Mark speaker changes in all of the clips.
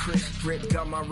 Speaker 1: crisp grip, got my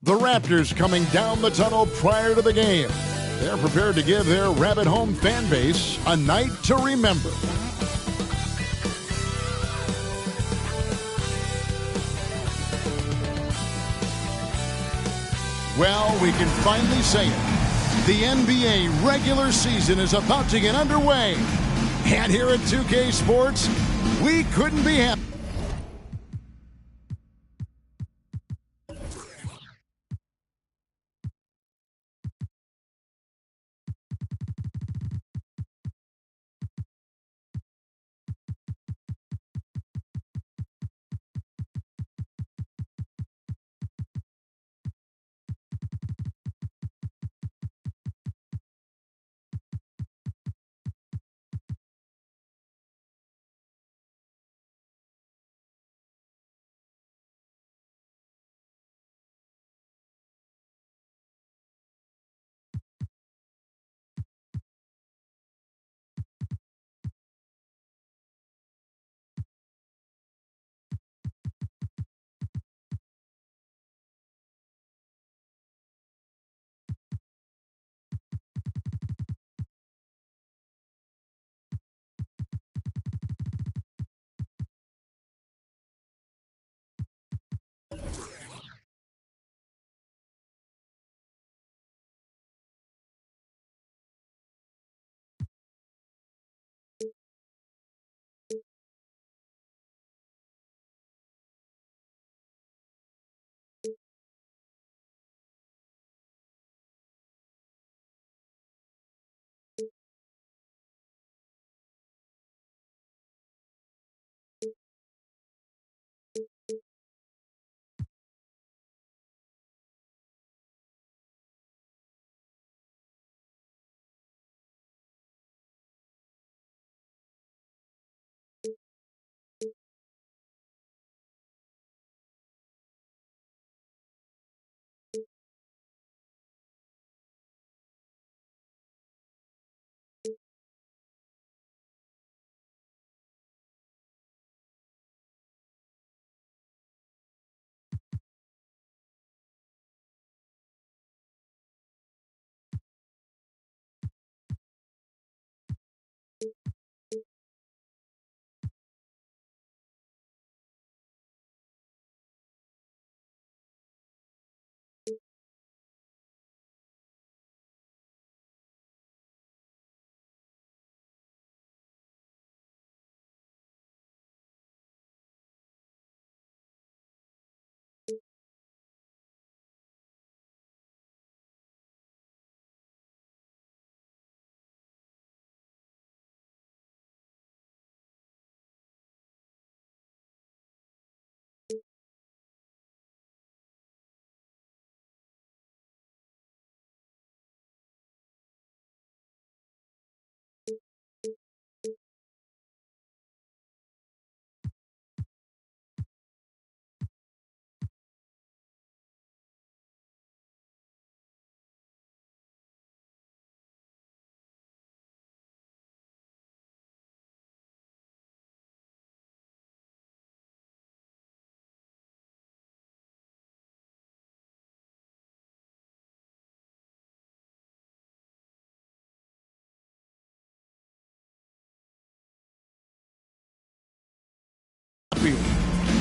Speaker 2: The Raptors coming down the tunnel prior to the game. They're prepared to give their Rabbit Home fan base a night to remember. Well, we can finally say it. The NBA regular season is about to get underway. And here at 2K Sports, we couldn't be happier.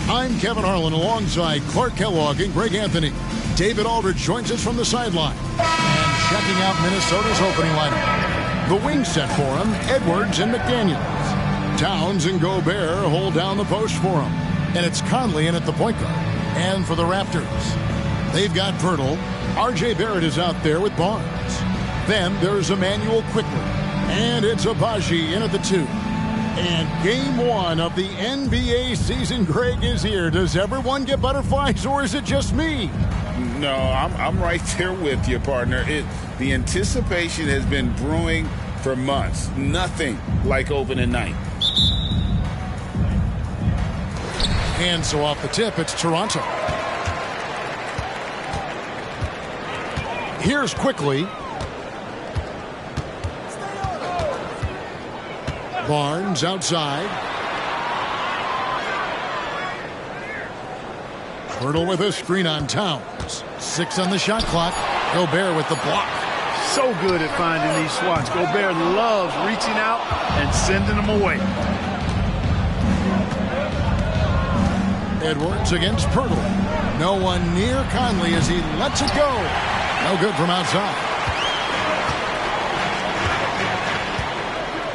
Speaker 2: I'm Kevin Harlan alongside Clark Kellogg and Greg Anthony. David Aldridge joins us from the sideline. And checking out Minnesota's opening lineup. The wings set for him, Edwards and McDaniels. Towns and Gobert hold down the post for him. And it's Conley in at the point guard. And for the Raptors, they've got Pirtle. R.J. Barrett is out there with Barnes. Then there's Emmanuel Quickley. And it's Agbaji in at the 2. And game 1 of the NBA season, Greg, is here. Does everyone get butterflies, or is it just me?
Speaker 1: No, I'm right there with you, partner. The anticipation has been brewing for months. Nothing like opening night.
Speaker 2: And so off the tip, it's Toronto. Here's Quickley. Barnes outside. Pirtle with a screen on Towns. 6 on the shot clock. Gobert with the block.
Speaker 3: So good at finding these swats. Gobert loves reaching out and sending them away.
Speaker 2: Edwards against Pirtle. No one near Conley as he lets it go. No good from outside.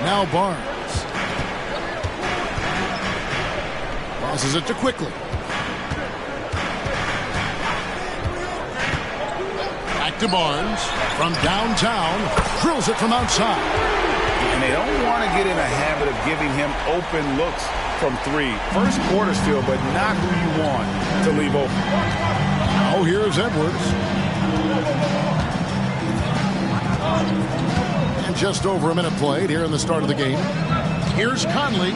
Speaker 2: Now Barnes. Passes it to Quickley. Back to Barnes. From downtown. Drills it from outside.
Speaker 1: And they don't want to get in a habit of giving him open looks from 3. First quarter still, but not who you want to leave open.
Speaker 2: Oh, here's Edwards. And just over a minute played here in the start of the game. Here's Conley.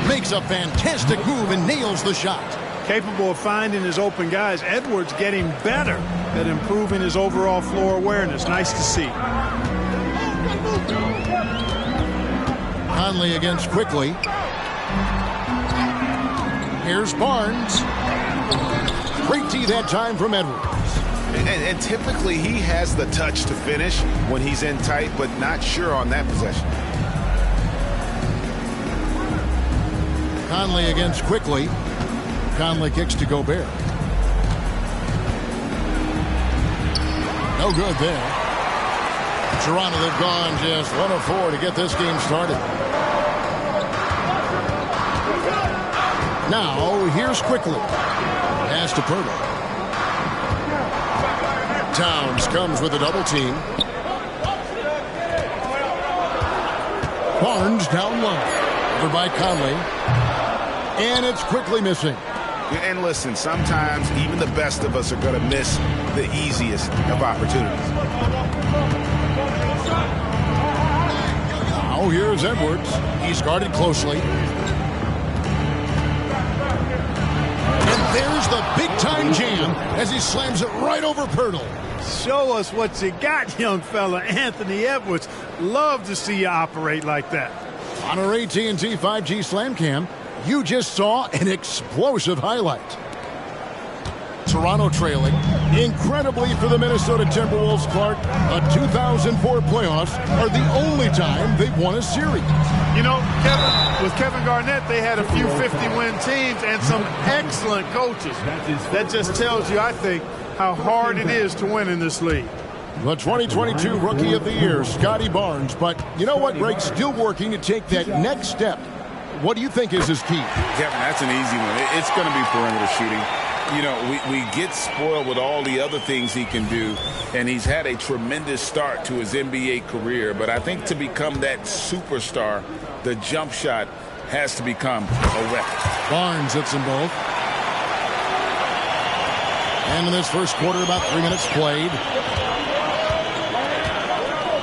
Speaker 2: Makes a fantastic move and nails the shot.
Speaker 3: Capable of finding his open guys. Edwards getting better at improving his overall floor awareness. Nice to see.
Speaker 2: Conley against Quickley. Here's Barnes. Great D that time from Edwards.
Speaker 1: And typically he has the touch to finish when he's in tight, but not sure on that possession.
Speaker 2: Conley against Quickley. Conley kicks to Gobert. No good there. Toronto, they've gone just 1 of 4 to get this game started. Now, here's Quickley. Pass to Pirtle. Towns comes with a double team. Barnes down low. Over by Conley. And it's Quickley missing.
Speaker 1: And listen, sometimes even the best of us are going to miss the easiest of opportunities.
Speaker 2: Now here's Edwards. He's guarded closely. And there's the big-time jam as he slams it right over Pirtle.
Speaker 3: Show us what you got, young fella. Anthony Edwards. Love to see you operate like that.
Speaker 2: On our AT&T 5G Slam Cam, you just saw an explosive highlight. Toronto trailing. Incredibly for the Minnesota Timberwolves, Clark, the 2004 playoffs are the only time they've won a series.
Speaker 3: You know, Kevin, with Kevin Garnett, they had a few 50-win teams and some excellent coaches. That just tells you, I think, how hard it is to win in this league.
Speaker 2: The 2022 Rookie of the Year, Scotty Barnes. But you know what, Greg? Still working to take that next step. What do you think is his key?
Speaker 1: Kevin, that's an easy one. It's going to be perimeter shooting. You know, we get spoiled with all the other things he can do, and he's had a tremendous start to his NBA career. But I think to become that superstar, the jump shot has to become a weapon.
Speaker 2: Barnes hits them both. And in this first quarter, about 3 minutes played.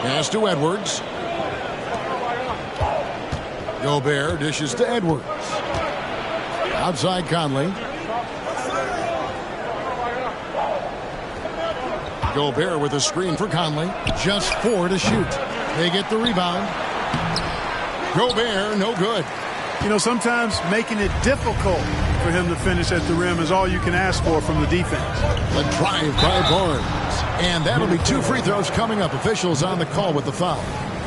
Speaker 2: Pass to Edwards. Gobert dishes to Edwards. Outside Conley. Gobert with a screen for Conley. Just 4 to shoot. They get the rebound. Gobert, no good.
Speaker 3: You know, sometimes making it difficult for him to finish at the rim is all you can ask for from the defense.
Speaker 2: The drive by Barnes. And that'll be 2 free throws coming up. Officials on the call with the foul.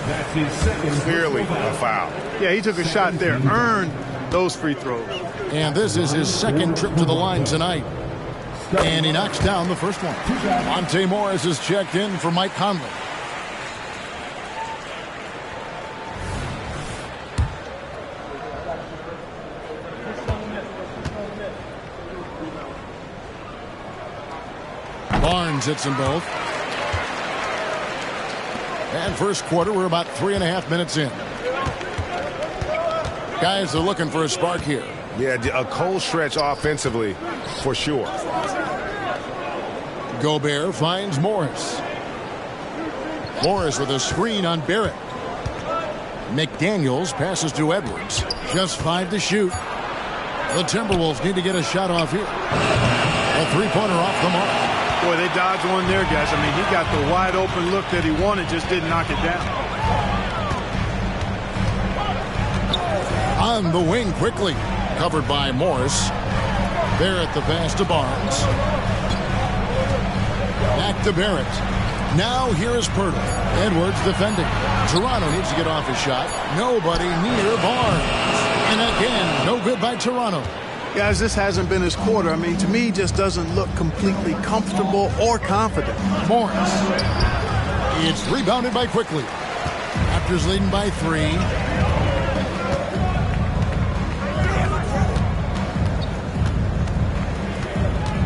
Speaker 1: That's his second. Clearly a foul.
Speaker 3: Yeah, he took a shot there, earned those free throws.
Speaker 2: And this is his second trip to the line tonight. And he knocks down the first one. Monte Morris is checked in for Mike Conley. Barnes hits them both. And first quarter, we're about 3.5 minutes in. Guys are looking for a spark here.
Speaker 4: Yeah, a cold stretch offensively, for sure.
Speaker 2: Gobert finds Morris. Morris with a screen on Barrett. McDaniels passes to Edwards. Just 5 to shoot. The Timberwolves need to get a shot off here. A three-pointer off the mark.
Speaker 3: Boy, they dodged one there, guys. I mean, he got the wide open look that he wanted, just didn't knock it down.
Speaker 2: On the wing quickly. Covered by Morris. Barrett the pass to Barnes. Back to Barrett. Now here is Pirtle. Edwards defending. Toronto needs to get off his shot. Nobody near Barnes. And again, no good by Toronto.
Speaker 3: Guys, this hasn't been his quarter. I mean, to me, he just doesn't look completely comfortable or confident.
Speaker 2: Morris. It's rebounded by Quickly. Raptors leading by 3.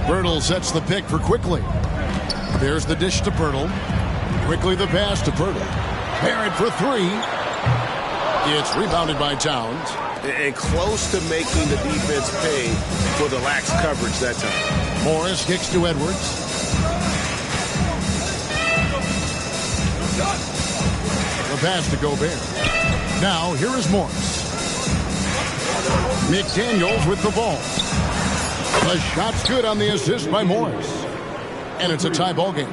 Speaker 2: Pirtle sets the pick for Quickly. There's the dish to Pirtle. Quickly the pass to Pirtle. Barrett for 3. It's rebounded by Towns.
Speaker 4: And close to making the defense pay for the lax coverage that time.
Speaker 2: Morris kicks to Edwards. The pass to Gobert. Now here is Morris. McDaniels with the ball. The shot's good on the assist by Morris. And it's a tie ball game.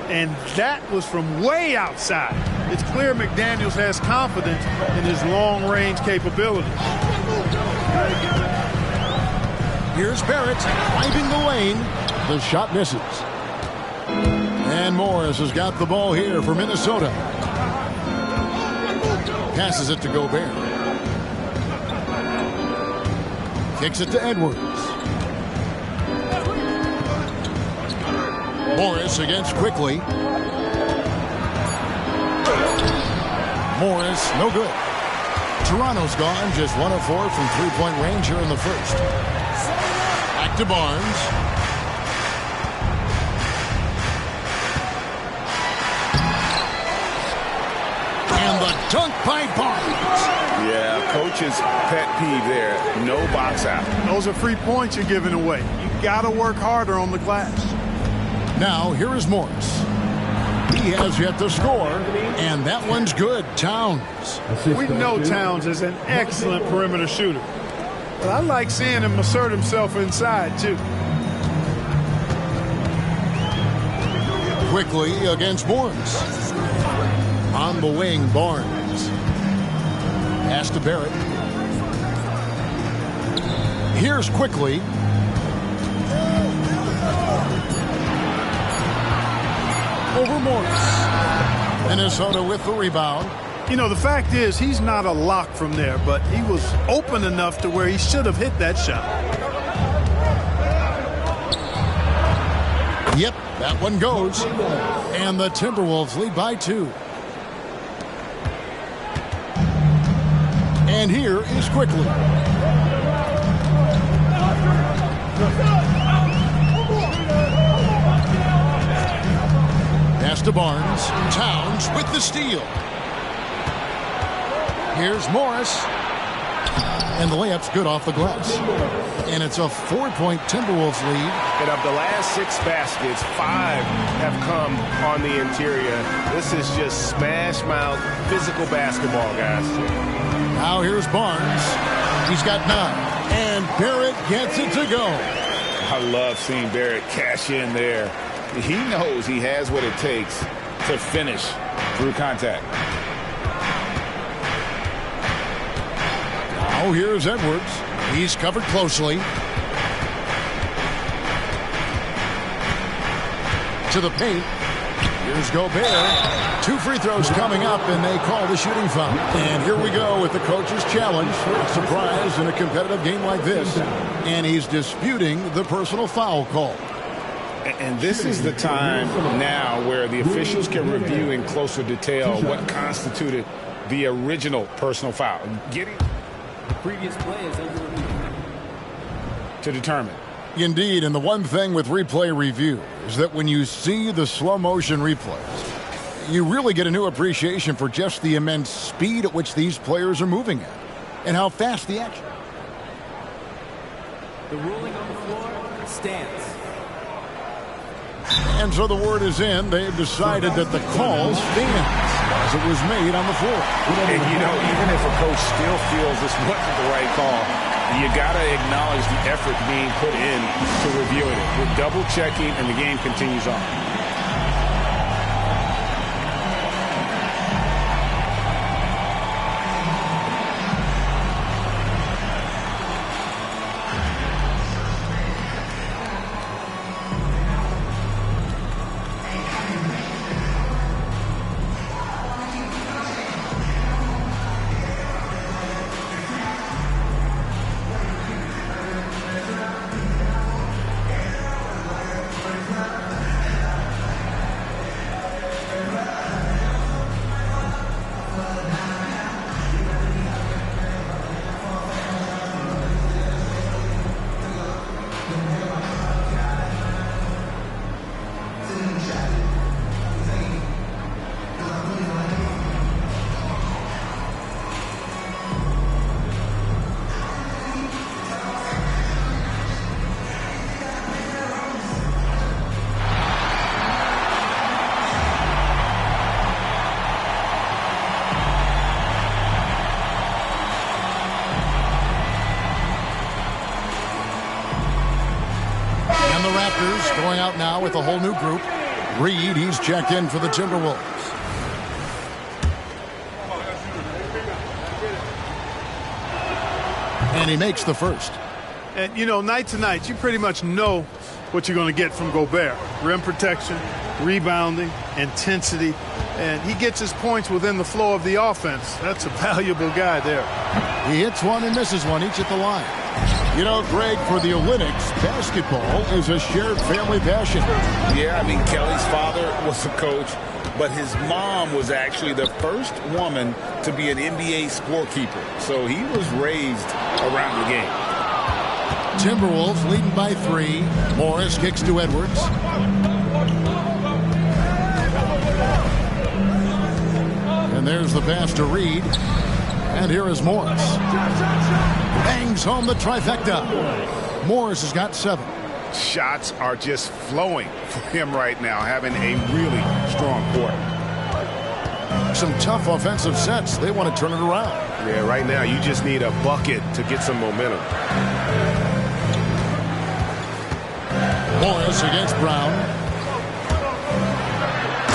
Speaker 3: And that was from way outside. It's clear McDaniels has confidence in his long-range capabilities.
Speaker 2: Here's Barrett driving the lane. The shot misses. And Morris has got the ball here for Minnesota. Passes it to Gobert. Kicks it to Edwards. Morris against Quickly. Morris, no good. Toronto's gone, just 1 of 4 from three-point range here in the first. Back to Barnes. And the dunk by Barnes.
Speaker 1: Yeah, coach's pet peeve there. No box out.
Speaker 3: Those are free points you're giving away. You got to work harder on the glass.
Speaker 2: Now, here is Morris. He has yet to score, and that one's good. Towns.
Speaker 3: We know Towns is an excellent perimeter shooter. But I like seeing him assert himself inside, too.
Speaker 2: Quickly against Morris. On the wing, Barnes. Pass to Barrett. Here's Quickly. Over Morris. Minnesota with the rebound.
Speaker 3: You know, the fact is he's not a lock from there, but he was open enough to where he should have hit that shot.
Speaker 2: Yep, that one goes. And the Timberwolves lead by 2. And here is Quickly. Pass to Barnes. Towns with the steal. Here's Morris. And the layup's good off the glass. And it's a 4-point Timberwolves lead.
Speaker 4: And of the last 6 baskets, 5 have come on the interior. This is just smash mouth physical basketball, guys.
Speaker 2: Now here's Barnes. He's got 9. And Barrett gets it to go.
Speaker 1: I love seeing Barrett cash in there. He knows he has what it takes to finish through contact.
Speaker 2: Now here's Edwards. He's covered closely. To the paint. Here's Gobert. 2 free throws coming up, and they call the shooting foul. And here we go with the coach's challenge. A surprise in a competitive game like this. And he's disputing the personal foul call.
Speaker 1: And this is the time now where the officials can review in closer detail what constituted the original personal foul. Getting
Speaker 5: the previous play is under review
Speaker 1: to determine.
Speaker 2: Indeed, and the one thing with replay review is that when you see the slow motion replays, you really get a new appreciation for just the immense speed at which these players are moving at and how fast the action.
Speaker 5: The ruling on the floor stands.
Speaker 2: And so the word is in. They've decided that the call stands as it was made on the floor.
Speaker 1: And, you know, even if a coach still feels this wasn't the right call, you got to acknowledge the effort being put in to reviewing it. We're double-checking, and the game continues on.
Speaker 2: Going out now with a whole new group. Reed, he's checked in for the Timberwolves. And he makes the first.
Speaker 3: And, you know, night to night, you pretty much know what you're going to get from Gobert. Rim protection, rebounding, intensity, and he gets his points within the flow of the offense. That's a valuable guy there.
Speaker 2: He hits one and misses one, each at the line. You know, Greg, for the Olympics, basketball is a shared family passion.
Speaker 1: Yeah, I mean, Kelly's father was a coach, but his mom was actually the first woman to be an NBA scorekeeper. So he was raised around the game.
Speaker 2: Timberwolves leading by 3. Morris kicks to Edwards. And there's the pass to Reed. And here is Morris. Bangs home the trifecta. Morris has got 7.
Speaker 1: Shots are just flowing for him right now, having a really strong quarter.
Speaker 2: Some tough offensive sets. They want to turn it around.
Speaker 4: Yeah, right now you just need a bucket to get some momentum.
Speaker 2: Morris against Brown.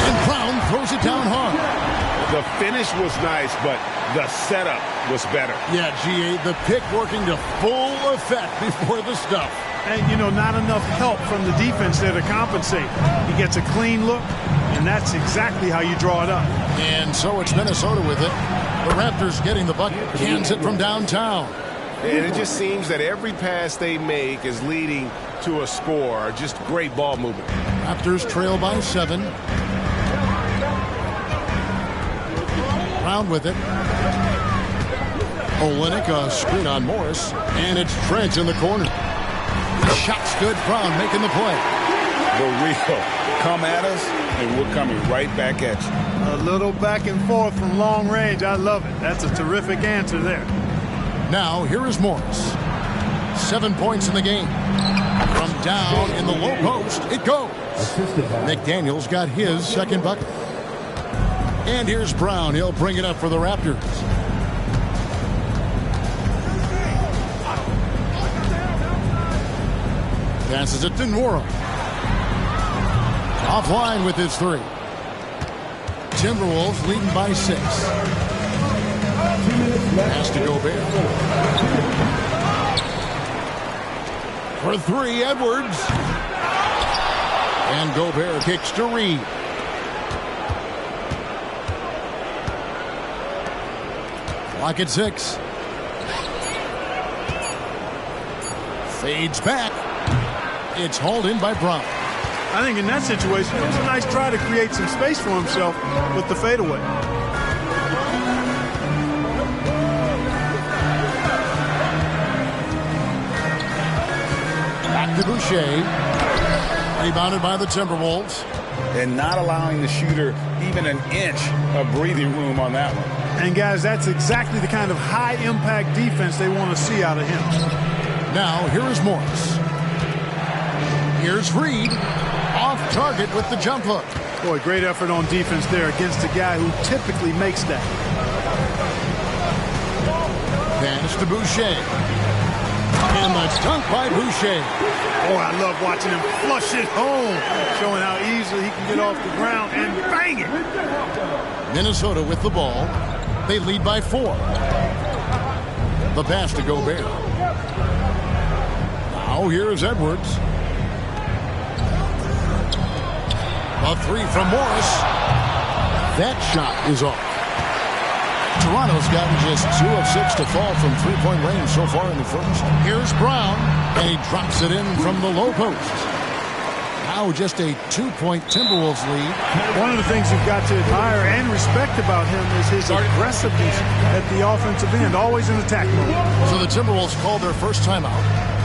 Speaker 2: And Brown throws it down hard.
Speaker 1: The finish was nice, but the setup was better.
Speaker 2: Yeah, G.A., the pick working to full effect before the stuff.
Speaker 3: And, you know, not enough help from the defense there to compensate. He gets a clean look, and that's exactly how you draw it up.
Speaker 2: And so it's Minnesota with it. The Raptors getting the bucket. Cans it from downtown.
Speaker 4: And it just seems that every pass they make is leading to a score. Just great ball movement.
Speaker 2: Raptors trail by 7. Brown with it. Olynyk, a screen on Morris. And it's Trent in the corner. Shot's good. Brown making the play.
Speaker 1: The real come at us, and we're coming right back at you.
Speaker 3: A little back and forth from long range. I love it. That's a terrific answer there.
Speaker 2: Now, here is Morris. 7 points in the game. From down in the low post, it goes. McDaniels got his second bucket. And here's Brown. He'll bring it up for the Raptors. Passes it to Nwora. Offline with his 3. Timberwolves leading by 6. Pass to Gobert. For 3, Edwards. And Gobert kicks to Reed. Clock at 6. Fades back. It's hauled in by Brown.
Speaker 3: I think in that situation, it was a nice try to create some space for himself with the fadeaway.
Speaker 2: Back to Boucher. Rebounded by the Timberwolves.
Speaker 1: And not allowing the shooter even an inch of breathing room on that one.
Speaker 3: And guys, that's exactly the kind of high-impact defense they want to see out of him.
Speaker 2: Now, here is Morris. Here's Reed. Off target with the jump hook.
Speaker 3: Boy, great effort on defense there against a guy who typically makes that.
Speaker 2: Pass to Boucher. And the dunk by Boucher.
Speaker 3: Oh, I love watching him flush it home, showing how easily he can get off the ground and bang it.
Speaker 2: Minnesota with the ball. They lead by 4. The pass to Gobert. Now here's Edwards. A 3 from Morris. That shot is off. Toronto's gotten just 2 of 6 to fall from three-point range so far in the first. Here's Brown, and he drops it in from the low post. Now just a 2-point Timberwolves lead.
Speaker 3: One of the things you've got to admire and respect about him is his aggressiveness at the offensive end, always in attack mode.
Speaker 2: So the Timberwolves called their first timeout.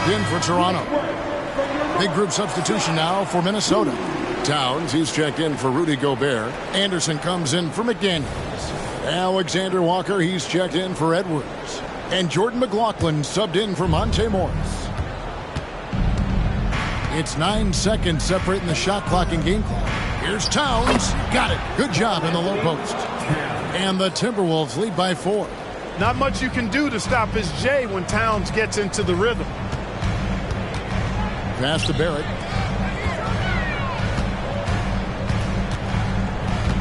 Speaker 2: In for Toronto. Big group substitution now for Minnesota. Towns, he's checked in for Rudy Gobert. Anderson comes in for McDaniels. Alexander Walker, he's checked in for Edwards. And Jordan McLaughlin subbed in for Monte Morris. It's 9 seconds separating the shot clock and game clock. Here's Towns. Got it. Good job in the low post. And the Timberwolves lead by 4.
Speaker 3: Not much you can do to stop his J when Towns gets into the rhythm.
Speaker 2: Pass to Barrett.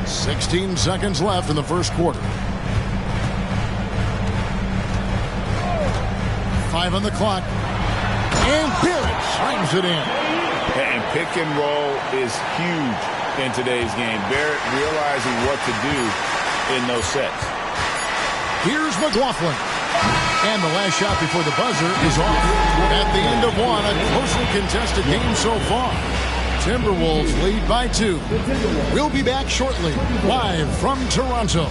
Speaker 2: 16 seconds left in the first quarter. 5 on the clock. And Barrett slams it in.
Speaker 1: And pick and roll is huge in today's game. Barrett realizing what to do in those sets.
Speaker 2: Here's McLaughlin. And the last shot before the buzzer is off. At the end of one, a closely contested game so far. Timberwolves lead by 2. We'll be back shortly, live from Toronto.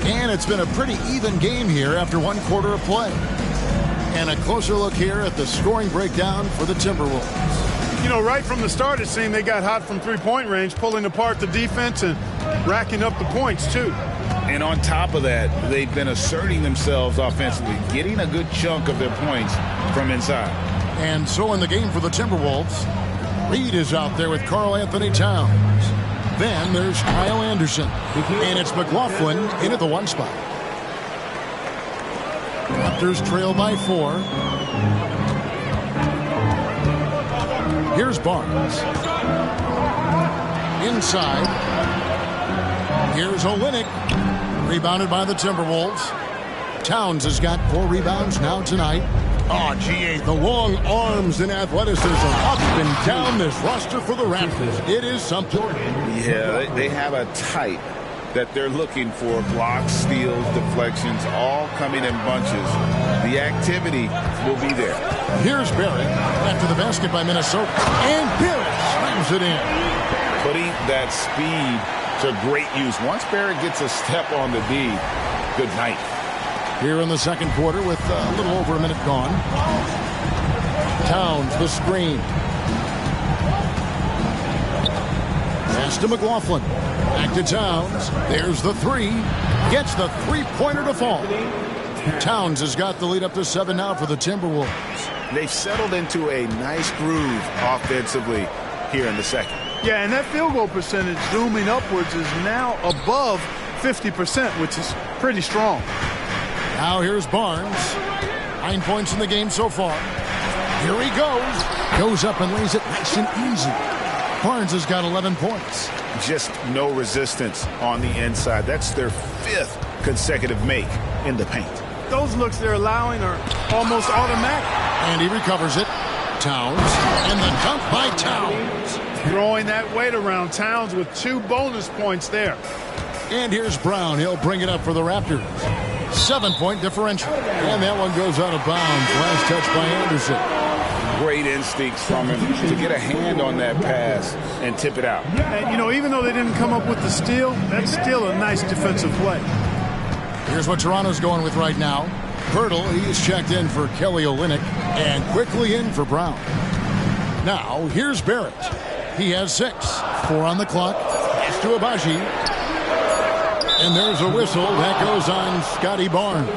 Speaker 2: And it's been a pretty even game here after one quarter of play. And a closer look here at the scoring breakdown for the Timberwolves.
Speaker 3: You know, right from the start, it seemed they got hot from three-point range, pulling apart the defense and racking up the points, too.
Speaker 1: And on top of that, they've been asserting themselves offensively, getting a good chunk of their points from inside.
Speaker 2: And so in the game for the Timberwolves, Reed is out there with Karl Anthony Towns. Then there's Kyle Anderson. And it's McLaughlin in at the 1 spot. Raptors trail by 4. Here's Barnes. Inside. Here's Olynyk. Rebounded by the Timberwolves. Towns has got 4 rebounds now tonight. Oh, GA, the long arms and athleticism up and down this roster for the Raptors. It is something.
Speaker 1: Yeah, they have a type that they're looking for. Blocks, steals, deflections, all coming in bunches. The activity will be there.
Speaker 2: Here's Barrett after the basket by Minnesota. And Barrett slams it in.
Speaker 1: Putting that speed to great use. Once Barrett gets a step on the D, good night.
Speaker 2: Here in the second quarter with a little over a minute gone. Towns, the screen. Pass to McLaughlin. Back to Towns. There's the 3. Gets the three-pointer to fall. Towns has got the lead up to 7 now for the Timberwolves.
Speaker 4: They've settled into a nice groove offensively here in the second.
Speaker 3: Yeah, and that field goal percentage zooming upwards is now above 50%, which is pretty strong.
Speaker 2: Now here's Barnes. 9 points in the game so far. Here he goes. Goes up and lays it nice and easy. Barnes has got 11 points.
Speaker 4: Just no resistance on the inside. That's their 5th consecutive make in the paint.
Speaker 3: Those looks they're allowing are almost automatic.
Speaker 2: And he recovers it. Towns. And the dunk by Towns.
Speaker 3: Throwing that weight around. Towns with 2 bonus points there.
Speaker 2: And here's Brown. He'll bring it up for the Raptors. 7-point differential. And that one goes out of bounds. Last touch by Anderson.
Speaker 1: Great instincts from him to get a hand on that pass and tip it out.
Speaker 3: And, you know, even though they didn't come up with the steal, that's still a nice defensive play.
Speaker 2: Here's what Toronto's going with right now. Hurdle, he's checked in for Kelly Olynyk. And quickly in for Brown. Now, here's Barrett. He has 6. 4 on the clock. It's to Abaji. And there's a whistle that goes on Scotty Barnes.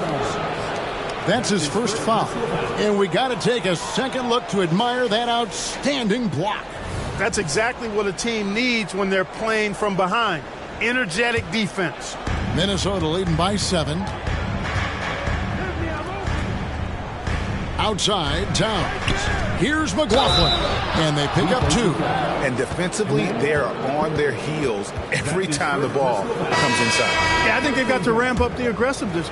Speaker 2: That's his first foul. And we got to take a second look to admire that outstanding block.
Speaker 3: That's exactly what a team needs when they're playing from behind. Energetic defense.
Speaker 2: Minnesota leading by 7. Outside, Towns. Here's McLaughlin. And they pick up 2.
Speaker 4: And defensively, they are on their heels every time the ball comes inside.
Speaker 3: Yeah, I think they got to ramp up the aggressiveness.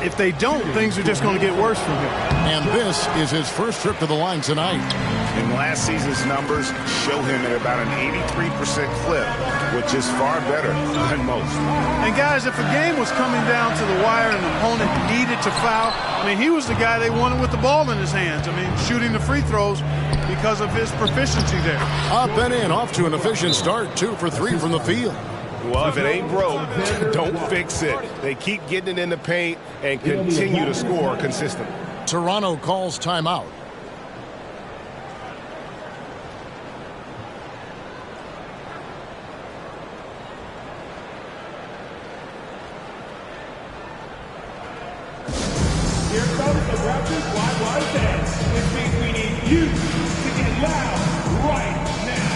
Speaker 3: If they don't, things are just going to get worse from here.
Speaker 2: And this is his first trip to the line tonight.
Speaker 4: And last season's numbers show him at about an 83% clip, which is far better than most.
Speaker 3: And guys, if a game was coming down to the wire and the opponent needed to foul, I mean, he was the guy they wanted with the ball in his hands. I mean, shooting the free throws because of his proficiency there.
Speaker 2: Up and in, off to an efficient start. 2 for 3 from the field.
Speaker 4: Well, if it ain't broke, don't fix it. They keep getting it in the paint and continue to score consistently.
Speaker 2: Toronto calls timeout.
Speaker 6: Here comes the Raptors Wide Dance. Which means we need you to get loud right now.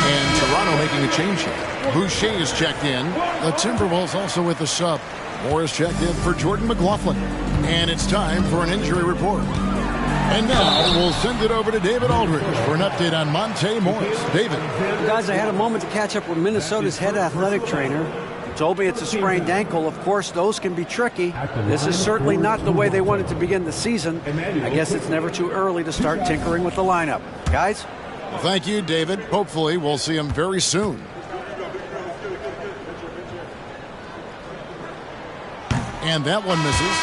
Speaker 2: And Toronto making a change here. Boucher is checked in. The Timberwolves also with the sub. Morris checked in for Jordan McLaughlin. And it's time for an injury report. And now we'll send it over to David Aldridge for an update on Monte Morris. David.
Speaker 7: Guys, I had a moment to catch up with Minnesota's head athletic trainer. He told me it's a sprained ankle. Of course, those can be tricky. This is certainly not the way they wanted to begin the season. I guess it's never too early to start tinkering with the lineup. Guys?
Speaker 2: Thank you, David. Hopefully, we'll see him very soon. And that one misses.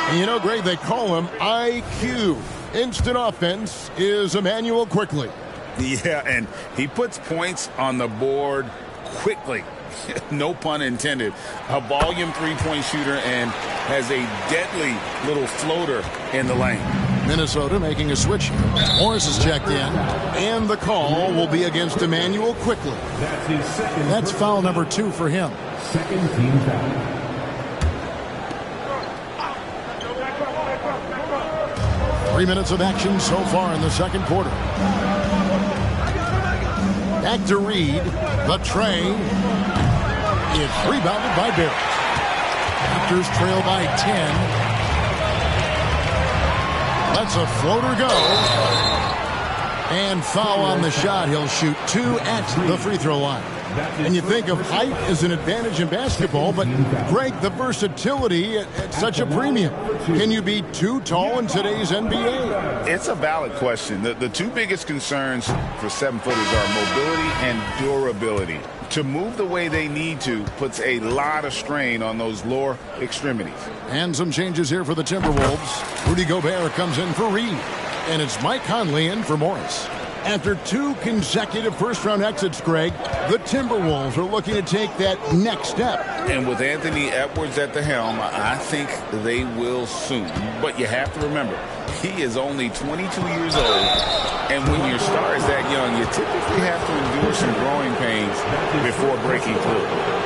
Speaker 2: And you know, Greg, they call him IQ. Instant offense is Immanuel Quickley.
Speaker 1: Yeah, and he puts points on the board quickly. No pun intended. A volume three-point shooter and has a deadly little floater in the lane.
Speaker 2: Minnesota making a switch. Morris is checked in, and the call will be against Immanuel Quickley. That's foul number 2 for him.
Speaker 6: Second team foul.
Speaker 2: Three minutes of action so far in the second quarter. Back to Reed. The tray. It's rebounded by Barrett. Raptors trail by 10. Lets a floater go. And foul on the shot. He'll shoot 2 at the free throw line. And you think of height as an advantage in basketball, but Greg, the versatility at such a premium. Can you be too tall in today's NBA?
Speaker 1: It's a valid question. The two biggest concerns for 7-footers are mobility and durability. To move the way they need to puts a lot of strain on those lower extremities.
Speaker 2: And some changes here for the Timberwolves. Rudy Gobert comes in for Reed. And it's Mike Conley in for Morris. After 2 consecutive first-round exits, Greg, the Timberwolves are looking to take that next step.
Speaker 1: And with Anthony Edwards at the helm, I think they will soon. But you have to remember, he is only 22 years old. And when your star is that young, you typically have to endure some growing pains before breaking through.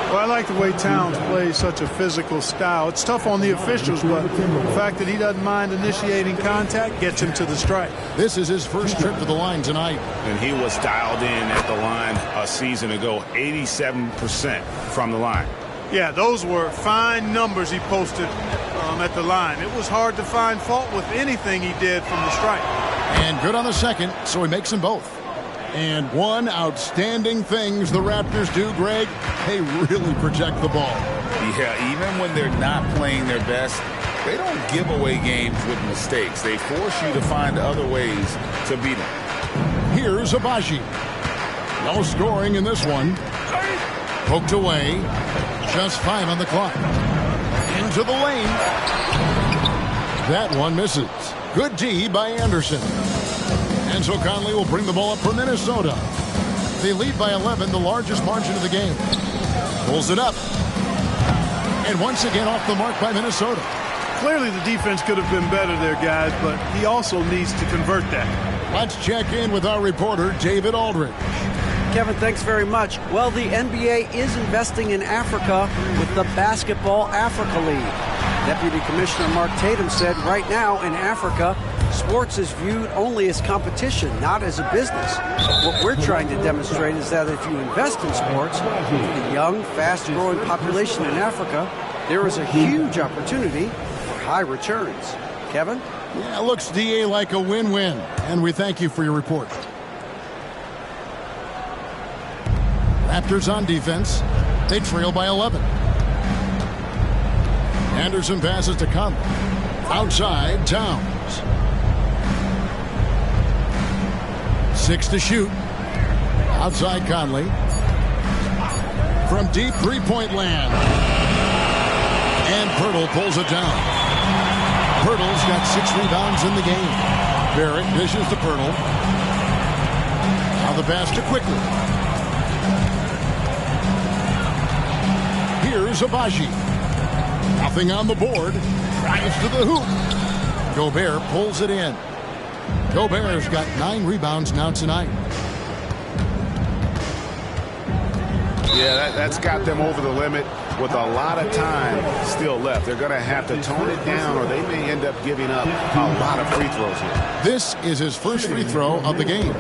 Speaker 3: Well, I like the way Towns plays such a physical style. It's tough on the officials, but the fact that he doesn't mind initiating contact gets him to the strike.
Speaker 2: This is his first trip to the line tonight.
Speaker 4: And he was dialed in at the line a season ago, 87% from the line.
Speaker 3: Yeah, those were fine numbers he posted at the line. It was hard to find fault with anything he did from the strike.
Speaker 2: And good on the second, so he makes them both. And one outstanding things the Raptors do, Greg, they really protect the ball.
Speaker 1: Yeah, even when they're not playing their best, they don't give away games with mistakes. They force you to find other ways to beat them.
Speaker 2: Here's Abaji. No scoring in this one. Poked away. Just 5 on the clock. Into the lane. That one misses. Good D by Anderson. And so Conley will bring the ball up for Minnesota. They lead by 11, the largest margin of the game. Pulls it up. And once again off the mark by Minnesota.
Speaker 3: Clearly the defense could have been better there, guys, but he also needs to convert that.
Speaker 2: Let's check in with our reporter, David Aldridge.
Speaker 7: Kevin, thanks very much. Well, the NBA is investing in Africa with the Basketball Africa League. Deputy Commissioner Mark Tatum said right now in Africa, sports is viewed only as competition, not as a business. What we're trying to demonstrate is that if you invest in sports, with the young, fast-growing population in Africa, there is a huge opportunity for high returns. Kevin?
Speaker 2: Yeah, looks, DA, like a win-win. And we thank you for your report. Raptors on defense. They trail by 11. Anderson passes to Conley. Outside, Towns. 6 to shoot. Outside Conley. From deep three-point land. And Pirtle pulls it down. Pirtle's got 6 rebounds in the game. Barrett dishes to Pirtle. Now the pass to Quickley. Here's Abaji. Nothing on the board. Drives to the hoop. Gobert pulls it in. Gobert's got 9 rebounds now tonight.
Speaker 4: Yeah, that's got them over the limit with a lot of time still left. They're going to have to tone it down or they may end up giving up a lot of free throws here.
Speaker 2: This is his first free throw of the game.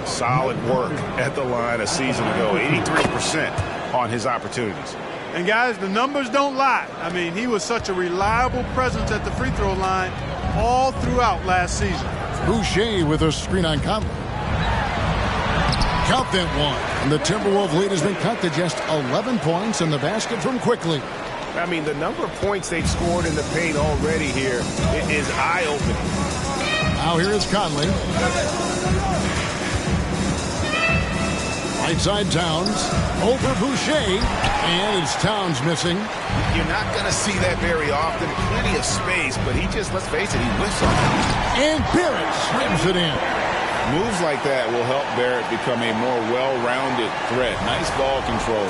Speaker 4: Solid work at the line a season ago. 83% on his opportunities.
Speaker 3: And guys, the numbers don't lie. I mean, he was such a reliable presence at the free throw line all throughout last season.
Speaker 2: Boucher with a screen on Conley. Count that one. And the Timberwolves lead has been cut to just 11 points in the basket from Quickley.
Speaker 4: I mean, the number of points they've scored in the paint already here is eye-opening.
Speaker 2: Now here is Conley. Right side Towns. Over Boucher. And it's Towns missing.
Speaker 4: You're not going to see that very often. Plenty of space, but he just, let's face it, he whiffs on it.
Speaker 2: And Barrett slams it in.
Speaker 1: Moves like that will help Barrett become a more well-rounded threat. Nice ball control.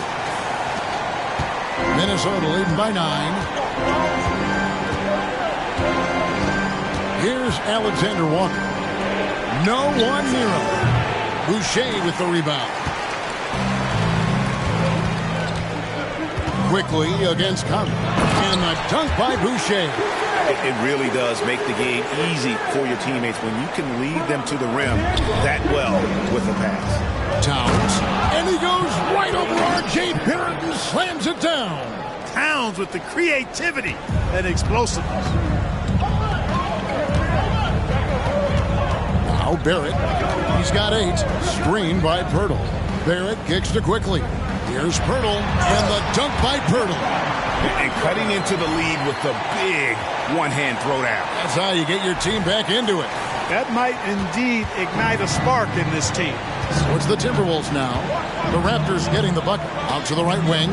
Speaker 2: Minnesota leading by 9. Here's Alexander Walker. No one near him. Boucher with the rebound. Quickly against Conley. And a dunk by Boucher.
Speaker 4: It really does make the game easy for your teammates when you can lead them to the rim that well with a pass.
Speaker 2: Towns. And he goes right over R.J. Barrett and slams it down.
Speaker 3: Towns with the creativity and explosiveness.
Speaker 2: Now Barrett. He's got 8. Screened by Pirtle. Barrett kicks to Quickly. Here's Pirtle. And the dunk by Pirtle.
Speaker 4: And cutting into the lead with the big one-hand throwdown.
Speaker 2: That's how you get your team back into it.
Speaker 3: That might indeed ignite a spark in this team.
Speaker 2: So it's the Timberwolves now. The Raptors getting the bucket. Out to the right wing.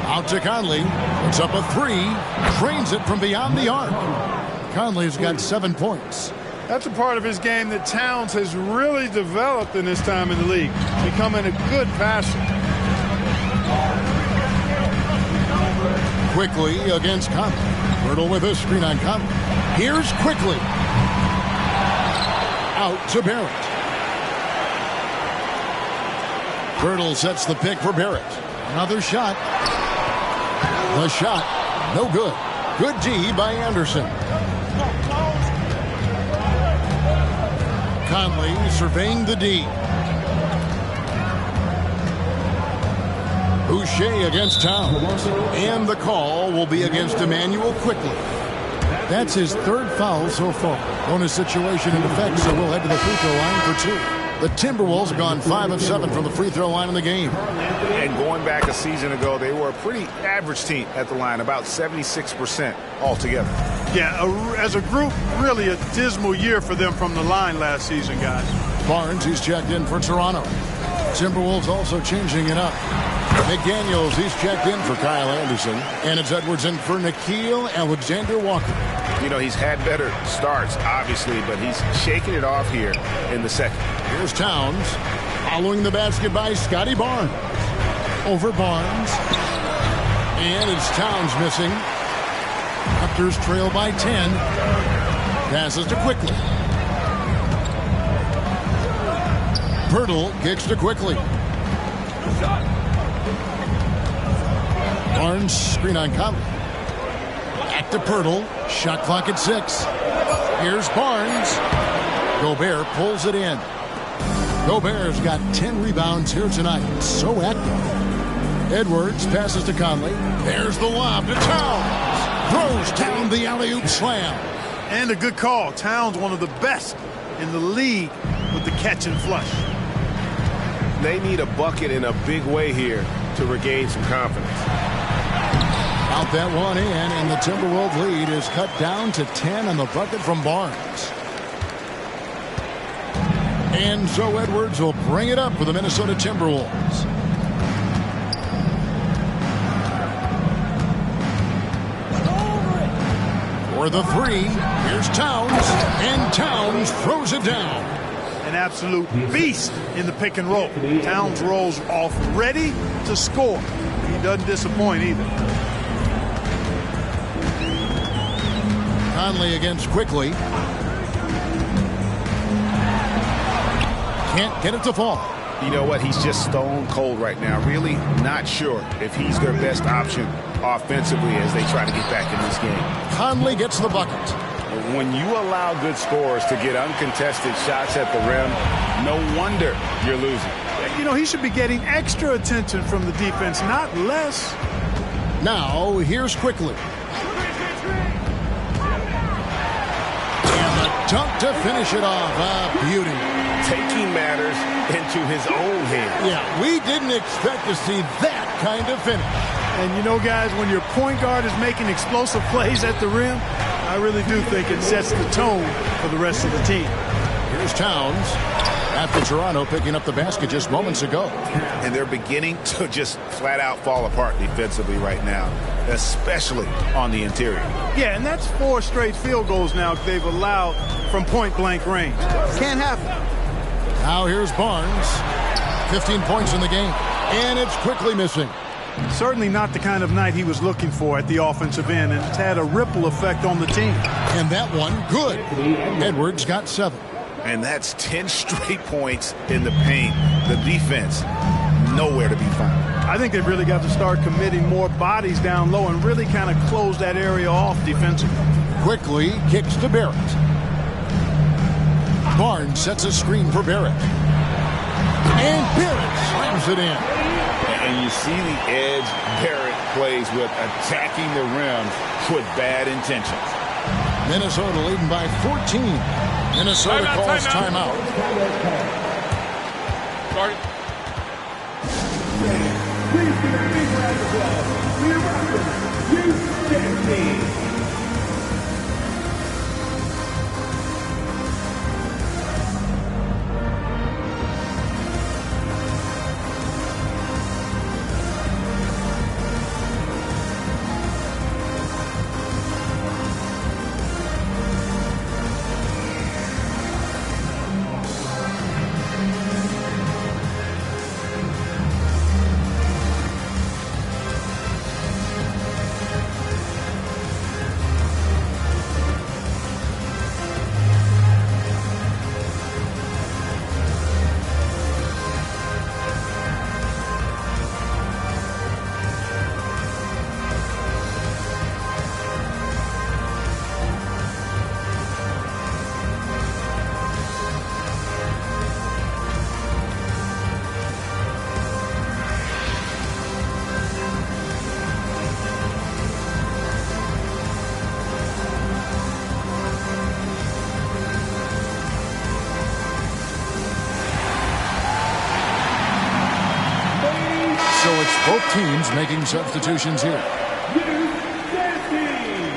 Speaker 2: Out to Conley. Puts up a 3. Trains it from beyond the arc. Conley's got 7 points.
Speaker 3: That's a part of his game that Towns has really developed in his time in the league, becoming a good passer.
Speaker 2: Quickly against Conley. Pirtle with a screen on Conley. Here's Quickly. Out to Barrett. Pirtle sets the pick for Barrett. Another shot. The shot. No good. Good D by Anderson. Conley surveying the D. Boucher against Towns. And the call will be against Emmanuel Quickly. That's his 3rd foul so far. Bonus situation in effect, so we'll head to the free throw line for 2. The Timberwolves have gone 5 of 7 from the free throw line in the game.
Speaker 4: And going back a season ago, they were a pretty average team at the line, about 76% altogether.
Speaker 3: Yeah, as a group, really a dismal year for them from the line last season, guys.
Speaker 2: Barnes, he's checked in for Toronto. Timberwolves also changing it up. McDaniels, he's checked in for Kyle Anderson. And it's Edwards in for Nickeil Alexander-Walker.
Speaker 4: You know, he's had better starts, obviously, but he's shaking it off here in the second.
Speaker 2: Here's Towns. Following the basket by Scotty Barnes. Over Barnes. And it's Towns missing. Raptors trail by 10. Passes to Quickly. Pirtle kicks to Quickly. Barnes screen on Conley. Back to Pirtle. Shot clock at 6. Here's Barnes. Gobert pulls it in. Gobert's got 10 rebounds here tonight. So active. Edwards passes to Conley. There's the lob to Towns. Throws down the alley-oop slam.
Speaker 3: And a good call. Towns, one of the best in the league with the catch and flush.
Speaker 4: They need a bucket in a big way here to regain some confidence.
Speaker 2: Out that one in, and the Timberwolves lead is cut down to 10 on the bucket from Barnes. And so Edwards will bring it up for the Minnesota Timberwolves. For the 3, here's Towns, and Towns throws it down.
Speaker 3: An absolute beast in the pick and roll. Towns rolls off ready to score. He doesn't disappoint either.
Speaker 2: Conley against Quickly. Can't get it to fall.
Speaker 4: You know what? He's just stone cold right now. Really not sure if he's their best option offensively as they try to get back in this game.
Speaker 2: Conley gets the bucket.
Speaker 4: When you allow good scorers to get uncontested shots at the rim, no wonder you're losing.
Speaker 3: You know, he should be getting extra attention from the defense, not less.
Speaker 2: Now, here's Quickly. And the dunk to finish it off. A beauty.
Speaker 4: Taking matters into his own hands.
Speaker 2: Yeah, we didn't expect to see that kind of finish.
Speaker 3: And you know, guys, when your point guard is making explosive plays at the rim, I really do think it sets the tone for the rest of the team.
Speaker 2: Here's Towns. after Toronto picking up the basket just moments ago.
Speaker 4: And they're beginning to just flat out fall apart defensively right now, especially on the interior.
Speaker 3: Yeah, and that's 4 straight field goals now they've allowed from point-blank range. Can't happen.
Speaker 2: Now here's Barnes. 15 points in the game, and it's quickly missing.
Speaker 3: Certainly not the kind of night he was looking for at the offensive end, and it's had a ripple effect on the team.
Speaker 2: And that one, good. Edwards got 7.
Speaker 4: And that's 10 straight points in the paint. The defense, nowhere to be found.
Speaker 3: I think they've really got to start committing more bodies down low and really kind of close that area off defensively.
Speaker 2: Quickly kicks to Barrett. Barnes sets a screen for Barrett. And Barrett slams it in.
Speaker 1: And you see the edge Barrett plays with, attacking the rim with bad intentions.
Speaker 2: Minnesota leading by 14. Minnesota calls timeout.
Speaker 6: Sorry. Please give a big round of applause to your Raptors Youth Dance Team.
Speaker 2: Both teams making substitutions here.
Speaker 6: Youth Dance Team.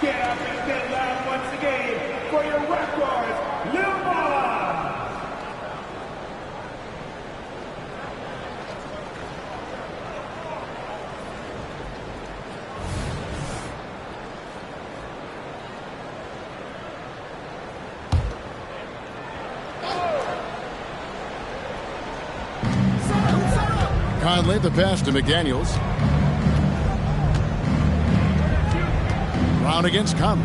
Speaker 6: Get up and get loud once again for your Raptors, Lil Ball.
Speaker 2: Conley, the pass to McDaniels. Brown against Conley.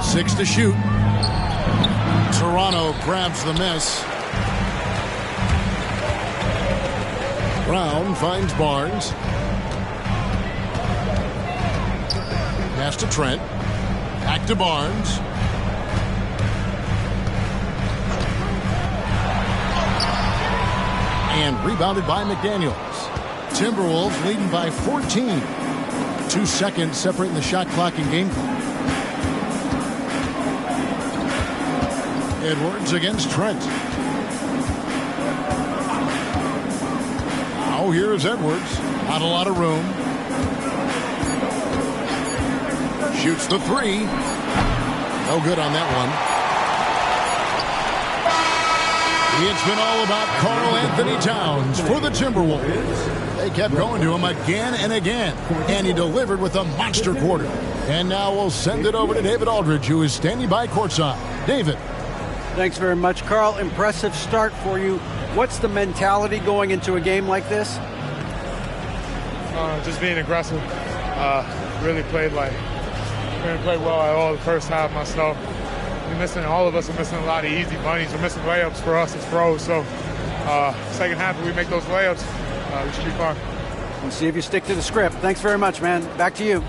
Speaker 2: 6 to shoot. Toronto grabs the miss. Brown finds Barnes. Pass to Trent. Back to Barnes. And rebounded by McDaniels. Timberwolves leading by 14. 2 seconds separating the shot clock and game clock. Edwards against Trent. Now here's Edwards. Not a lot of room. Shoots the 3. No good on that one. It's been all about Karl Anthony Towns for the Timberwolves. They kept going to him again and again, and he delivered with a monster quarter. And now we'll send it over to David Aldridge, who is standing by courtside. David.
Speaker 7: Thanks very much, Karl. Impressive start for you. What's the mentality going into a game like this?
Speaker 8: Just being aggressive. Really played well at all the first half myself. All of us are missing a lot of easy bunnies. We're missing layups for us as pros. So second half, if we make those layups, we should be fine.
Speaker 7: We'll see if you stick to the script. Thanks very much, man. Back to you.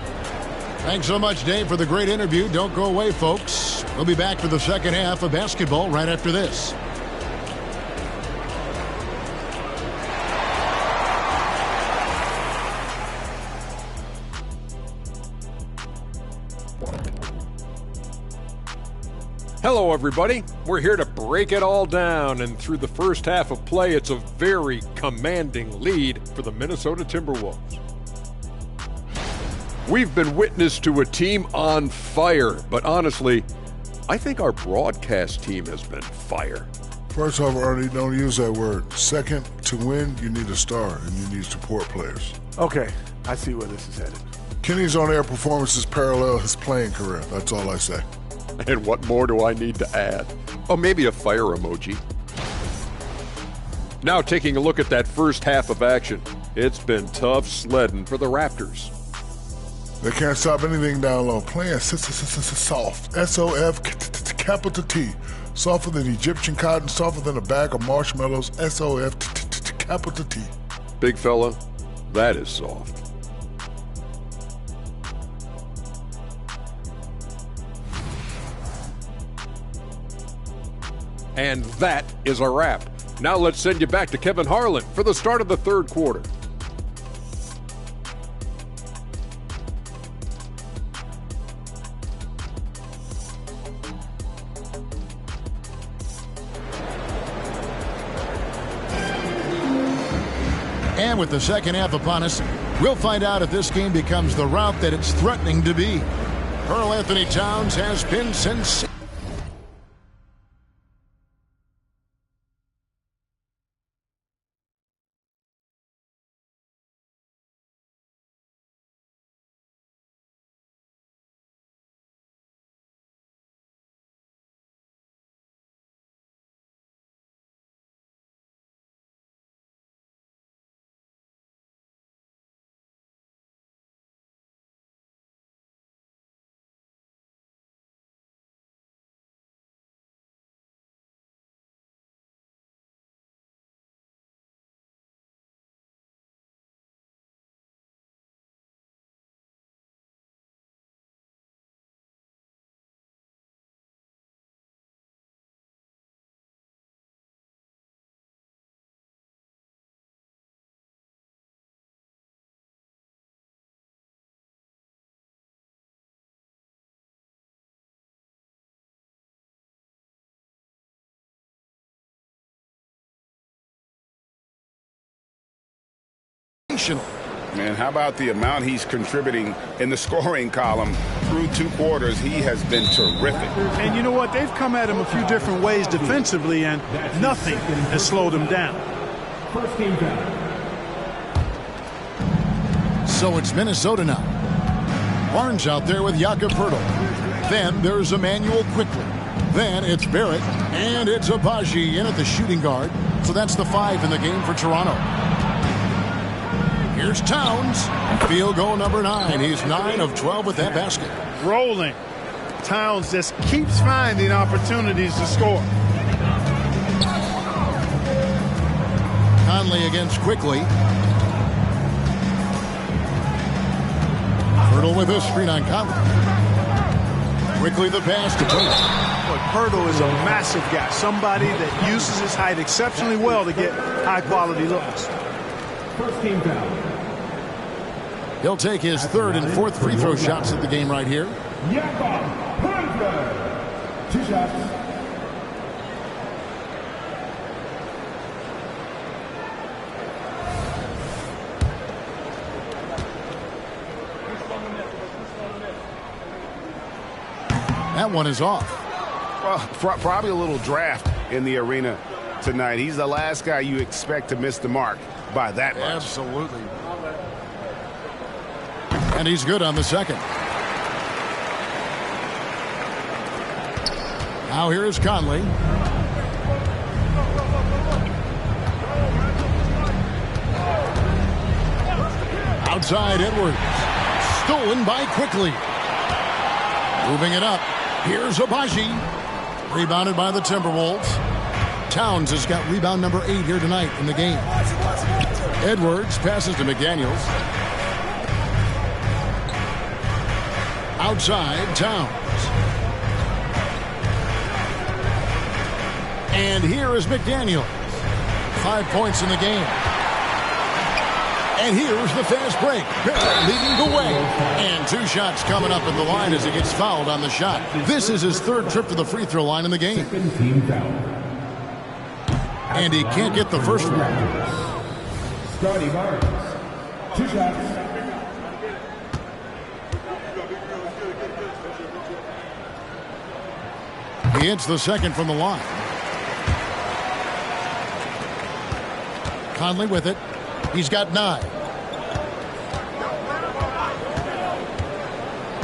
Speaker 2: Thanks so much, Dave, for the great interview. Don't go away, folks. We'll be back for the second half of basketball right after this.
Speaker 9: Hello, everybody. We're here to break it all down, and through the first half of play, it's a very commanding lead for the Minnesota Timberwolves. We've been witness to a team on fire, but honestly, I think our broadcast team has been fire.
Speaker 10: First off, Ernie, don't use that word. Second, to win, you need a star, and you need support players.
Speaker 3: Okay, I see where this is headed.
Speaker 10: Kenny's on-air performances parallel his playing career. That's all I say.
Speaker 9: And what more do I need to add? Oh, maybe a fire emoji. Now taking a look at that first half of action. It's been tough sledding for the Raptors.
Speaker 10: They can't stop anything down low. Playing soft. S-O-F capital T. Softer than Egyptian cotton, softer than a bag of marshmallows. S-O-F capital T.
Speaker 9: Big fella, that is soft. And that is a wrap. Now let's send you back to Kevin Harlan for the start of the third quarter.
Speaker 2: And with the second half upon us, we'll find out if this game becomes the rout that it's threatening to be. Karl-Anthony Towns has been sensational.
Speaker 4: Man, how about the amount he's contributing in the scoring column through 2 quarters? He has been terrific.
Speaker 3: And you know what? They've come at him a few different ways defensively, and nothing has slowed him down.
Speaker 6: First team foul.
Speaker 2: So it's Minnesota now. Barnes out there with Jakob Poeltl. Then there's Emmanuel Quickley. Then it's Barrett, and it's Agbaji in at the shooting guard. So that's the 5 in the game for Toronto. Here's Towns. Field goal number 9. He's 9 of 12 with that basket.
Speaker 3: Rolling. Towns just keeps finding opportunities to score.
Speaker 2: Conley against Quickley. Poeltl with a screen on Conley. Quickly the pass to Poeltl.
Speaker 3: But Poeltl is a massive guy. Somebody that uses his height exceptionally well to get high-quality looks.
Speaker 6: First team foul.
Speaker 2: He'll take his 3rd and 4th free throw shots of the game right here.
Speaker 6: Jakob Poeltl. 2 shots.
Speaker 2: That one is off.
Speaker 4: Well, probably a little draft in the arena tonight. He's the last guy you expect to miss the mark by that much.
Speaker 2: Absolutely. And he's good on the second. Now here is Conley. Outside Edwards. Stolen by Quickley. Moving it up. Here's Agbaji. Rebounded by the Timberwolves. Towns has got rebound number 8 here tonight in the game. Edwards passes to McDaniels. Outside Towns. And here is McDaniels. 5 points in the game. And here's the fast break. Barrett leading the way. And 2 shots coming up at the line as he gets fouled on the shot. This is his 3rd trip to the free throw line in the game.
Speaker 6: Team foul.
Speaker 2: And he can't get the first one.
Speaker 6: Scotty Barnes. 2 shots.
Speaker 2: He hits the second from the line. Conley with it. He's got 9.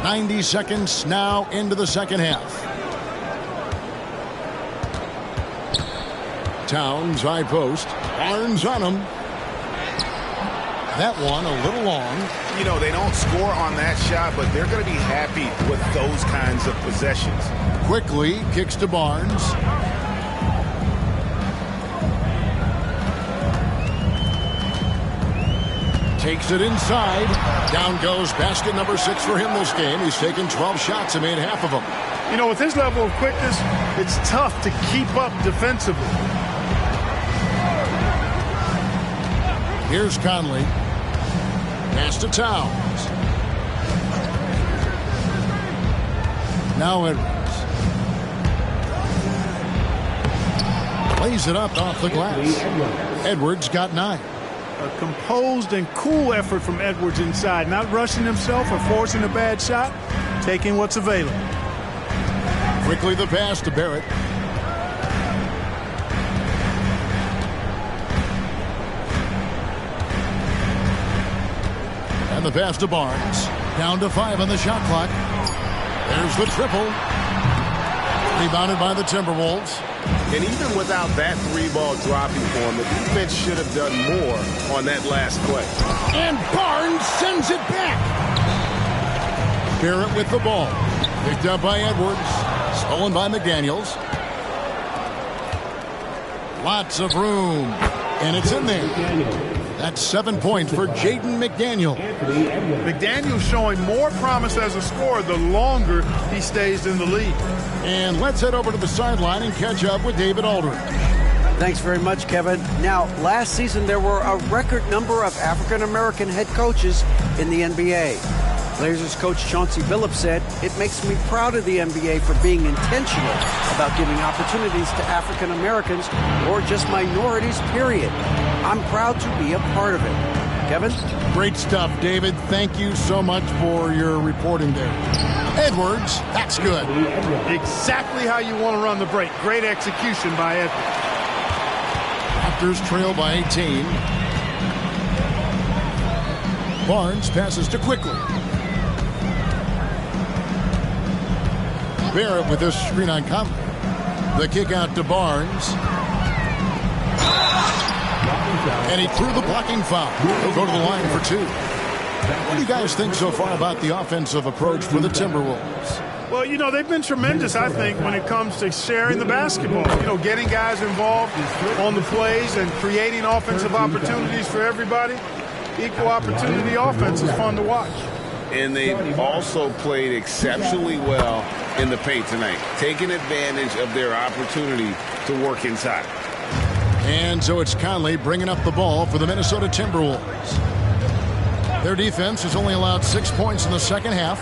Speaker 2: 90 seconds now into the second half. Towns, high post. Barnes on him. That one a little long.
Speaker 4: You know, they don't score on that shot, but they're going to be happy with those kinds of possessions.
Speaker 2: Quickly kicks to Barnes. Takes it inside. Down goes basket number 6 for him this game. He's taken 12 shots and made half of them.
Speaker 3: You know, with his level of quickness, it's tough to keep up defensively.
Speaker 2: Here's Conley. Pass to Towns. Now Edwards. Lays it up off the glass. Edwards got 9.
Speaker 3: A composed and cool effort from Edwards inside, not rushing himself or forcing a bad shot, taking what's available.
Speaker 2: Quickly the pass to Barrett. And the pass to Barnes. Down to 5 on the shot clock. There's the triple. Rebounded by the Timberwolves.
Speaker 4: And even without that 3-ball dropping for him, the defense should have done more on that last play.
Speaker 2: And Barnes sends it back. Barrett with the ball. Picked up by Edwards. Stolen by McDaniels. Lots of room. And it's in there. That's 7 points for Jaden McDaniel.
Speaker 3: McDaniel showing more promise as a scorer the longer he stays in the league.
Speaker 2: And let's head over to the sideline and catch up with David Aldridge.
Speaker 7: Thanks very much, Kevin. Now, last season there were a record number of African-American head coaches in the NBA. Blazers coach Chauncey Billups said, "It makes me proud of the NBA for being intentional about giving opportunities to African Americans or just minorities, period. I'm proud to be a part of it." Kevin?
Speaker 2: Great stuff, David. Thank you so much for your reporting there. Edwards, that's good.
Speaker 3: Exactly how you want to run the break. Great execution by Edwards.
Speaker 2: Raptors trail by 18. Barnes passes to Quickly. Barrett with this screen on Conley. The kick out to Barnes. And he threw the blocking foul. He'll go to the line for 2. What do you guys think so far about the offensive approach for the Timberwolves?
Speaker 3: Well, you know, they've been tremendous, I think, when it comes to sharing the basketball. You know, getting guys involved on the plays and creating offensive opportunities for everybody. Equal opportunity offense is fun to watch.
Speaker 4: And they've also played exceptionally well in the paint tonight, taking advantage of their opportunity to work inside.
Speaker 2: And so it's Conley bringing up the ball for the Minnesota Timberwolves. Their defense has only allowed 6 points in the second half.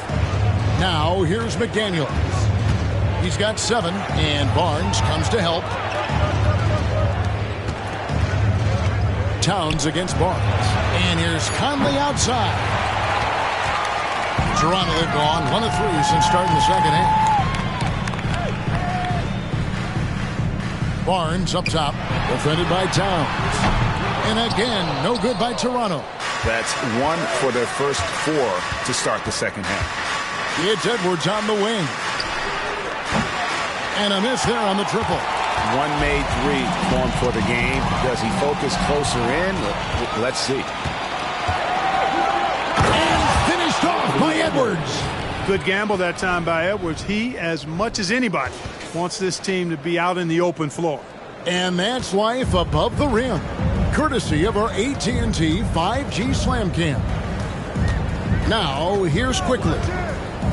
Speaker 2: Now here's McDaniels. He's got 7, and Barnes comes to help. Towns against Barnes. And here's Conley outside. Toronto, they've gone 1 of 3 since starting the second half. Barnes up top, defended by Towns. And again, no good by Toronto.
Speaker 4: That's 1 for their first 4 to start the second half.
Speaker 2: It's Edwards on the wing. And a miss there on the triple.
Speaker 4: 1 made 3 going for the game. Does he focus closer in? Let's see.
Speaker 2: And finished off by Edwards.
Speaker 3: Good gamble that time by Edwards. He, as much as anybody, wants this team to be out in the open floor.
Speaker 2: And that's Life Above the Rim, courtesy of our AT&T 5G Slam Cam. Now, here's Quickly.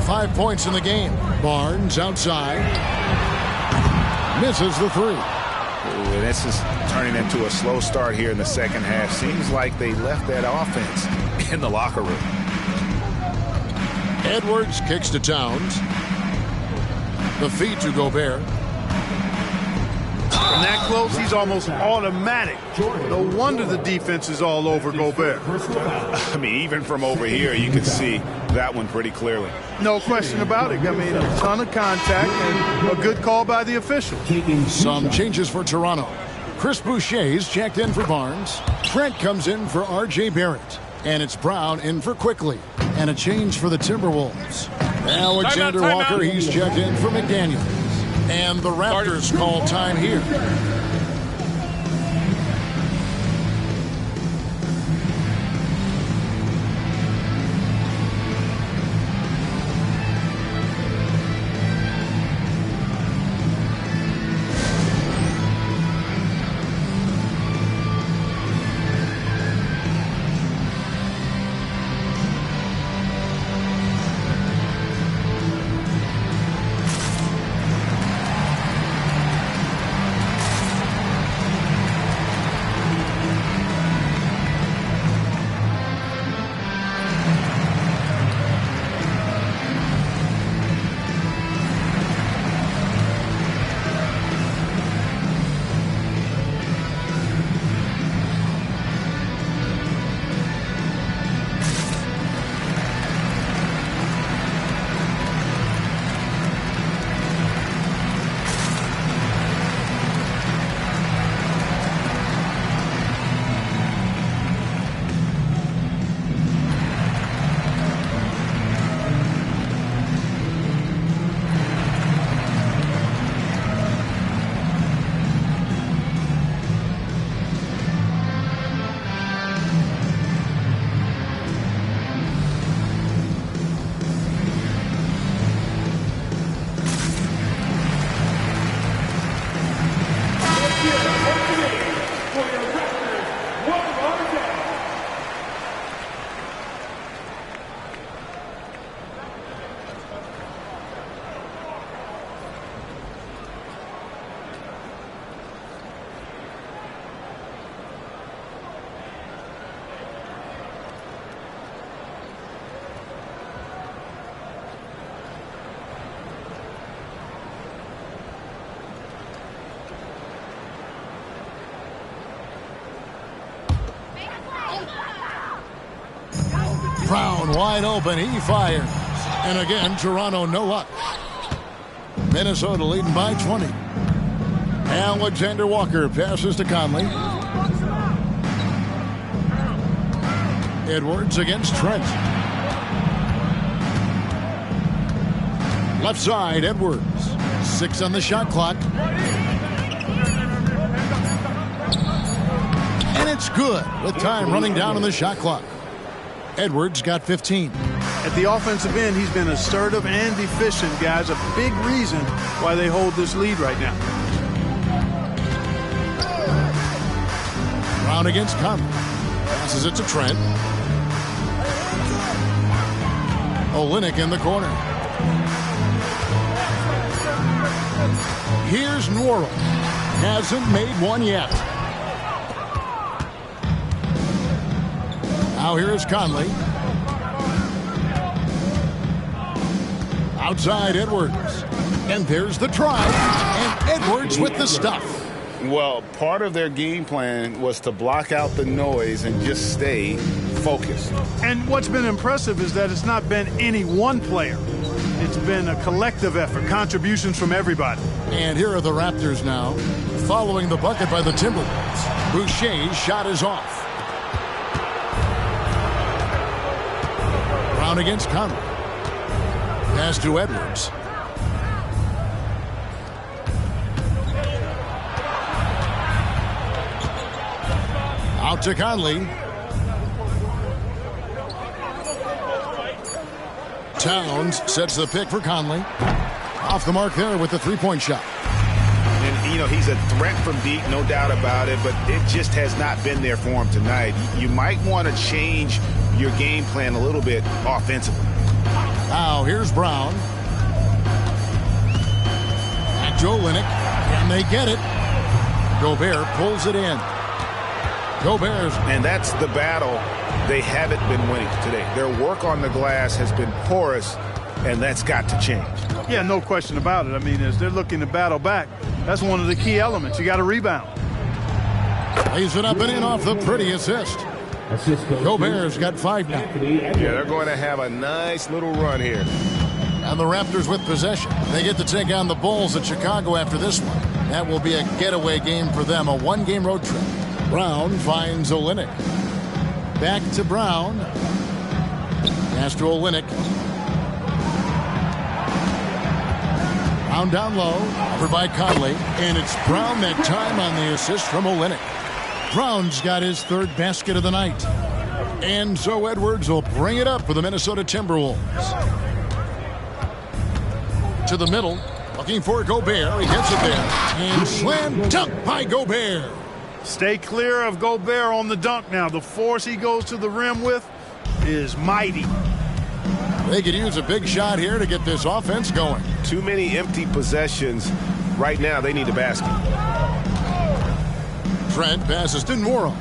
Speaker 2: 5 points in the game. Barnes outside. Misses the 3.
Speaker 4: Ooh, this is turning into a slow start here in the second half. Seems like they left that offense in the locker room.
Speaker 2: Edwards kicks to Towns. The feed to Gobert.
Speaker 3: From that close, he's almost automatic. No wonder the defense is all over Gobert.
Speaker 4: I mean, even from over here, you can see that one pretty clearly.
Speaker 3: No question about it. I mean, a ton of contact and a good call by the official.
Speaker 2: Some changes for Toronto. Chris Boucher's checked in for Barnes. Trent comes in for R.J. Barrett. And it's Brown in for Quickly. And a change for the Timberwolves. Alexander Walker, he's checked in for McDaniels. And the Raptors call time here. Brown wide open. He fires. And again, Toronto no luck. Minnesota leading by 20. Alexander Walker passes to Conley. Edwards against Trent. Left side, Edwards. 6 on the shot clock. And it's good with time running down on the shot clock. Edwards got 15.
Speaker 3: At the offensive end, he's been assertive and efficient, guys. A big reason why they hold this lead right now.
Speaker 2: Brown against Conley. Passes it to Trent. Olynyk in the corner. Here's Nwora. Hasn't made one yet. Now here is Conley. Outside Edwards. And there's the try. And Edwards with the stuff.
Speaker 4: Well, part of their game plan was to block out the noise and just stay focused.
Speaker 3: And what's been impressive is that it's not been any one player. It's been a collective effort, contributions from everybody.
Speaker 2: And here are the Raptors now, following the bucket by the Timberwolves. Boucher's shot is off. Brown against Conley. Pass to Edwards. Out to Conley. Towns sets the pick for Conley. Off the mark there with the three-point shot.
Speaker 4: And, you know, he's a threat from deep, no doubt about it, but it just has not been there for him tonight. You might want to change your game plan a little bit offensively.
Speaker 2: Now here's Brown. And Joe Olynyk. And they get it. Gobert pulls it in. Gobert's.
Speaker 4: And that's the battle they haven't been winning today. Their work on the glass has been porous, and that's got to change.
Speaker 3: Yeah, no question about it. I mean, as they're looking to battle back, that's one of the key elements. You got to rebound.
Speaker 2: Lays it up and in off the pretty assist. Gobert's got 5 now.
Speaker 4: Yeah, they're going to have a nice little run here.
Speaker 2: And the Raptors with possession. They get to take on the Bulls at Chicago after this one. That will be a getaway game for them, a 1-game road trip. Brown finds Olynyk. Back to Brown. Pass to Olynyk. Brown down low, over by Conley. And it's Brown that time on the assist from Olynyk. Brown's got his 3rd basket of the night. And so Edwards will bring it up for the Minnesota Timberwolves. To the middle, looking for Gobert. He gets it there. And slam dunk by Gobert.
Speaker 3: Stay clear of Gobert on the dunk now. The force he goes to the rim with is mighty.
Speaker 2: They could use a big shot here to get this offense going.
Speaker 4: Too many empty possessions. Right now, they need a basket.
Speaker 2: Trent passes to Nwora.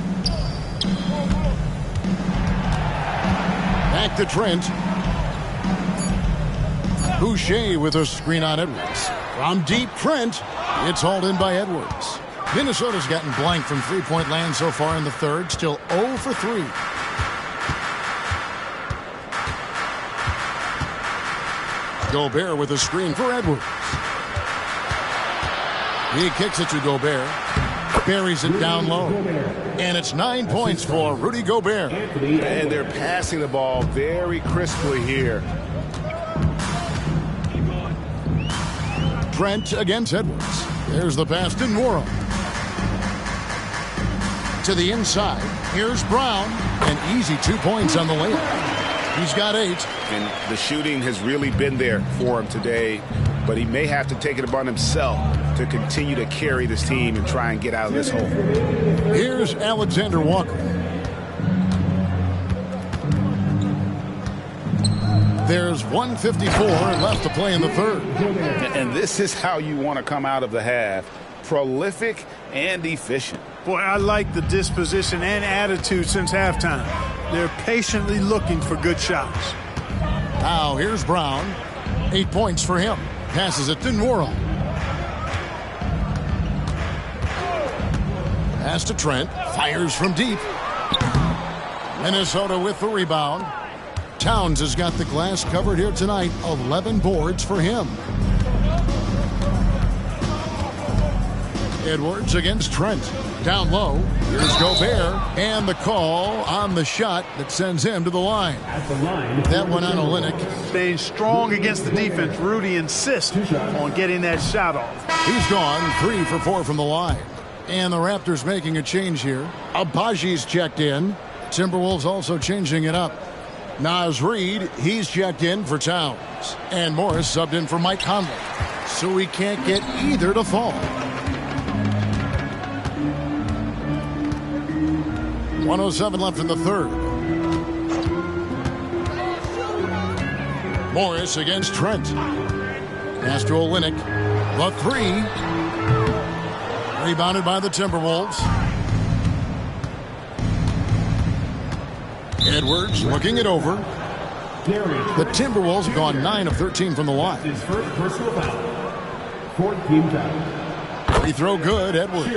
Speaker 2: Back to Trent. Boucher with a screen on Edwards. From deep, Trent. It's hauled in by Edwards. Minnesota's gotten blank from three-point land so far in the third. Still 0 for 3. Gobert with a screen for Edwards. He kicks it to Gobert. Buries it down low. And it's 9 points for Rudy Gobert.
Speaker 4: And they're passing the ball very crisply here.
Speaker 2: Trent against Edwards. There's the pass to Nwora. To the inside. Here's Brown. An easy 2 points on the layup. He's got 8.
Speaker 4: And the shooting has really been there for him today. But he may have to take it upon himself to continue to carry this team and try and get out of this hole.
Speaker 2: Here's Alexander Walker. There's 1:54 left to play in the third.
Speaker 1: And this is how you want to come out of the half. Prolific and efficient.
Speaker 3: Boy, I like the disposition and attitude since halftime. They're patiently looking for good shots.
Speaker 2: Now here's Brown. 8 points for him. Passes it to Nwora. Pass to Trent. Fires from deep. Minnesota with the rebound. Towns has got the glass covered here tonight. 11 boards for him. Edwards against Trent. Down low. Here's Gobert. And the call on the shot that sends him to the line. That one on Olynyk.
Speaker 3: Staying strong against the defense. Rudy insists on getting that shot off.
Speaker 2: He's gone 3 for 4 from the line. And the Raptors making a change here. Abaji's checked in. Timberwolves also changing it up. Naz Reid, he's checked in for Towns. And Morris subbed in for Mike Conley. So we can't get either to fall. 1:07 left in the third. Morris against Trent. Pass to Olynyk. The 3. Rebounded by the Timberwolves. Edwards looking it over. The Timberwolves have gone 9 of 13 from the line.
Speaker 6: His first personal foul. 4th team foul.
Speaker 2: Free throw good, Edwards.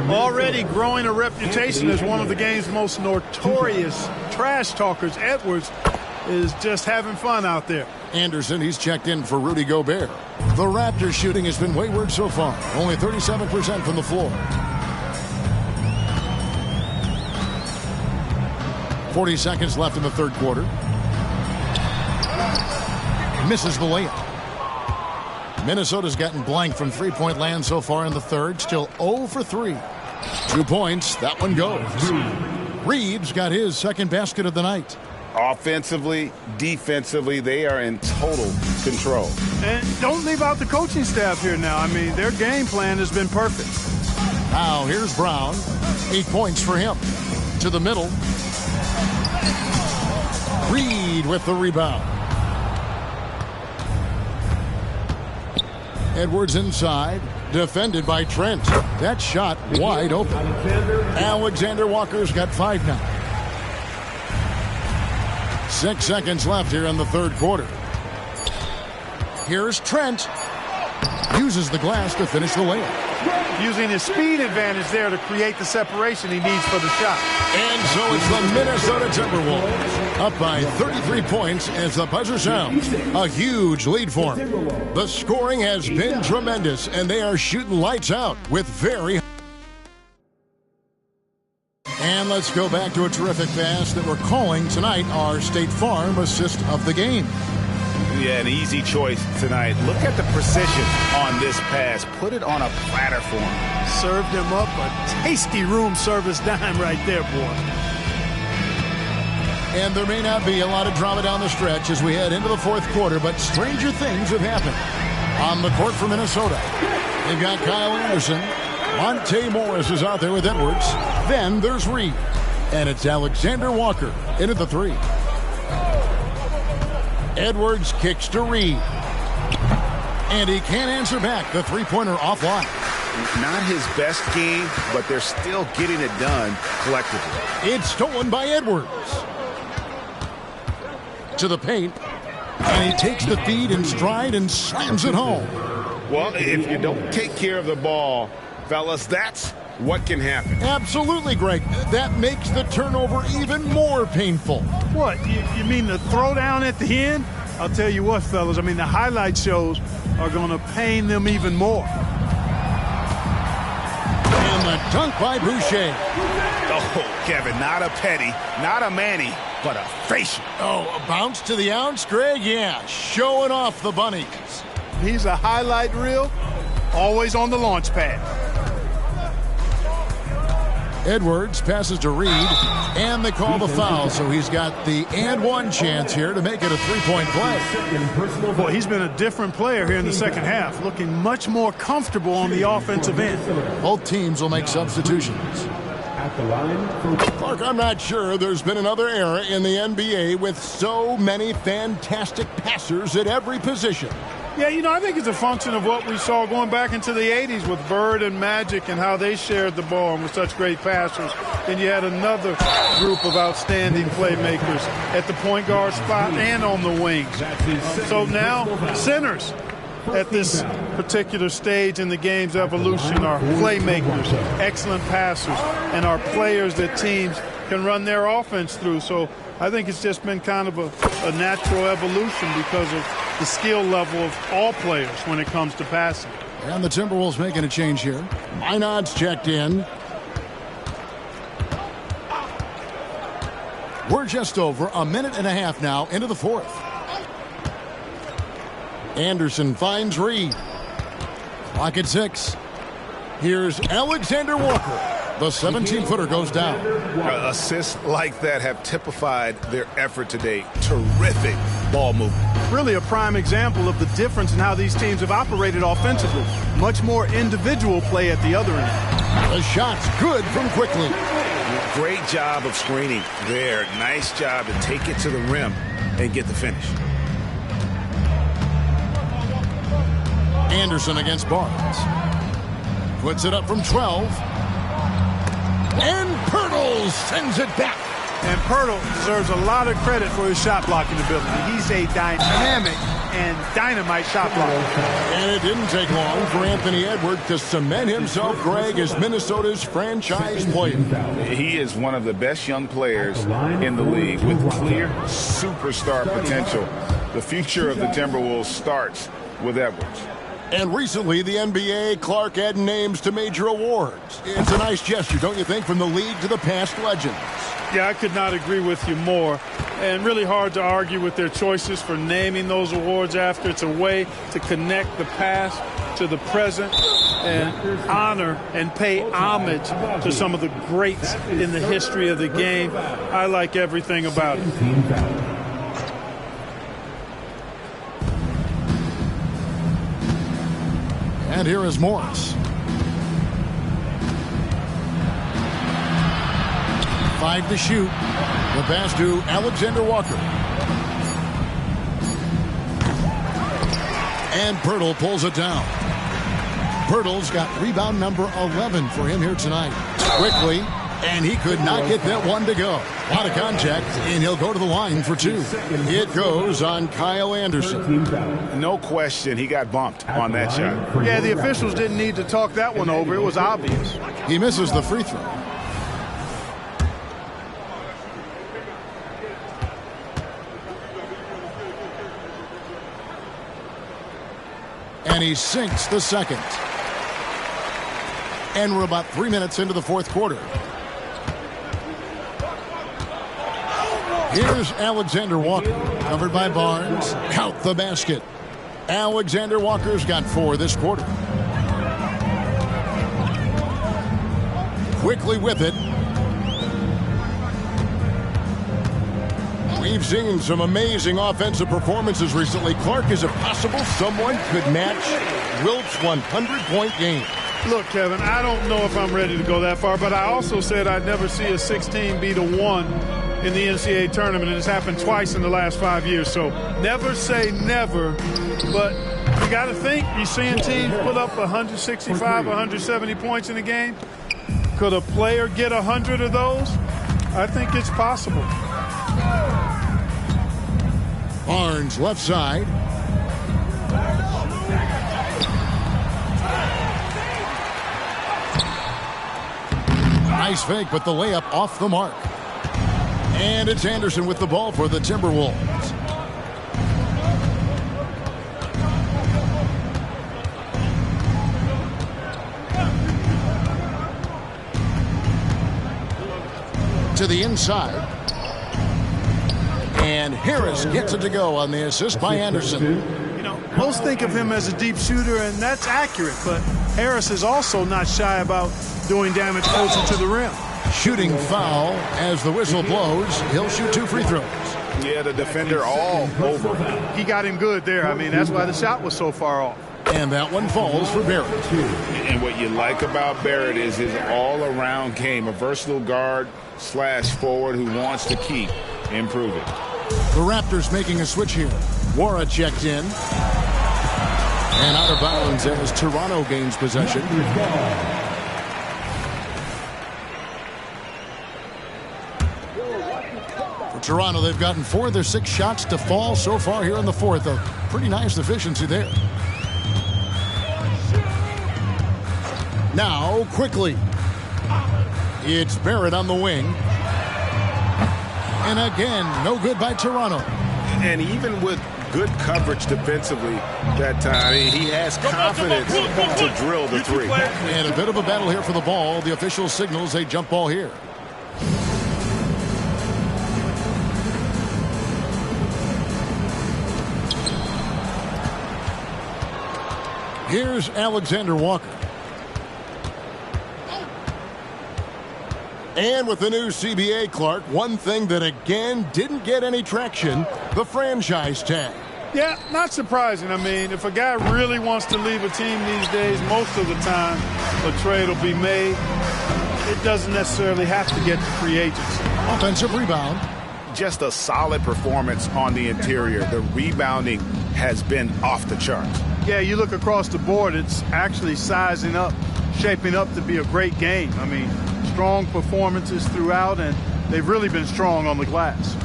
Speaker 3: Already growing a reputation as one of the game's most notorious trash talkers, Edwards is just having fun out there.
Speaker 2: Anderson, he's checked in for Rudy Gobert. The Raptors shooting has been wayward so far. Only 37% from the floor. 40 seconds left in the third quarter. Misses the layup. Minnesota's gotten blank from three-point land so far in the third. Still 0 for 3. 2 points. That one goes. Reed's got his second basket of the night.
Speaker 1: Offensively, defensively, they are in total control.
Speaker 3: And don't leave out the coaching staff here now. I mean, their game plan has been perfect.
Speaker 2: Now here's Brown. 8 points for him. To the middle. Reed with the rebound. Edwards inside. Defended by Trent. That shot wide open. Alexander Walker's got 5 now. 6 seconds left here in the third quarter. Here's Trent. Uses the glass to finish the layup.
Speaker 3: Using his speed advantage there to create the separation he needs for the shot.
Speaker 2: And so it's the Minnesota Timberwolves up by 33 points as the buzzer sounds. A huge lead for them. The scoring has been tremendous, and they are shooting lights out with very... And let's go back to a terrific pass that we're calling tonight our State Farm assist of the game.
Speaker 4: Yeah, an easy choice tonight. Look at the precision on this pass. Put it on a platter for him.
Speaker 3: Served him up a tasty room service dime right there, boy.
Speaker 2: And there may not be a lot of drama down the stretch as we head into the fourth quarter, but stranger things have happened. On the court for Minnesota, they've got Kyle Anderson. Monte Morris is out there with Edwards. Then there's Reed. And it's Alexander Walker into the three. Edwards kicks to Reed. And he can't answer back. The three-pointer offline.
Speaker 4: Not his best game, but they're still getting it done collectively.
Speaker 2: It's stolen by Edwards. To the paint. And he takes the feed in stride and slams it home.
Speaker 4: Well, if you don't take care of the ball, fellas, that's what can happen.
Speaker 2: Absolutely, Greg. That makes the turnover even more painful.
Speaker 3: What, you mean the throwdown at the end? I'll tell you what, fellas, I mean, the highlight shows are going to pain them even more.
Speaker 2: And the dunk by Boucher.
Speaker 4: Oh, Kevin, not a Petty, not a Manny, but a facial.
Speaker 2: Oh, a bounce to the ounce, Greg? Yeah, showing off the bunnies.
Speaker 3: He's a highlight reel, always on the launch pad.
Speaker 2: Edwards passes to Reed, and they call the foul, so he's got the and one chance here to make it a three-point play.
Speaker 3: Well, he's been a different player here in the second half, looking much more comfortable on the offensive end.
Speaker 2: Both teams will make substitutions. Clark, I'm not sure there's been another era in the NBA with so many fantastic passers at every position.
Speaker 3: Yeah, you know, I think it's a function of what we saw going back into the 80s with Bird and Magic and how they shared the ball and were such great passers. And you had another group of outstanding playmakers at the point guard spot and on the wings. So now centers at this particular stage in the game's evolution are playmakers, excellent passers, and are players that teams can run their offense through. So I think it's just been kind of a natural evolution because of the skill level of all players when it comes to passing.
Speaker 2: And the Timberwolves making a change here. Minod's checked in. We're just over a minute and a half now into the fourth. Anderson finds Reed. Clock at 6. Here's Alexander Walker. The 17-footer goes down.
Speaker 4: Assists like that have typified their effort today. Terrific ball movement.
Speaker 3: Really a prime example of the difference in how these teams have operated offensively. Much more individual play at the other end.
Speaker 2: The shot's good from Quickly.
Speaker 4: Great job of screening there. Nice job to take it to the rim and get the finish.
Speaker 2: Anderson against Barnes. Puts it up from 12. And Pirtle sends it back.
Speaker 3: And Pirtle deserves a lot of credit for his shot blocking ability. He's a dynamic and dynamite shot blocker.
Speaker 2: And it didn't take long for Anthony Edwards to cement himself, Greg, as Minnesota's franchise player.
Speaker 1: He is one of the best young players in the league with clear superstar potential. The future of the Timberwolves starts with Edwards.
Speaker 2: And recently, the NBA, Clark, added names to major awards. It's a nice gesture, don't you think, from the league to the past legends?
Speaker 3: Yeah, I could not agree with you more. And really hard to argue with their choices for naming those awards after. It's a way to connect the past to the present and honor and pay homage to some of the greats in the history of the game. I like everything about it.
Speaker 2: And here is Morris. 5 to shoot. The pass to Alexander Walker. And Pirtle pulls it down. Pirtle's got rebound number 11 for him here tonight. Quickly And he could not get that one to go. A lot of contact, and he'll go to the line for 2. It goes on Kyle Anderson.
Speaker 4: No question, he got bumped on that shot.
Speaker 3: Yeah, the officials didn't need to talk that one over. It was obvious.
Speaker 2: He misses the free throw. And he sinks the second. And we're about 3 minutes into the fourth quarter. Here's Alexander Walker, covered by Barnes. Count the basket. Alexander Walker's got 4 this quarter. Quickly with it. We've seen some amazing offensive performances recently. Clark, is it possible someone could match Wilt's 100-point game?
Speaker 3: Look, Kevin, I don't know if I'm ready to go that far, but I also said I'd never see a 16 beat a 1 in the NCAA tournament, and it's happened twice in the last 5 years. So never say never, but you got to think, you're seeing teams put up 165, 170 points in a game. Could a player get 100 of those? I think it's possible.
Speaker 2: Barnes left side. Nice fake, but the layup off the mark. And it's Anderson with the ball for the Timberwolves. To the inside. And Harris gets it to go on the assist by Anderson.
Speaker 3: You know, most think of him as a deep shooter, and that's accurate, but Harris is also not shy about doing damage closer to the rim.
Speaker 2: Shooting foul as the whistle blows. He'll shoot 2 free throws.
Speaker 4: Yeah, the defender all over him.
Speaker 3: He got him good there. I mean, that's why the shot was so far off.
Speaker 2: And that one falls for Barrett.
Speaker 1: And what you like about Barrett is his all-around game, a versatile guard / forward who wants to keep improving.
Speaker 2: The Raptors making a switch here. Wara checked in. And out of bounds as Toronto gains possession. For Toronto, they've gotten 4 of their 6 shots to fall so far here in the fourth. A pretty nice efficiency there. Now, quickly. It's Barrett on the wing. And again, no good by Toronto.
Speaker 4: And even with good coverage defensively that time, he has confidence to drill the 3.
Speaker 2: And a bit of a battle here for the ball. The official signals a jump ball here. Here's Alexander Walker. And with the new CBA, Clark, one thing that again didn't get any traction, the franchise tag.
Speaker 3: Yeah, not surprising. I mean, if a guy really wants to leave a team these days, most of the time a trade will be made. It doesn't necessarily have to get to free agency.
Speaker 2: Offensive rebound.
Speaker 4: Just a solid performance on the interior. The rebounding has been off the charts.
Speaker 3: Yeah, you look across the board, it's actually sizing up, shaping up to be a great game. I mean, strong performances throughout, and they've really been strong on the glass.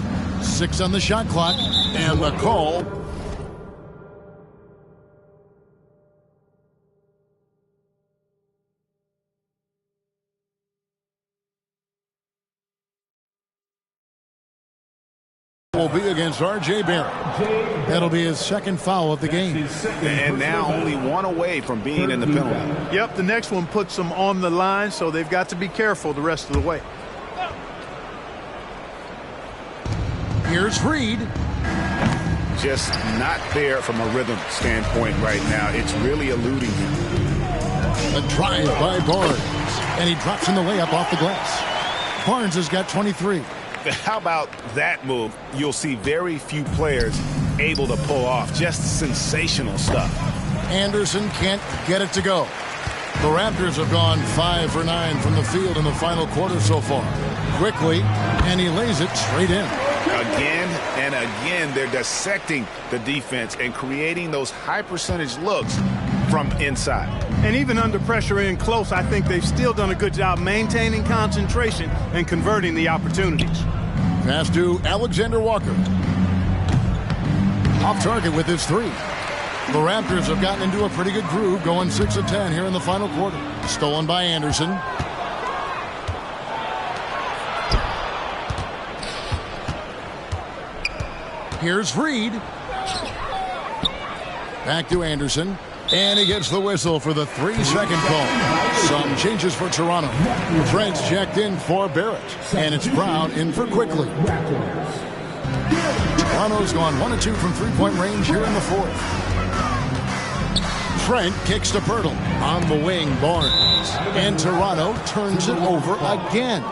Speaker 2: 6 on the shot clock, and the call. Will be against R.J. Barrett. That'll be his second foul of the game.
Speaker 4: And now only 1 away from being in the penalty.
Speaker 3: Yep, the next one puts them on the line, so they've got to be careful the rest of the way.
Speaker 2: Here's Reed.
Speaker 4: Just not there from a rhythm standpoint right now. It's really eluding him.
Speaker 2: A drive by Barnes. And he drops in the layup off the glass. Barnes has got 23.
Speaker 4: How about that move? You'll see very few players able to pull off just sensational stuff.
Speaker 2: Anderson can't get it to go. The Raptors have gone 5 for 9 from the field in the final quarter so far. Quickly, and he lays it straight in.
Speaker 4: Again and again, they're dissecting the defense and creating those high percentage looks from inside.
Speaker 3: And even under pressure in close, I think they've still done a good job maintaining concentration and converting the opportunities.
Speaker 2: Pass to Alexander Walker. Off target with his 3. The Raptors have gotten into a pretty good groove, going 6 of 10 here in the final quarter. Stolen by Anderson. Here's Reed. Back to Anderson. And he gets the whistle for the 3-second call. Some changes for Toronto. Trent's checked in for Barrett. And it's Brown in for Quickly. Toronto's gone 1 of 2 from three-point range here in the fourth. Trent kicks to Pirtle. On the wing, Barnes. And Toronto turns it over again.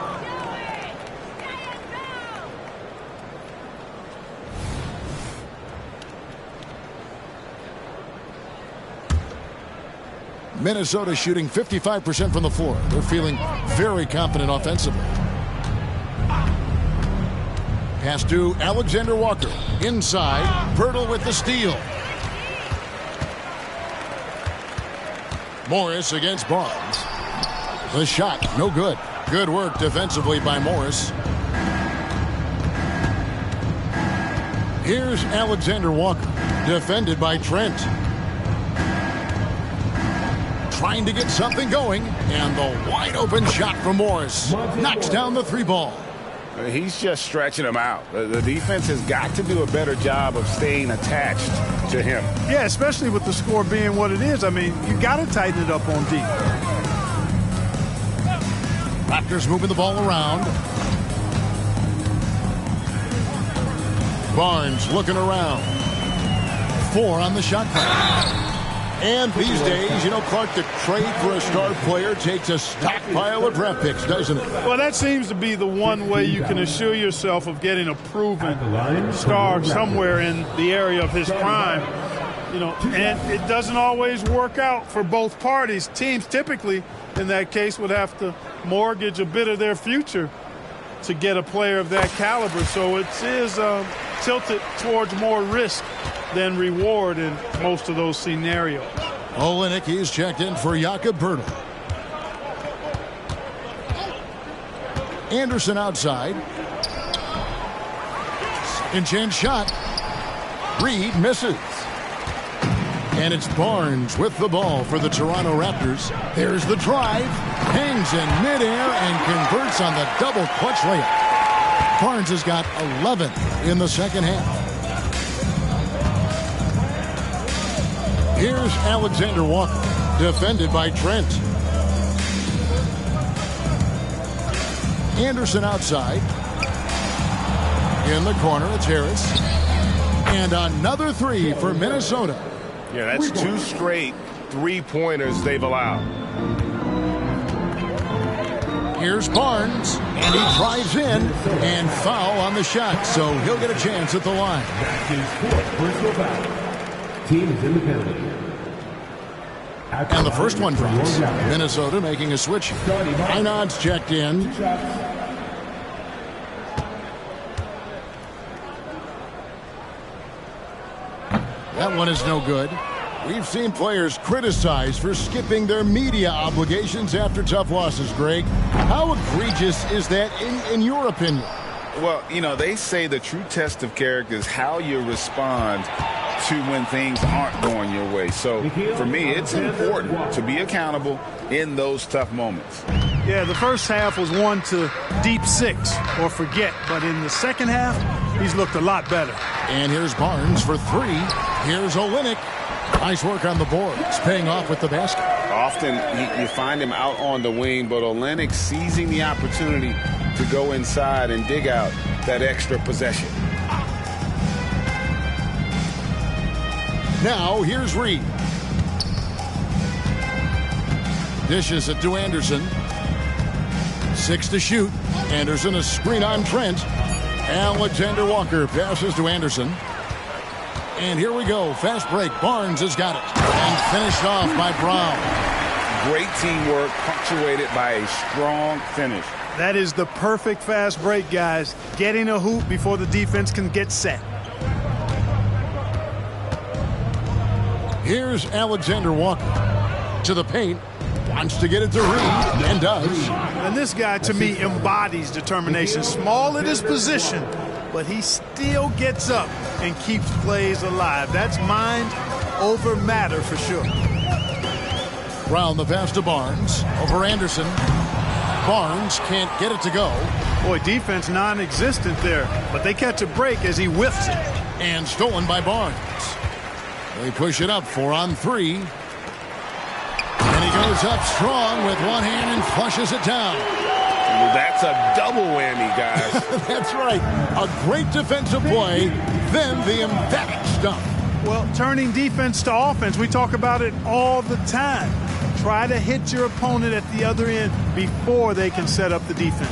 Speaker 2: Minnesota shooting 55% from the floor. They're feeling very confident offensively. Pass to Alexander Walker. Inside, Pirtle with the steal. Morris against Barnes. The shot, no good. Good work defensively by Morris. Here's Alexander Walker, defended by Trent. Trying to get something going, and the wide open shot from Morris knocks down the 3-ball.
Speaker 4: He's just stretching him out. The defense has got to do a better job of staying attached to him.
Speaker 3: Yeah, especially with the score being what it is. I mean, you got to tighten it up on D.
Speaker 2: Raptors moving the ball around. Barnes looking around. 4 on the shot clock. And these days, you know, Clark, the trade for a star player takes a stockpile of draft picks, doesn't it?
Speaker 3: Well, that seems to be the one way you can assure yourself of getting a proven star somewhere in the area of his prime. You know, and it doesn't always work out for both parties. Teams typically, in that case, would have to mortgage a bit of their future to get a player of that caliber. So it is tilted towards more risk than reward in most of those scenarios.
Speaker 2: Olynyk, he's checked in for Jakob Pirtle. Anderson outside. Second chance shot. Reed misses. And it's Barnes with the ball for the Toronto Raptors. There's the drive. Hangs in midair and converts on the double clutch layup. Barnes has got 11 in the second half. Here's Alexander Walker, defended by Trent. Anderson outside. In the corner, it's Harris. And another 3 for Minnesota.
Speaker 4: Yeah, that's 2 straight 3-pointers they've allowed.
Speaker 2: Here's Barnes, and he drives in, and foul on the shot, so he'll get a chance at the line.
Speaker 6: That's his 4th personal foul. Team is in the penalty.
Speaker 2: And the first one drops. Minnesota making a switch. Einod's checked in. That one is no good. We've seen players criticized for skipping their media obligations after tough losses, Greg. How egregious is that in your opinion?
Speaker 1: Well, you know, they say the true test of character is how you respond to when things aren't going your way. So for me, it's important to be accountable in those tough moments.
Speaker 3: Yeah, the first half was one to deep 6 or forget. But in the second half, he's looked a lot better.
Speaker 2: And here's Barnes for 3. Here's Olynyk. Nice work on the board. It's paying off with the basket.
Speaker 4: Often you find him out on the wing, but Olynyk seizing the opportunity to go inside and dig out that extra possession.
Speaker 2: Now, here's Reed. Dishes it to Anderson. 6 to shoot. Anderson, a screen on Trent. Alexander Walker passes to Anderson. And here we go. Fast break. Barnes has got it. And finished off by Brown.
Speaker 1: Great teamwork, punctuated by a strong finish.
Speaker 3: That is the perfect fast break, guys. Getting a hoop before the defense can get set.
Speaker 2: Here's Alexander Walker to the paint. Wants to get it to Reed, and does.
Speaker 3: And this guy, to me, embodies determination. Small at his position, but he still gets up and keeps plays alive. That's mind over matter for sure.
Speaker 2: Brown the pass to Barnes. Over Anderson. Barnes can't get it to go.
Speaker 3: Boy, defense non-existent there, but they catch a break as he whiffs it.
Speaker 2: And stolen by Barnes. They push it up 4 on 3. And he goes up strong with one hand and flushes it down.
Speaker 1: Well, that's a double whammy, guys.
Speaker 2: That's right. A great defensive play, then the emphatic stop.
Speaker 3: Well, turning defense to offense, we talk about it all the time. Try to hit your opponent at the other end before they can set up the defense.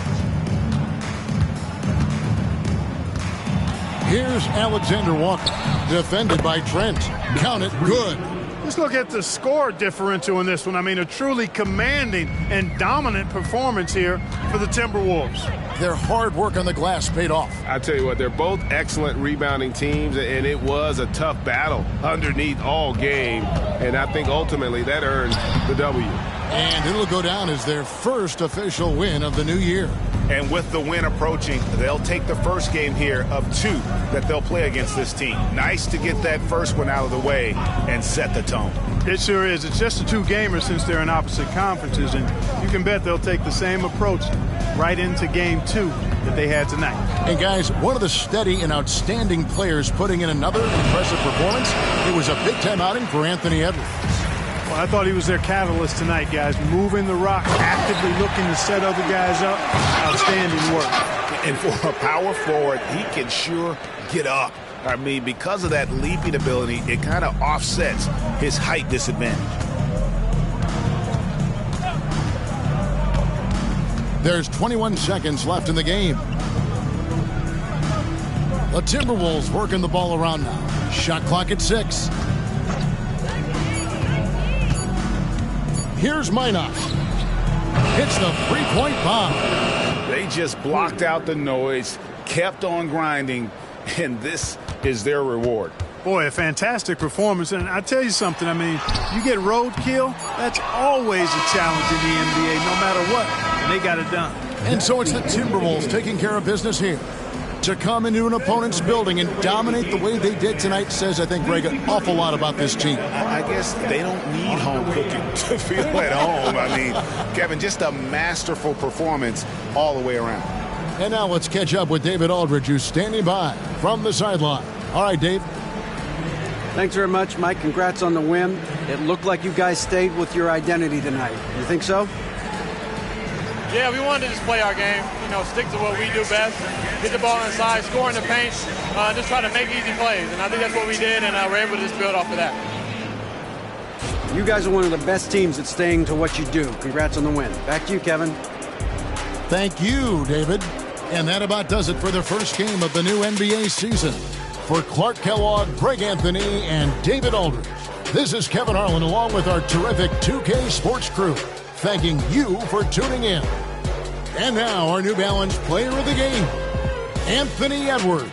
Speaker 2: Here's Alexander Walker, defended by Trent. Count it, good.
Speaker 3: Let's look at the score differential in this one. I mean, a truly commanding and dominant performance here for the Timberwolves.
Speaker 2: Their hard work on the glass paid off.
Speaker 4: I tell you what, they're both excellent rebounding teams, and it was a tough battle underneath all game. And I think ultimately that earned the W.
Speaker 2: And it'll go down as their first official win of the new year.
Speaker 4: And with the win approaching, they'll take the first game here of 2 that they'll play against this team. Nice to get that first one out of the way and set the tone.
Speaker 3: It sure is. It's just a 2-gamer since they're in opposite conferences, and you can bet they'll take the same approach right into game 2 that they had tonight.
Speaker 2: And guys, one of the steady and outstanding players putting in another impressive performance, it was a big-time outing for Anthony Edwards.
Speaker 3: Well, I thought he was their catalyst tonight, guys. Moving the rock, actively looking to set other guys up. Outstanding work.
Speaker 4: And for a power forward, he can sure get up. I mean, because of that leaping ability, it kind of offsets his height disadvantage.
Speaker 2: There's 21 seconds left in the game. The Timberwolves working the ball around now. Shot clock at 6. Here's Minot. Hits the three-point bomb.
Speaker 1: They just blocked out the noise, kept on grinding, and this is their reward.
Speaker 3: Boy, a fantastic performance. And I tell you something, I mean, you get roadkill, that's always a challenge in the NBA, no matter what. And they got it done.
Speaker 2: And so it's the Timberwolves taking care of business here. To come into an opponent's building and dominate the way they did tonight says, I think, Greg, an awful lot about this team.
Speaker 4: I guess they don't need home cooking to feel at home. I mean, Kevin, just a masterful performance all the way around.
Speaker 2: And now let's catch up with David Aldridge, who's standing by from the sideline. All right, Dave.
Speaker 7: Thanks very much, Mike. Congrats on the win. It looked like you guys stayed with your identity tonight. You think so?
Speaker 8: Yeah, we wanted to just play our game, stick to what we do best, get the ball inside, score in the paint, just try to make easy plays. And I think that's what we did, and we're able to just build off of that.
Speaker 7: You guys are one of the best teams at staying to what you do. Congrats on the win. Back to you, Kevin.
Speaker 2: Thank you, David. And that about does it for the first game of the new NBA season. For Clark Kellogg, Greg Anthony, and David Aldridge, this is Kevin Harlan along with our terrific 2K Sports crew, thanking you for tuning in. And now our New Balance player of the game, Anthony Edwards.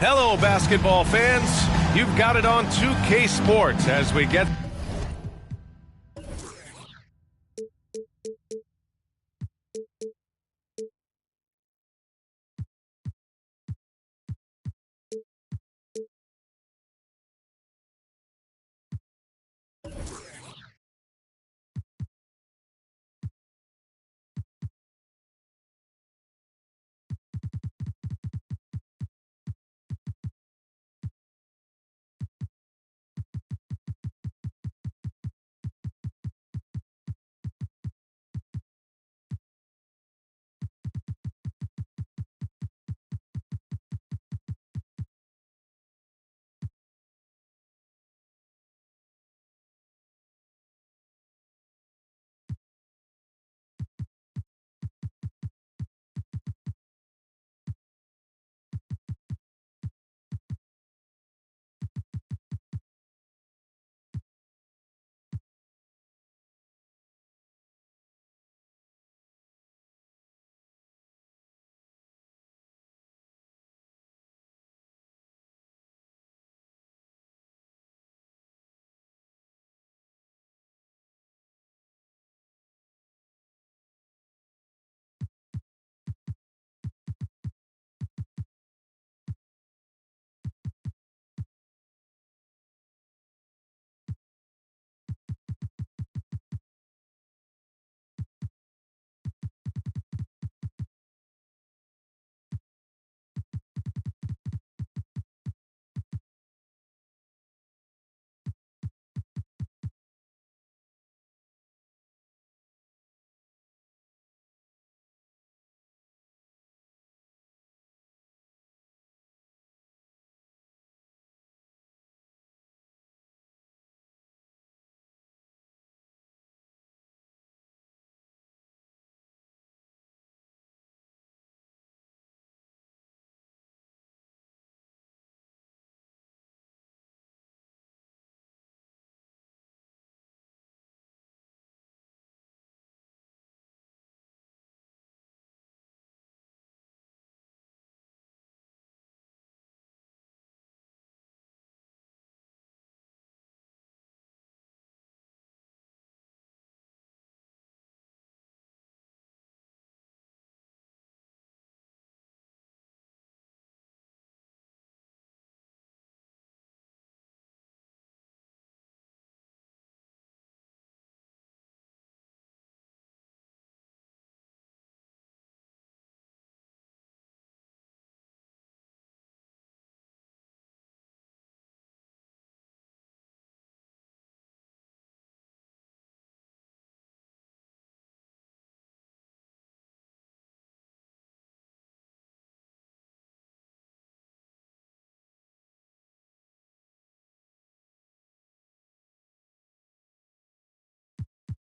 Speaker 11: Hello, basketball fans. You've got it on 2K Sports as we get...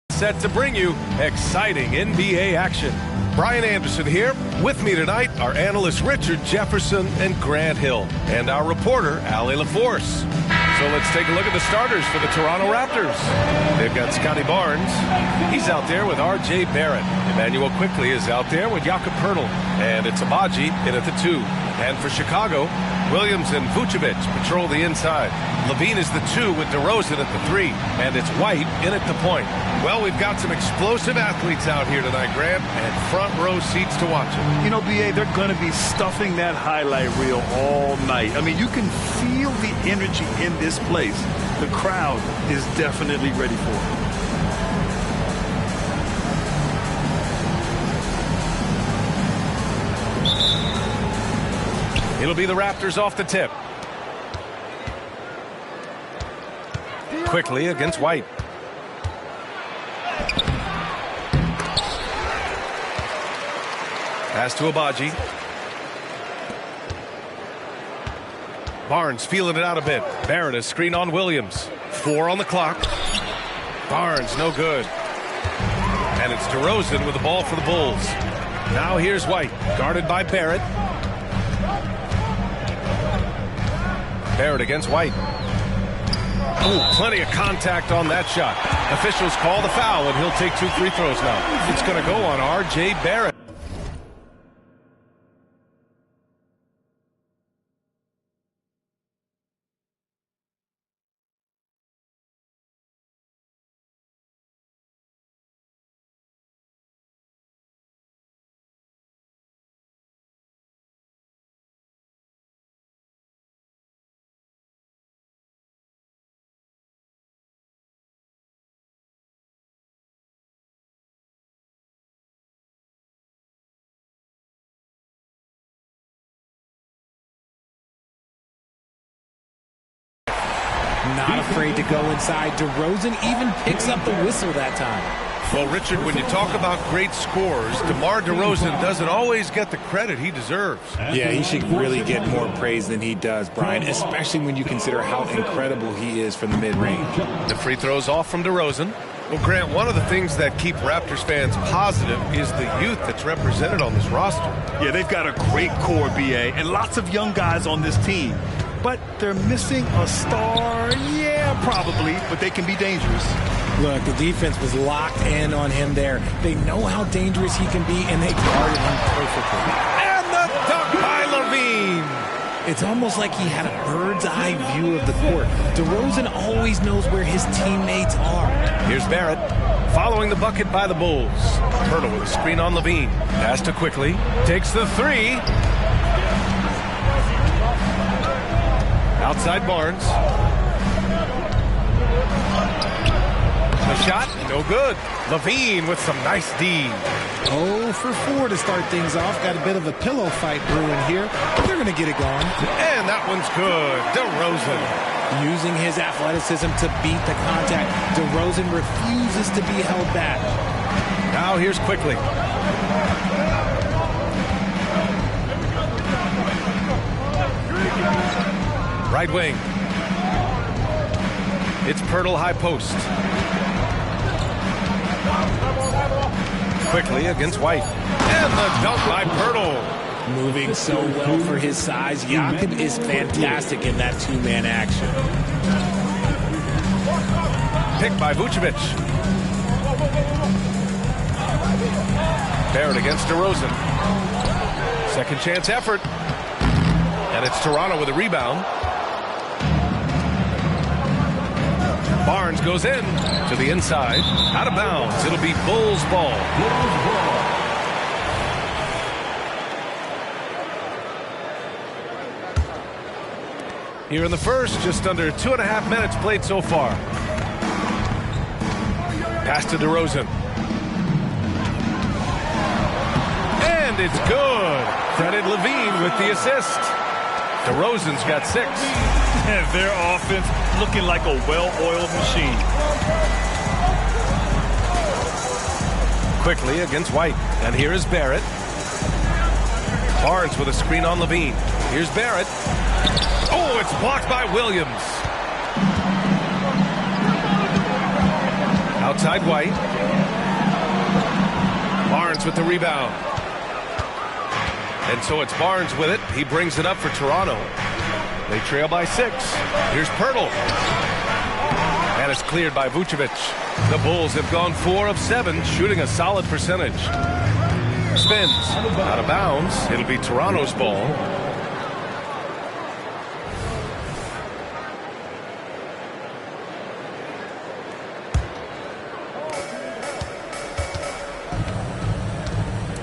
Speaker 11: Set to bring you exciting NBA action. Brian Anderson here. With me tonight are analysts Richard Jefferson and Grant Hill, and our reporter, Allie LaForce. So let's take a look at the starters for the Toronto Raptors. They've got Scotty Barnes. He's out there with R.J. Barrett. Emmanuel Quickley is out there with Jakob Poeltl. And it's Abaji in at the 2. And for Chicago, Williams and Vucevic patrol the inside. Levine is the 2 with DeRozan at the 3. And it's White in at the point. Well, we've got some explosive athletes out here tonight, Grant, and front row seats to watch it.
Speaker 12: You know, B.A., they're going to be stuffing that highlight reel all night. I mean, you can feel the energy in this place. The crowd is definitely ready for it.
Speaker 11: It'll be the Raptors off the tip. Quickly against White. Pass to Abaji. Barnes feeling it out a bit. Barrett a screen on Williams. 4 on the clock. Barnes no good. And it's DeRozan with the ball for the Bulls. Now here's White, guarded by Barrett. Barrett against White. Oh, plenty of contact on that shot. Officials call the foul, and he'll take 2 free throws now. It's going to go on R.J. Barrett.
Speaker 13: not afraid to go inside. DeRozan even picks up the whistle that time.
Speaker 11: Well, Richard, when you talk about great scores, DeMar DeRozan doesn't always get the credit he deserves.
Speaker 13: Yeah, he should really get more praise than he does, Brian, especially when you consider how incredible he is from the mid-range.
Speaker 11: The free throw's off from DeRozan. Well, Grant, one of the things that keep Raptors fans positive is the youth that's represented on this roster.
Speaker 12: Yeah, they've got a great core, BA, and lots of young guys on this team. But they're missing a star, yeah, probably, but they can be dangerous.
Speaker 13: Look, the defense was locked in on him there. They know how dangerous he can be, and they guarded him perfectly.
Speaker 11: And the dunk by LaVine.
Speaker 13: It's almost like he had a bird's eye view of the court. DeRozan always knows where his teammates are.
Speaker 11: Here's Barrett, following the bucket by the Bulls. Pirtle with a screen on LaVine. Pass to Quickly. Takes the three. Outside Barnes. The shot, no good. LaVine with some nice D.
Speaker 13: 0 for 4 to start things off. Got a bit of a pillow fight brewing here. They're going to get it going.
Speaker 11: And that one's good. DeRozan.
Speaker 13: Using his athleticism to beat the contact. DeRozan refuses to be held back.
Speaker 11: Now here's Quickly. Right wing. It's Pirtle high post. Quickly against White. And the dunk by Pirtle.
Speaker 13: Moving so well for his size. Jakob is fantastic in that two-man action.
Speaker 11: Picked by Vucevic. Barrett against DeRozan. Second chance effort. And it's Toronto with a rebound. Barnes goes in to the inside. Out of bounds. It'll be Bulls ball. Here in the first, just under 2.5 minutes played so far. Pass to DeRozan. And it's good. Credit LaVine with the assist. DeRozan's got 6.
Speaker 12: And their offense looking like a well-oiled machine.
Speaker 11: Quickly against White. And here is Barrett. Barnes with a screen on LaVine. Here's Barrett. Oh, it's blocked by Williams. Outside White. Barnes with the rebound. And so it's Barnes with it. He brings it up for Toronto. They trail by 6. Here's Pirtle. And it's cleared by Vucevic. The Bulls have gone 4 of 7, shooting a solid percentage. Spins. Out of bounds. It'll be Toronto's ball.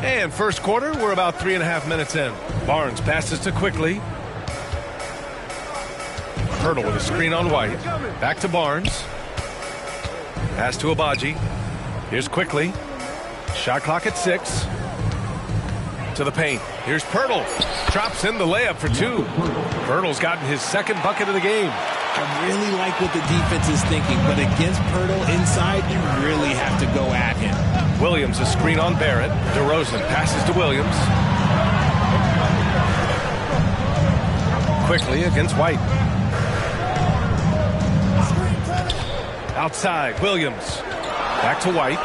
Speaker 11: And first quarter, we're about 3.5 minutes in. Barnes passes to Quickly. Pirtle with a screen on White. Back to Barnes. Pass to Abaji. Here's Quickly. Shot clock at 6. To the paint. Here's Pirtle. Drops in the layup for 2. Pirtle's gotten his second bucket of the game.
Speaker 13: I really like what the defense is thinking, but against Pirtle inside, you really have to go at him.
Speaker 11: Williams a screen on Barrett. DeRozan passes to Williams. Quickly against White. Outside, Williams. Back to White.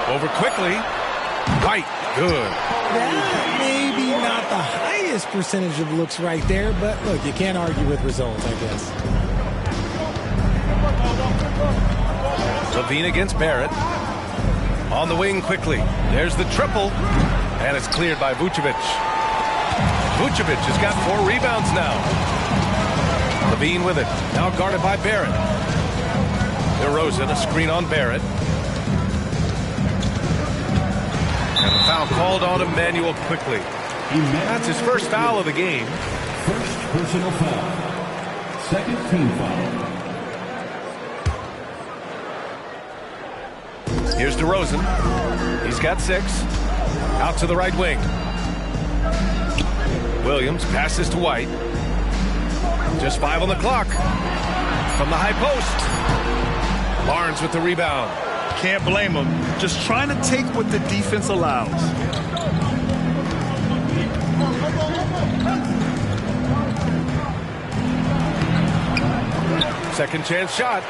Speaker 11: Over Quickly. White, good.
Speaker 13: That maybe not the highest percentage of looks right there, but look, you can't argue with results, I guess.
Speaker 11: LaVine against Barrett. On the wing Quickly. There's the triple. And it's cleared by Vucevic. Vucevic has got 4 rebounds now. LaVine with it. Now guarded by Barrett. DeRozan, a screen on Barrett. And the foul called on Emmanuel Quickly. That's his first foul of the game.
Speaker 6: First personal foul. Second team foul.
Speaker 11: Here's DeRozan. He's got 6. Out to the right wing. Williams passes to White. Just 5 on the clock. From the high post. Barnes with the rebound.
Speaker 12: Can't blame him. Just trying to take what the defense allows.
Speaker 11: Second chance shot.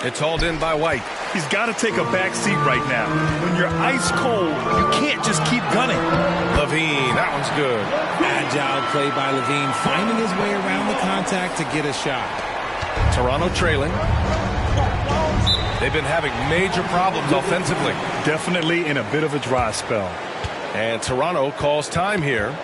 Speaker 11: It's hauled in by White.
Speaker 12: He's got to take a back seat right now. When you're ice cold, you can't just keep gunning.
Speaker 11: LaVine, that one's good.
Speaker 13: Agile play by LaVine, finding his way around the contact to get a shot.
Speaker 11: Toronto trailing. They've been having major problems offensively.
Speaker 12: Definitely in a bit of a dry spell.
Speaker 11: And Toronto calls time here.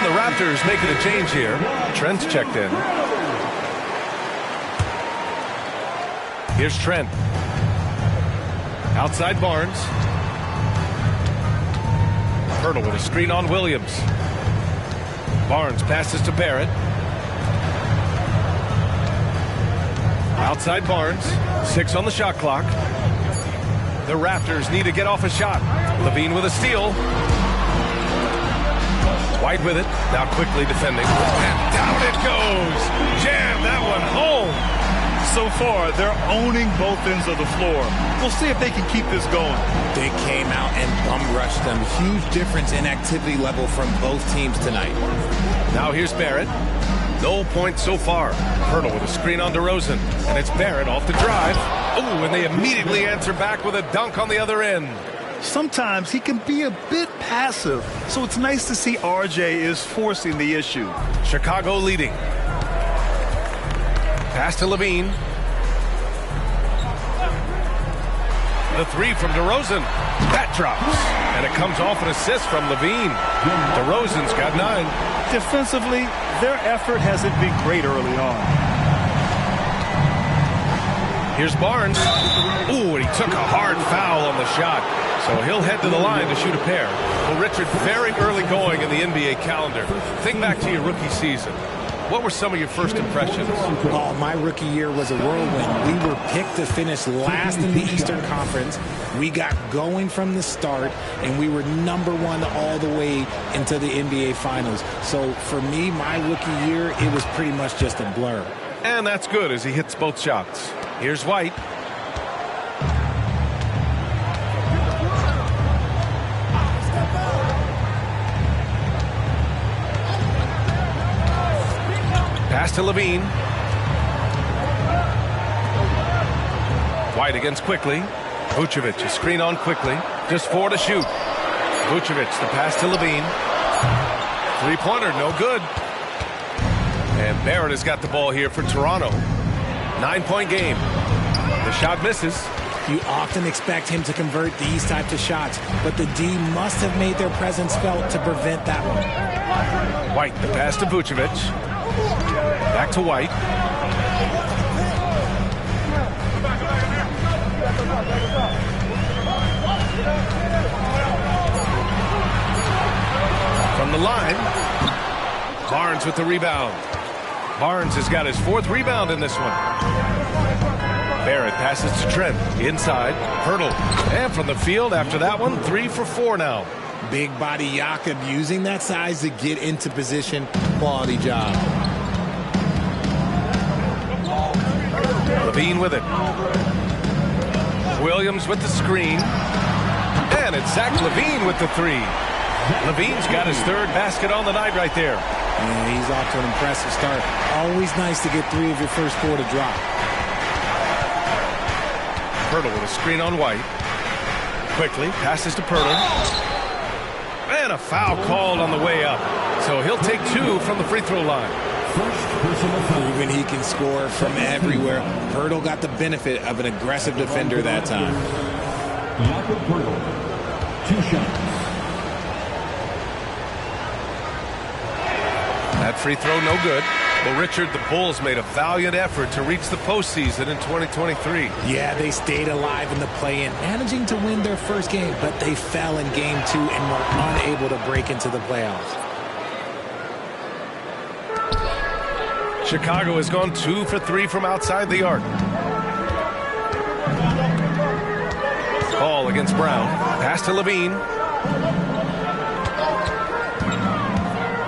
Speaker 11: Raptors making a change here. Trent's checked in. Here's Trent. Outside Barnes. Hurdle with a screen on Williams. Barnes passes to Barrett. Outside Barnes. 6 on the shot clock. The Raptors need to get off a shot. LaVine with a steal. White with it, now quickly defending. And down it goes. Jam that one home.
Speaker 12: So far, they're owning both ends of the floor. We'll see if they can keep this going.
Speaker 13: They came out and bum rushed them. Huge difference in activity level from both teams tonight.
Speaker 11: Now here's Barrett. No points so far. Hurdle with a screen on DeRozan. And it's Barrett off the drive. Oh, and they immediately answer back with a dunk on the other end.
Speaker 12: Sometimes he can be a bit passive, so it's nice to see RJ is forcing the issue.
Speaker 11: Chicago leading. Pass to LaVine. The 3 from DeRozan. That drops. And it comes off an assist from LaVine. DeRozan's got 9.
Speaker 12: Defensively, their effort hasn't been great early on.
Speaker 11: Here's Barnes. Ooh, and he took a hard foul on the shot. So he'll head to the line to shoot a pair. Well, Richard, very early going in the NBA calendar. Think back to your rookie season. What were some of your first impressions?
Speaker 13: Oh, my rookie year was a whirlwind. We were picked to finish last in the Eastern Conference. We got going from the start, and we were #1 all the way into the NBA Finals. So for me, my rookie year, it was pretty much just a blur.
Speaker 11: And that's good as he hits both shots. Here's White. Pass to LaVine. White against Quickly. Vucevic, a screen on Quickly. Just 4 to shoot. Vucevic, the pass to LaVine. 3-pointer, no good. And Barrett has got the ball here for Toronto. 9-point game. The shot misses.
Speaker 13: You often expect him to convert these types of shots, but the D must have made their presence felt to prevent that one.
Speaker 11: White, the pass to Vucevic. Back to White. From the line, Barnes with the rebound. Barnes has got his 4th rebound in this one. Barrett passes to Trent. Inside. Hurdle. And from the field after that one, 3 for 4 now.
Speaker 13: Big body Jakob using that size to get into position. Quality job.
Speaker 11: Levine with it. Williams with the screen. And it's Zach Levine with the 3. Levine's got his 3rd basket on the night right there.
Speaker 13: And he's off to an impressive start. Always nice to get 3 of your first 4 to drop.
Speaker 11: Pirtle with a screen on White. Quickly passes to Pirtle. And a foul called on the way up. So he'll take 2 from the free throw line.
Speaker 13: Proven he can score from everywhere. Pirtle got the benefit of an aggressive defender that time.
Speaker 6: Jakob Pirtle, 2 shots.
Speaker 11: That free throw no good. Well, Richard, the Bulls made a valiant effort to reach the postseason in 2023.
Speaker 13: Yeah, they stayed alive in the play-in, managing to win their first game, but they fell in game 2 and were unable to break into the playoffs.
Speaker 11: Chicago has gone 2 for 3 from outside the arc. Ball against Brown. Pass to Levine.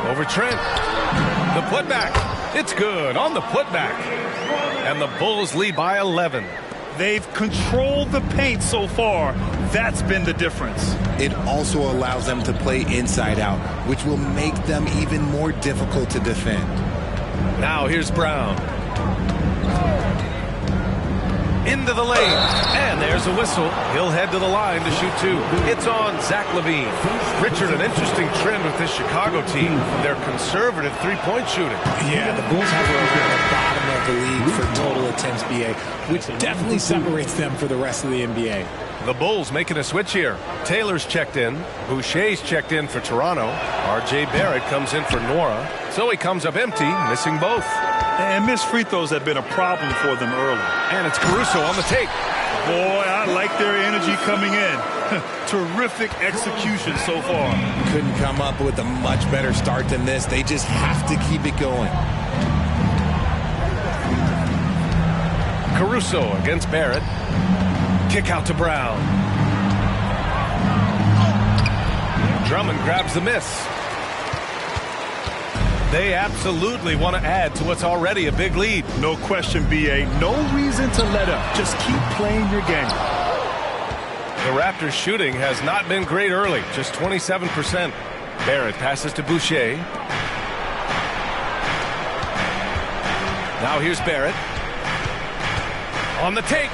Speaker 11: Over Trent. The putback. It's good on the putback. And the Bulls lead by 11.
Speaker 12: They've controlled the paint so far. That's been the difference.
Speaker 13: It also allows them to play inside out, which will make them even more difficult to defend.
Speaker 11: Now here's Brown. Into the lane. And there's a whistle. He'll head to the line to shoot 2. It's on Zach Levine. Richard, an interesting trend with this Chicago team. They're conservative three-point shooting.
Speaker 13: Yeah, the Bulls have at the bottom of the league for total attempts BA, which definitely separates them for the rest of the NBA.
Speaker 11: The Bulls making a switch here. Taylor's checked in. Boucher's checked in for Toronto. R.J. Barrett comes in for Nora. So he comes up empty, missing both.
Speaker 12: And missed free throws have been a problem for them early.
Speaker 11: And it's Caruso on the take.
Speaker 12: Boy, I like their energy coming in. Terrific execution so far.
Speaker 13: Couldn't come up with a much better start than this. They just have to keep it going.
Speaker 11: Caruso against Barrett. Kick out to Brown. Drummond grabs the miss. They absolutely want to add to what's already a big lead.
Speaker 12: No question, B.A. No reason to let up. Just keep playing your game.
Speaker 11: The Raptors' shooting has not been great early, just 27%. Barrett passes to Boucher. Now here's Barrett. On the take.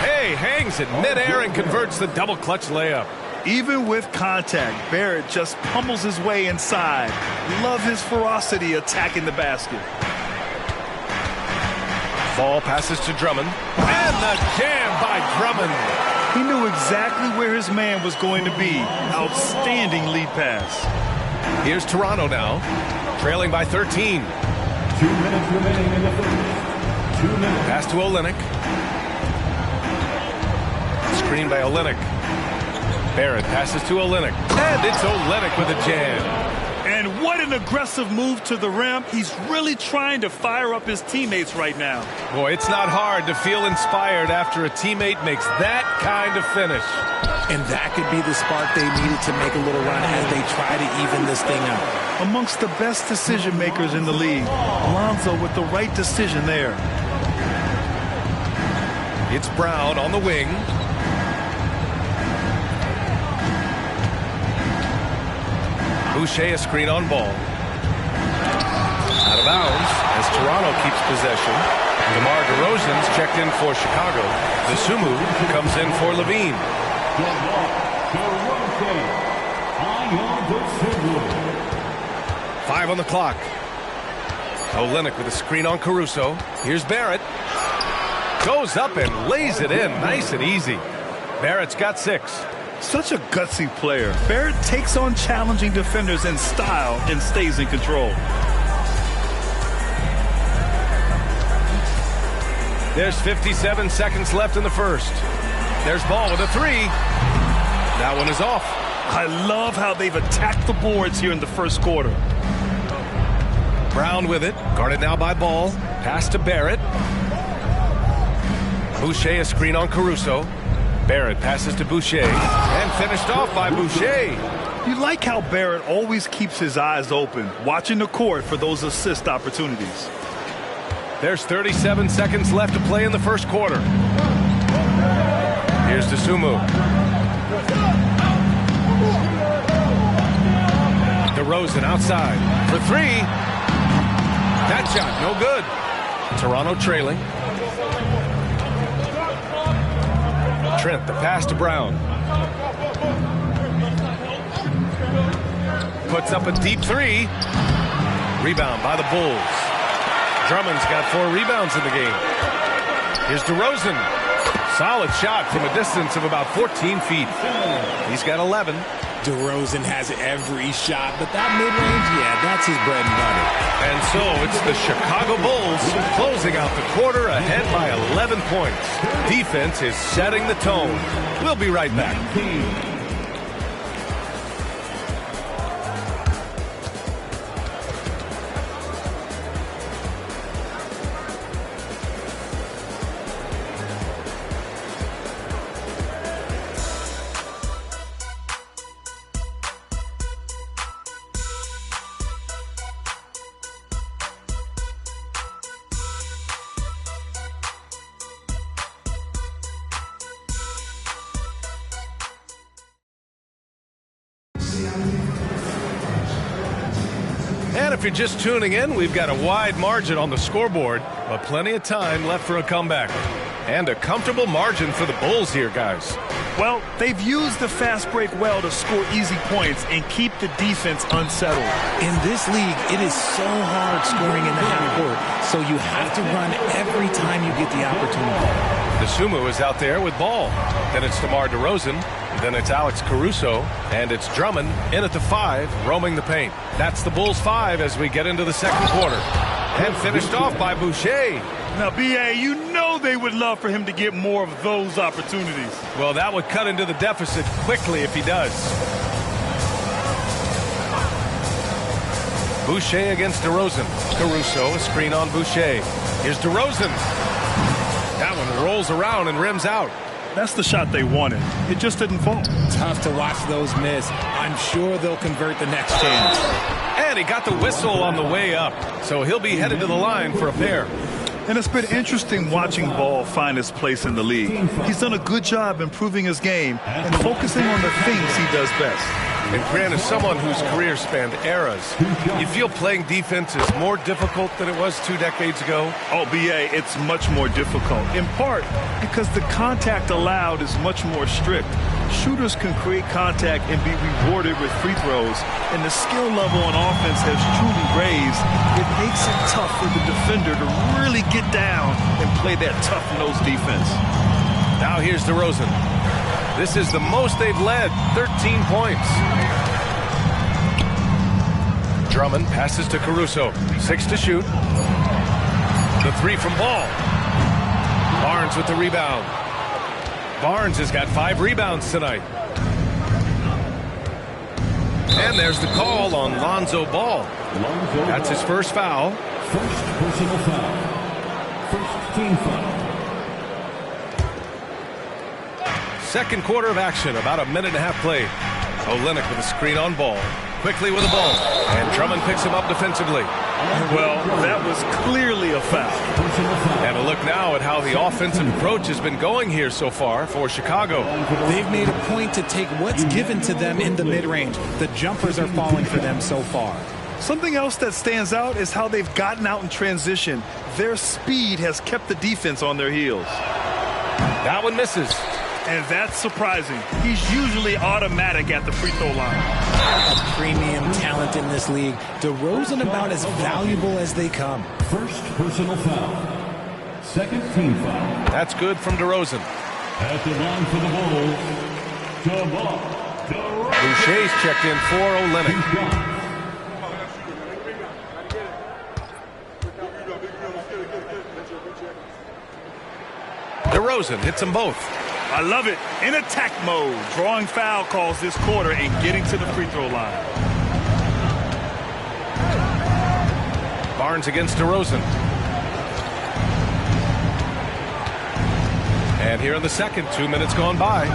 Speaker 11: Hey, hangs it midair and converts the double clutch layup.
Speaker 12: Even with contact, Barrett just pummels his way inside. Love his ferocity attacking the basket.
Speaker 11: Ball passes to Drummond. And the jam by Drummond.
Speaker 12: He knew exactly where his man was going to be. Outstanding lead pass.
Speaker 11: Here's Toronto now, trailing by 13.
Speaker 6: 2 minutes remaining in the first. 2 minutes.
Speaker 11: Pass to Olynyk. Screen by Olynyk. Barrett passes to Olynyk. And it's Olynyk with a jam.
Speaker 12: And what an aggressive move to the rim. He's really trying to fire up his teammates right now.
Speaker 11: Boy, it's not hard to feel inspired after a teammate makes that kind of finish.
Speaker 13: And that could be the spark they needed to make a little run as they try to even this thing out.
Speaker 12: Amongst the best decision makers in the league, Lonzo with the right decision there.
Speaker 11: It's Brown on the wing. Boucher a screen on ball. Out of bounds as Toronto keeps possession. DeMar DeRozan's checked in for Chicago. Dosunmu comes in for Levine. 5 on the clock. Olynyk with a screen on Caruso. Here's Barrett. Goes up and lays it in nice and easy. Barrett's got 6.
Speaker 12: Such a gutsy player. Barrett takes on challenging defenders in style and stays in control.
Speaker 11: There's 57 seconds left in the first. There's Ball with a 3. That one is off.
Speaker 12: I love how they've attacked the boards here in the first quarter.
Speaker 11: Brown with it. Guarded now by Ball. Pass to Barrett. Boucher a screen on Caruso. Barrett passes to Boucher. And finished off by Boucher.
Speaker 12: You like how Barrett always keeps his eyes open, watching the court for those assist opportunities.
Speaker 11: There's 37 seconds left to play in the first quarter. Here's Dosunmu. DeRozan outside for three. That shot, no good. Toronto trailing. Trent, the pass to Brown. Puts up a deep three. Rebound by the Bulls. Drummond's got 4 rebounds in the game. Here's DeRozan. Solid shot from a distance of about 14 feet. He's got 11.
Speaker 13: DeRozan has every shot, but that mid-range, yeah, that's his bread and butter.
Speaker 11: And so it's the Chicago Bulls closing out the quarter ahead by 11 points. Defense is setting the tone. We'll be right back. And if you're just tuning in, we've got a wide margin on the scoreboard, but plenty of time left for a comeback. And a comfortable margin for the Bulls here, guys.
Speaker 12: Well, they've used the fast break well to score easy points and keep the defense unsettled.
Speaker 13: In this league, it is so hard scoring in the half court, so you have to run every time you get the opportunity.
Speaker 11: Dosunmu is out there with Ball. Then it's DeMar DeRozan. Then it's Alex Caruso. And it's Drummond in at the 5, roaming the paint. That's the Bulls 5 as we get into the second quarter. And finished off by Boucher.
Speaker 12: Now, B.A., you know they would love for him to get more of those opportunities.
Speaker 11: Well, that would cut into the deficit quickly if he does. Boucher against DeRozan. Caruso, a screen on Boucher. Here's DeRozan. That one rolls around and rims out.
Speaker 12: That's the shot they wanted. It just didn't fall.
Speaker 13: Tough to watch those miss. I'm sure they'll convert the next chance.
Speaker 11: And he got the whistle on the way up, so he'll be headed to the line for a pair.
Speaker 12: And it's been interesting watching Ball find his place in the league. He's done a good job improving his game and focusing on the things he does best.
Speaker 11: And Grant, as someone whose career spanned eras, you feel playing defense is more difficult than it was 2 decades ago?
Speaker 12: Oh, B.A., it's much more difficult, in part because the contact allowed is much more strict. Shooters can create contact and be rewarded with free throws, and the skill level on offense has truly raised. It makes it tough for the defender to really get down and play that tough-nosed defense.
Speaker 11: Now here's DeRozan. This is the most they've led, 13 points. Drummond passes to Caruso, 6 to shoot. The 3 from Ball. Barnes with the rebound. Barnes has got 5 rebounds tonight. And there's the call on Lonzo Ball. That's his first foul.
Speaker 6: First personal foul. First team foul.
Speaker 11: Second quarter of action, about a minute and a half played. Olynyk with a screen on Ball. Quickly with the ball. And Drummond picks him up defensively.
Speaker 12: Well, that was clearly a foul.
Speaker 11: And a look now at how the offensive approach has been going here so far for Chicago.
Speaker 13: They've made a point to take what's given to them in the mid-range. The jumpers are falling for them so far.
Speaker 12: Something else that stands out is how they've gotten out in transition. Their speed has kept the defense on their heels.
Speaker 11: That one misses.
Speaker 12: And that's surprising. He's usually automatic at the free throw line.
Speaker 13: A premium talent in this league. DeRozan about as valuable as they come.
Speaker 6: First personal foul. Second team foul.
Speaker 11: That's good from DeRozan.
Speaker 6: At the line for the Bulls, DeMar DeRozan.
Speaker 11: Boucher's checked in for Olynyk. DeRozan hits them both.
Speaker 12: I love it. In attack mode, drawing foul calls this quarter and getting to the free throw line.
Speaker 11: Barnes against DeRozan. And here in the second, 2 minutes gone by.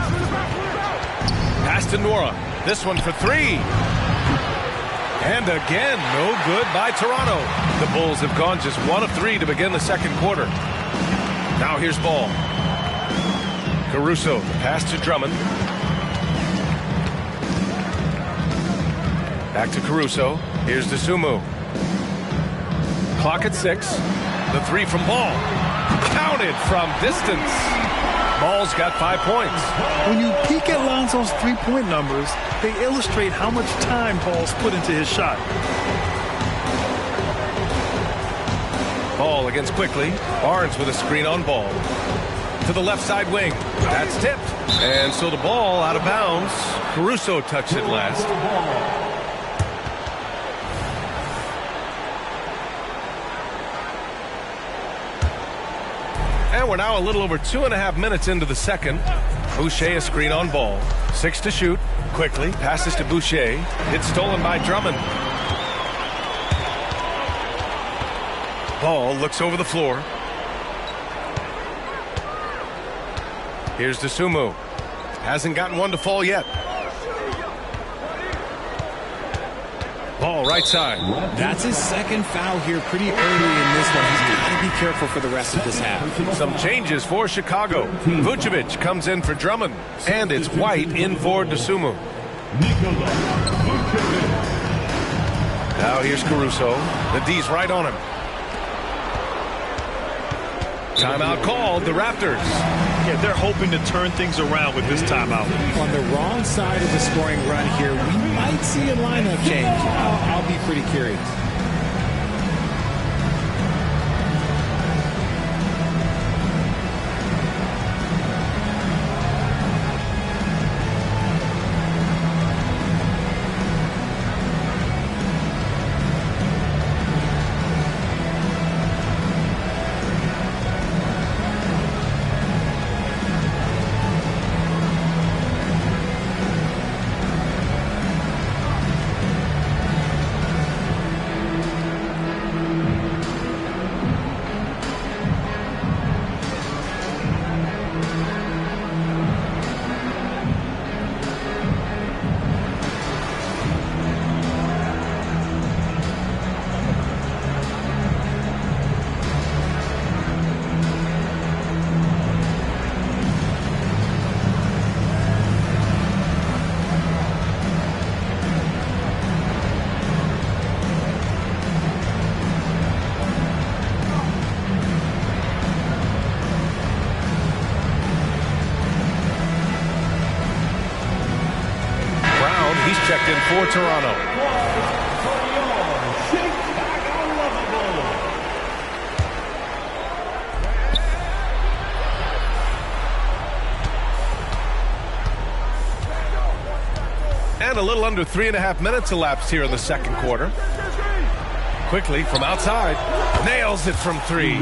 Speaker 11: Pass to Nora. This one for three. And again, no good by Toronto. The Bulls have gone just 1 of 3 to begin the second quarter. Now here's Ball. Caruso, pass to Drummond. Back to Caruso. Here's DeSumo. Clock at 6. The three from Ball. Counted from distance. Ball's got 5 points.
Speaker 12: When you peek at Lonzo's three-point numbers, they illustrate how much time Ball's put into his shot.
Speaker 11: Ball against Quickly. Barnes with a screen on Ball. To the left side wing. That's tipped. And so the ball out of bounds. Caruso touched it last. And we're now a little over 2.5 minutes into the second. Boucher a screen on Ball. 6 to shoot. Quickly passes to Boucher. It's stolen by Drummond. Ball looks over the floor. Here's DeSumo. Hasn't gotten one to fall yet. Ball right side.
Speaker 13: That's his second foul here pretty early in this one. He's got to be careful for the rest of this half.
Speaker 11: Some changes for Chicago. Vucevic comes in for Drummond. And it's White in for DeSumo. Now here's Caruso. The D's right on him. Timeout called, the Raptors.
Speaker 12: Yeah, they're hoping to turn things around with this timeout.
Speaker 13: On the wrong side of the scoring run here, we might see a lineup change. I'll be pretty curious.
Speaker 11: Checked in for Toronto. And a little under 3.5 minutes elapsed here in the second quarter. Quickly from outside. Nails it from 3.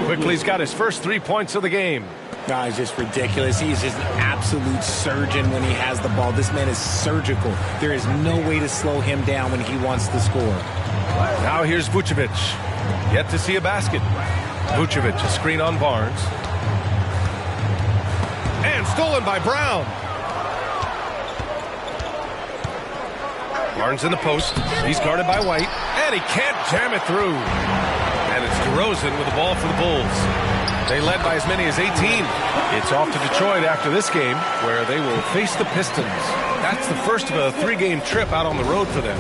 Speaker 11: Quickly's got his first 3 points of the game.
Speaker 13: No, it's just ridiculous. He's just an absolute surgeon when he has the ball. This man is surgical. There is no way to slow him down when he wants to score.
Speaker 11: Now here's Vucevic. Yet to see a basket. Vucevic, a screen on Barnes. And stolen by Brown. Barnes in the post. He's guarded by White. And he can't jam it through. And it's DeRozan with the ball for the Bulls. They led by as many as 18. It's off to Detroit after this game, where they will face the Pistons. That's the first of a 3-game trip out on the road for them.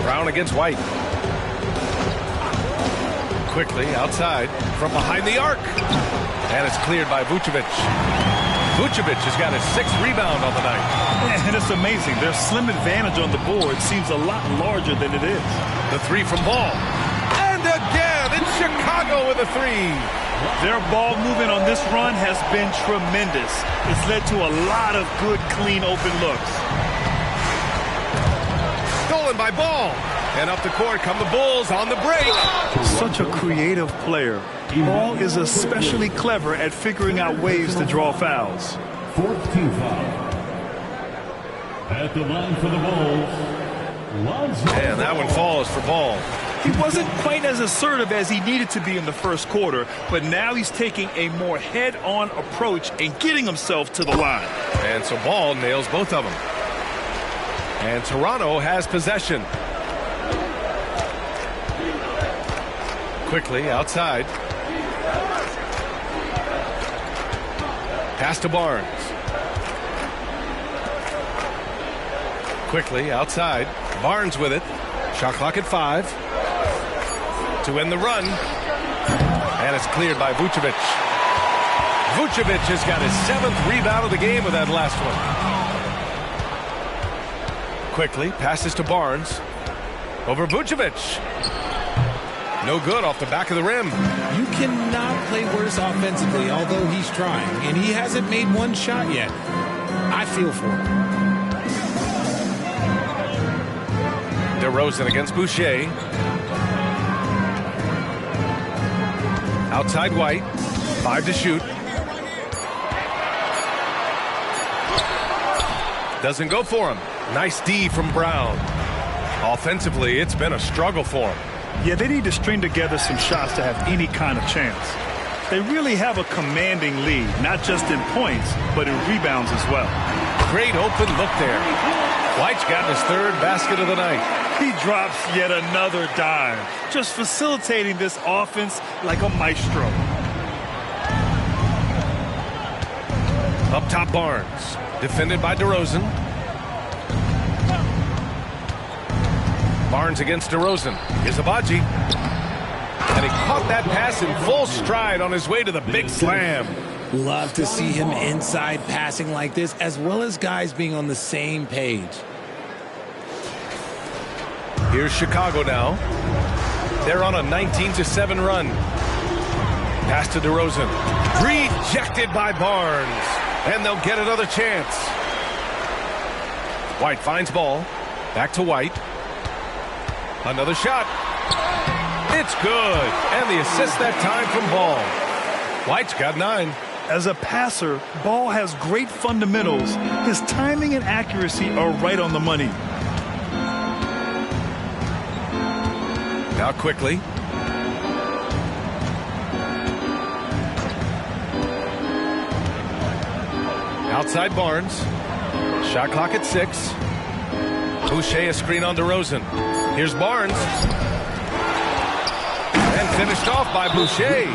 Speaker 11: Brown against White. Quickly outside from behind the arc. And it's cleared by Vucevic. Vucevic has got his 6th rebound on the night.
Speaker 12: And it's amazing. Their slim advantage on the board seems a lot larger than it is.
Speaker 11: The 3 from Ball. And again, it's Chicago with a 3.
Speaker 12: Their ball movement on this run has been tremendous. It's led to a lot of good, clean, open looks.
Speaker 11: Stolen by Ball. And up the court come the Bulls on the break.
Speaker 12: Such a creative player. Ball is especially clever at figuring out ways to draw fouls.
Speaker 6: 4th team foul. At the line for the Bulls,
Speaker 11: And that one falls for Ball.
Speaker 12: He wasn't quite as assertive as he needed to be in the first quarter, but now he's taking a more head-on approach and getting himself to the line.
Speaker 11: And so Ball nails both of them. And Toronto has possession. Quickly outside. Pass to Barnes. Quickly outside. Barnes with it. Shot clock at 5. To end the run. And it's cleared by Vucevic. Vucevic has got his 7th rebound of the game with that last one. Quickly passes to Barnes. Over Vucevic. No good off the back of the rim.
Speaker 13: You cannot play worse offensively, although he's trying. And he hasn't made one shot yet. I feel for him.
Speaker 11: DeRozan against Boucher. Outside White. 5 to shoot. Doesn't go for him. Nice D from Brown. Offensively, it's been a struggle for him.
Speaker 12: Yeah, they need to string together some shots to have any kind of chance. They really have a commanding lead, not just in points, but in rebounds as well.
Speaker 11: Great open look there. White's got his 3rd basket of the night.
Speaker 12: He drops yet another dime, just facilitating this offense like a maestro.
Speaker 11: Up top Barnes, defended by DeRozan. Barnes against DeRozan. Here's Abaji. And he caught that pass in full stride on his way to the big slam.
Speaker 13: Love to see him inside passing like this, as well as guys being on the same page.
Speaker 11: Here's Chicago now. They're on a 19-7 run. Pass to DeRozan. Rejected by Barnes. And they'll get another chance. White finds Ball. Back to White. Another shot. It's good. And the assist that time from Ball. White's got 9.
Speaker 12: As a passer, Ball has great fundamentals. His timing and accuracy are right on the money.
Speaker 11: Now quickly. Outside Barnes. Shot clock at 6. Boucher a screen on DeRozan. Here's Barnes. And finished off by Boucher.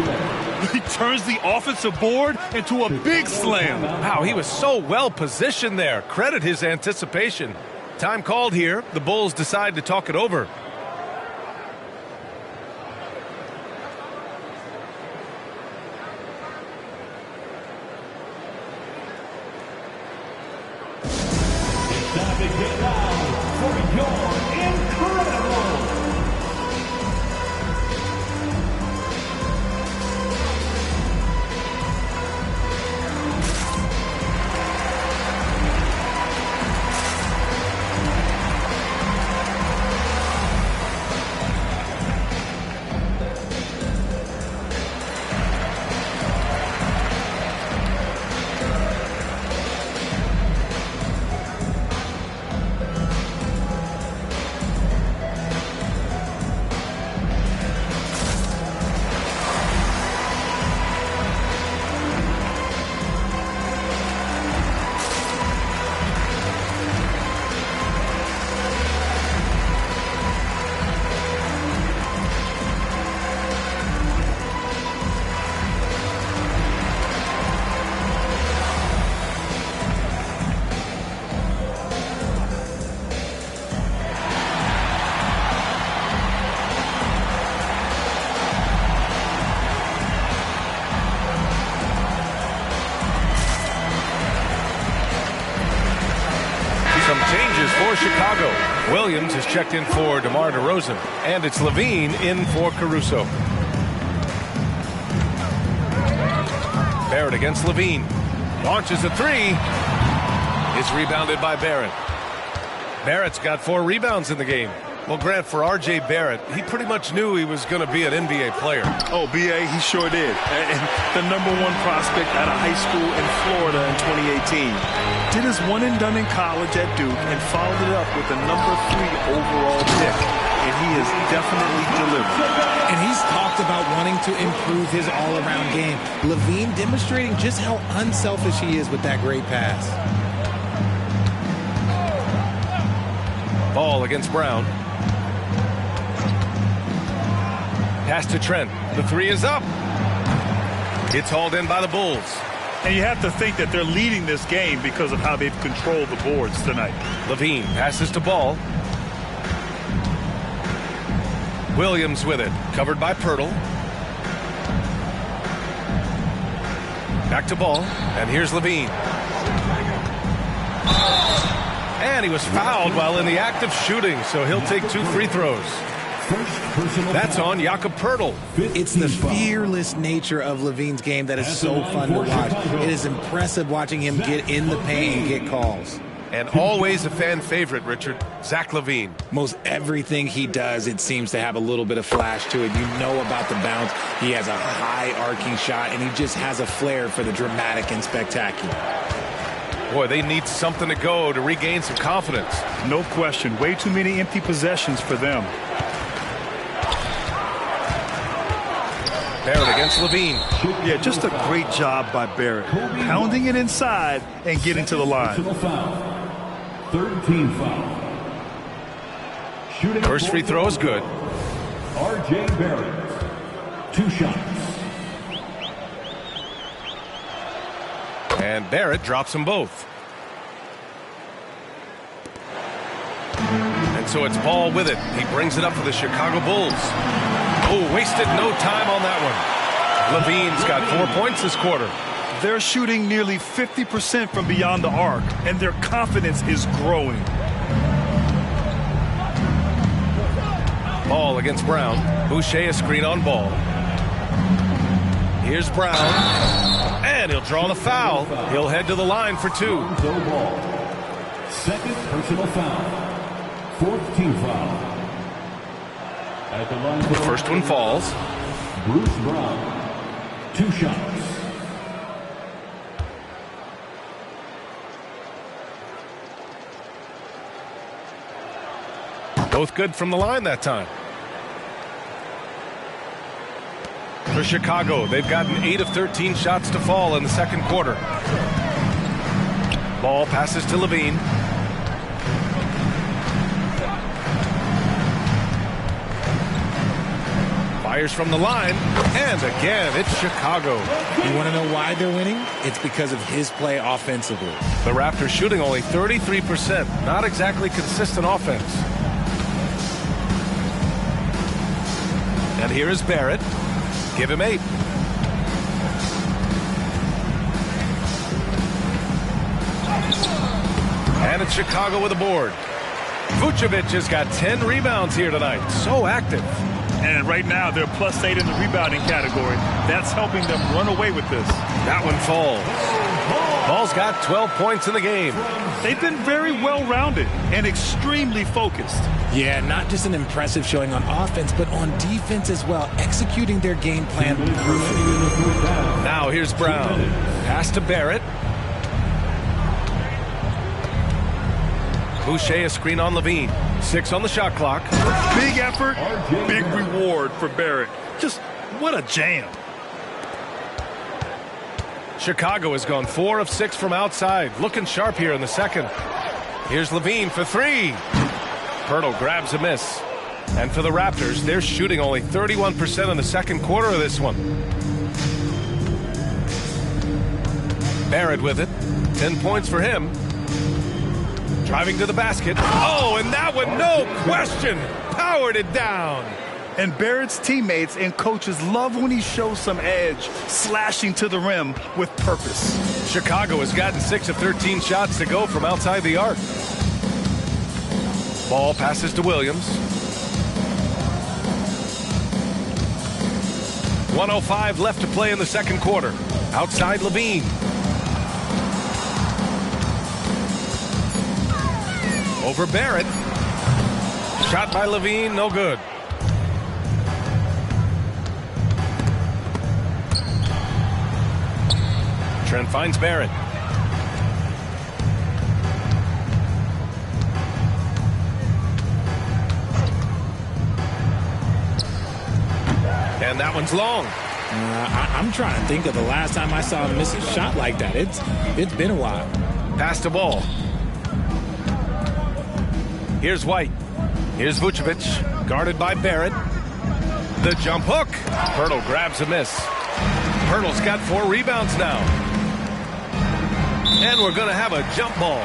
Speaker 12: He turns the offensive board into a big slam.
Speaker 11: Wow, he was so well positioned there. Credit his anticipation. Time called here. The Bulls decide to talk it over. For Chicago, Williams is checked in for DeMar DeRozan, and it's Levine in for Caruso. Barrett against Levine. Launches a 3. Is rebounded by Barrett. Barrett's got 4 rebounds in the game. Well, Grant, for R.J. Barrett, he pretty much knew he was going to be an NBA player.
Speaker 12: Oh, B.A., he sure did. And the #1 prospect out of high school in Florida in 2018. Did his one and done in college at Duke and followed it up with the #3 overall pick. And he has definitely delivered.
Speaker 13: And he's talked about wanting to improve his all-around game. LaVine demonstrating just how unselfish he is with that great pass.
Speaker 11: Ball against Brown. Pass to Trent. The 3 is up. It's hauled in by the Bulls.
Speaker 12: And you have to think that they're leading this game because of how they've controlled the boards tonight.
Speaker 11: LaVine passes to Ball. Williams with it. Covered by Pirtle. Back to Ball. And here's LaVine. And he was fouled while in the act of shooting, so he'll take 2 free throws. That's on Jakob Pirtle.
Speaker 13: It's the fearless nature of LaVine's game that is so fun to watch. It is impressive watching him get in the paint and get calls.
Speaker 11: And always a fan favorite, Richard, Zach LaVine.
Speaker 13: Most everything he does, it seems to have a little bit of flash to it. You know about the bounce. He has a high arcing shot, and he just has a flair for the dramatic and spectacular.
Speaker 11: Boy, they need something to go to regain some confidence.
Speaker 12: No question. Way too many empty possessions for them.
Speaker 11: Barrett against LaVine.
Speaker 12: Yeah, just a great job by Barrett. Pounding it inside and getting to the line.
Speaker 6: Third team foul.
Speaker 11: First free throw is good.
Speaker 6: R.J. Barrett. 2 shots.
Speaker 11: And Barrett drops them both. And so it's Ball with it. He brings it up for the Chicago Bulls. Oh, wasted no time on that one. LaVine's got 4 points this quarter.
Speaker 12: They're shooting nearly 50% from beyond the arc, and their confidence is growing.
Speaker 11: Ball against Brown. Boucher a screen on Ball. Here's Brown. And he'll draw the foul. He'll head to the line for 2.
Speaker 6: Ball. Second personal foul. 4th team foul. At the line
Speaker 11: the first one falls.
Speaker 6: Bruce Brown. 2 shots.
Speaker 11: Both good from the line that time. For Chicago, they've gotten 8 of 13 shots to fall in the second quarter. Ball passes to LaVine. Fires from the line, and again, it's Chicago.
Speaker 13: You want to know why they're winning? It's because of his play offensively.
Speaker 11: The Raptors shooting only 33%. Not exactly consistent offense. And here is Barrett. Give him 8. And it's Chicago with a board. Vucevic has got 10 rebounds here tonight. So active.
Speaker 12: And right now, they're +8 in the rebounding category. That's helping them run away with this.
Speaker 11: That one falls. Ball's got 12 points in the game.
Speaker 12: They've been very well-rounded and extremely focused.
Speaker 13: Yeah, not just an impressive showing on offense, but on defense as well, executing their game plan perfectly.
Speaker 11: Now here's Brown. Pass to Barrett. Boucher a screen on LaVine. 6 on the shot clock.
Speaker 12: Big effort, big reward for Barrett. Just what a jam.
Speaker 11: Chicago has gone 4 of 6 from outside. Looking sharp here in the second. Here's LaVine for 3. Pirtle grabs a miss. And for the Raptors, they're shooting only 31% in the second quarter of this one. Barrett with it. 10 points for him. Driving to the basket. Oh, and that one, no question, powered it down.
Speaker 12: And Barrett's teammates and coaches love when he shows some edge, slashing to the rim with purpose.
Speaker 11: Chicago has gotten 6 of 13 shots to go from outside the arc. Ball passes to Williams. 1:05 left to play in the second quarter. Outside LaVine. Over Barrett. Shot by Levine, no good. Trent finds Barrett. And that one's long.
Speaker 13: I'm trying to think of the last time I saw him miss a shot like that. It's been a while.
Speaker 11: Pass the ball. Here's White. Here's Vucevic, guarded by Barrett. The jump hook. Poeltl grabs a miss. Poeltl's got 4 rebounds now. And we're going to have a jump ball.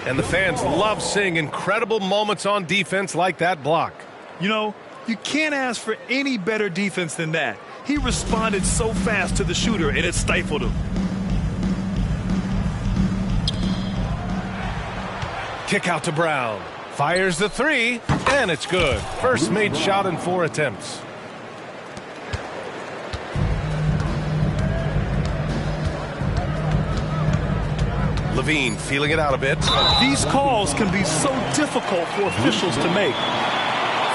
Speaker 11: And the fans love seeing incredible moments on defense like that block.
Speaker 12: You know, you can't ask for any better defense than that. He responded so fast to the shooter, and it stifled him.
Speaker 11: Kick out to Brown. Fires the 3, and it's good. First made shot in 4 attempts. Levine feeling it out a bit.
Speaker 12: These calls can be so difficult for officials to make.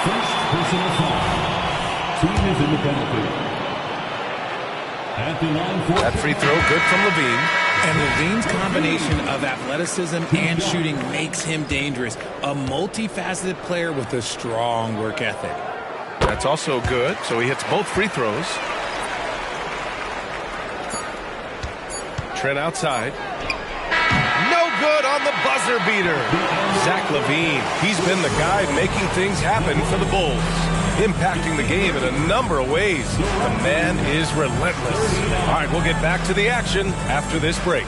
Speaker 6: First personal foul. Team is in the penalty. At the line for
Speaker 11: that free throw good from Levine.
Speaker 13: And Levine's combination of athleticism and shooting makes him dangerous. A multifaceted player with a strong work ethic.
Speaker 11: That's also good. So he hits both free throws. Trent outside. No good on the buzzer beater. Zach LaVine. He's been the guy making things happen for the Bulls. Impacting the game in a number of ways. The man is relentless. All right, we'll get back to the action after this break.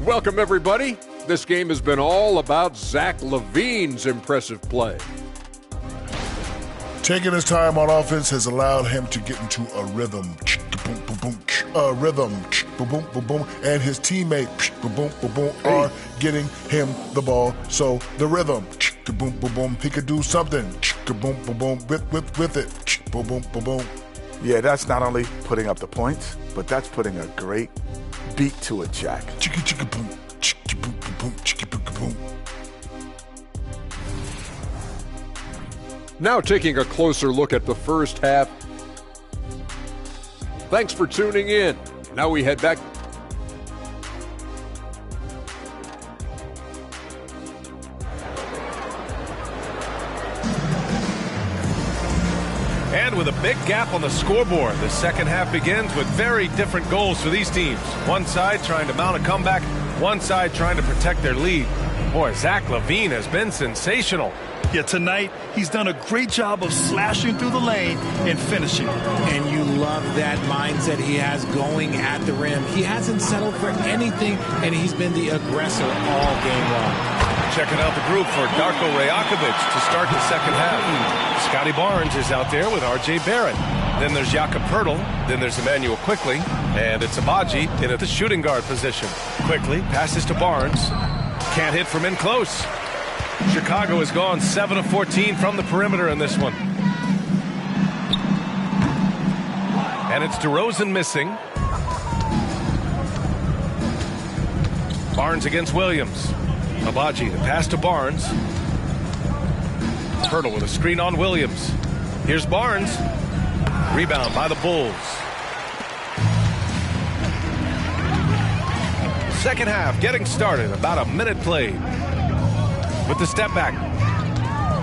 Speaker 9: Welcome, everybody. This game has been all about Zach LaVine's impressive play.
Speaker 10: Taking his time on offense has allowed him to get into a rhythm. A rhythm. And his teammate are getting him the ball. So the rhythm. He could do something with it.
Speaker 4: Yeah, that's not only putting up the points, but that's putting a great beat to it, Jack.
Speaker 9: Now taking a closer look at the first half. Thanks for tuning in. Now we head back.
Speaker 11: And with a big gap on the scoreboard, the second half begins with very different goals for these teams. One side trying to mount a comeback, one side trying to protect their lead. Boy, Zach LaVine has been sensational.
Speaker 12: Yeah, tonight he's done a great job of slashing through the lane and finishing.
Speaker 13: And you love that mindset he has going at the rim. He hasn't settled for anything, and he's been the aggressor all game long.
Speaker 11: Checking out the group for Darko Rajakovic to start the second half. Scotty Barnes is out there with R.J. Barrett. Then there's Jakob Poeltl. Then there's Emmanuel Quickley. And it's Abaji in at the shooting guard position. Quickley passes to Barnes. Can't hit from in close. Chicago has gone 7 of 14 from the perimeter in this one. And it's DeRozan missing. Barnes against Williams. Abaji, the pass to Barnes. Poeltl with a screen on Williams. Here's Barnes. Rebound by the Bulls. Second half getting started. About a minute played. With the step back.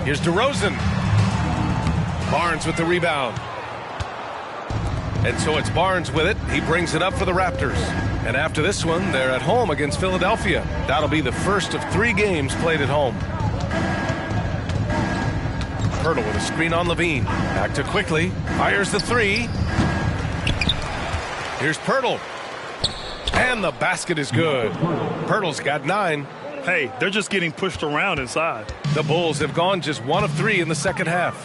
Speaker 11: Here's DeRozan. Barnes with the rebound. And so it's Barnes with it. He brings it up for the Raptors. And after this one, they're at home against Philadelphia. That'll be the first of 3 games played at home. Poeltl with a screen on Levine. Back to Quickley. Fires the 3. Here's Poeltl. And the basket is good. Poeltl's got 9.
Speaker 12: hey, they're just getting pushed around inside.
Speaker 11: The Bulls have gone just 1 of 3 in the second half.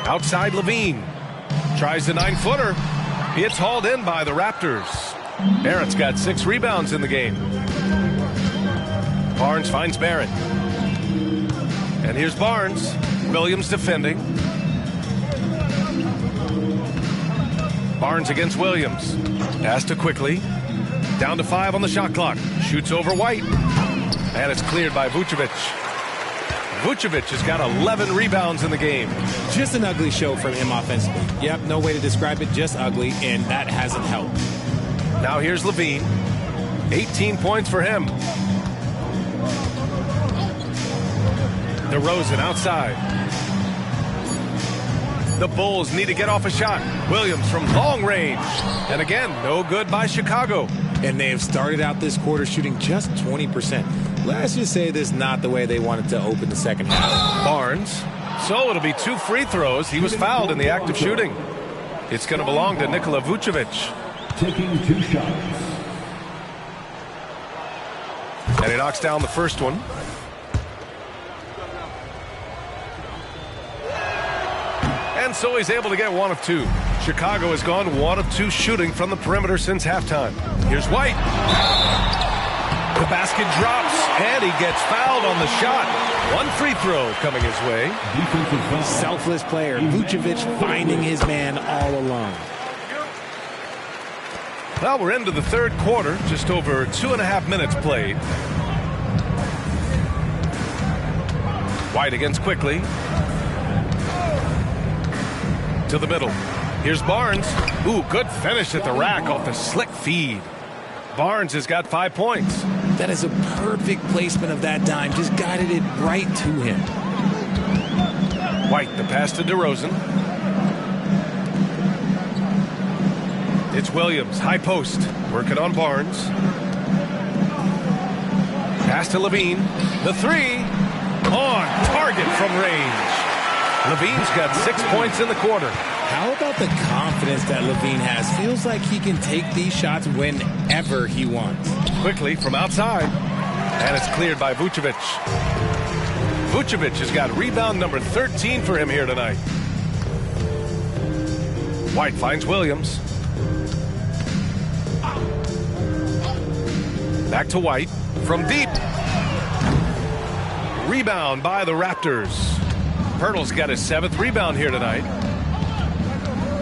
Speaker 11: Outside Levine. Tries the 9-footer. It's hauled in by the Raptors. Barrett's got 6 rebounds in the game. Barnes finds Barrett. And here's Barnes. Williams defending. Barnes against Williams. Pass to Quickly. Down to 5 on the shot clock. Shoots over White. And it's cleared by Vucevic. Vucevic has got 11 rebounds in the game.
Speaker 13: Just an ugly show from him offensively. Yep, no way to describe it, just ugly, and that hasn't helped.
Speaker 11: Now here's Levine. 18 points for him. DeRozan outside. The Bulls need to get off a shot. Williams from long range. And again, no good by Chicago.
Speaker 13: And they have started out this quarter shooting just 20%. Let's just say this is not the way they wanted to open the second half.
Speaker 11: Barnes. So it'll be 2 free throws. He was fouled in the act of shooting. It's going to belong to Nikola Vucevic.
Speaker 6: Taking 2 shots.
Speaker 11: And he knocks down the first one. And so he's able to get 1 of 2. Chicago has gone 1 of 2 shooting from the perimeter since halftime. Here's White. The basket drops, and he gets fouled on the shot. 1 free throw coming his way.
Speaker 13: Selfless player. Vucevic finding his man all alone.
Speaker 11: Well, we're into the third quarter. Just over 2.5 minutes played. White against Quickly. To the middle. Here's Barnes. Ooh, good finish at the rack off the slick feed. Barnes has got 5 points.
Speaker 13: That is a perfect placement of that dime. Just guided it right to him.
Speaker 11: White, the pass to DeRozan. It's Williams, high post, working on Barnes. Pass to Levine. The 3 on target from range. Levine's got 6 points in the quarter.
Speaker 13: How about the confidence that Levine has? Feels like he can take these shots whenever he wants.
Speaker 11: Quickly from outside. And it's cleared by Vucevic. Vucevic has got rebound number 13 for him here tonight. White finds Williams. Back to White from deep. Rebound by the Raptors. Pirtle's got his 7th rebound here tonight.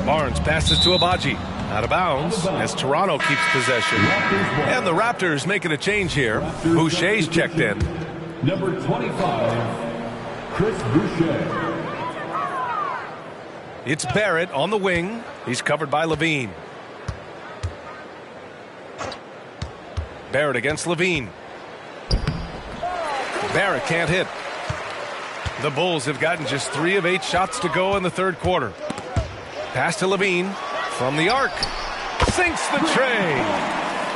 Speaker 11: Barnes passes to Abaji. Out of bounds as Toronto keeps possession. And the Raptors making a change here. Boucher's checked in.
Speaker 6: Number 25, Chris Boucher.
Speaker 11: It's Barrett on the wing. He's covered by Levine. Barrett against Levine. Barrett can't hit. The Bulls have gotten just 3 of 8 shots to go in the third quarter. Pass to Levine from the arc. Sinks the tray.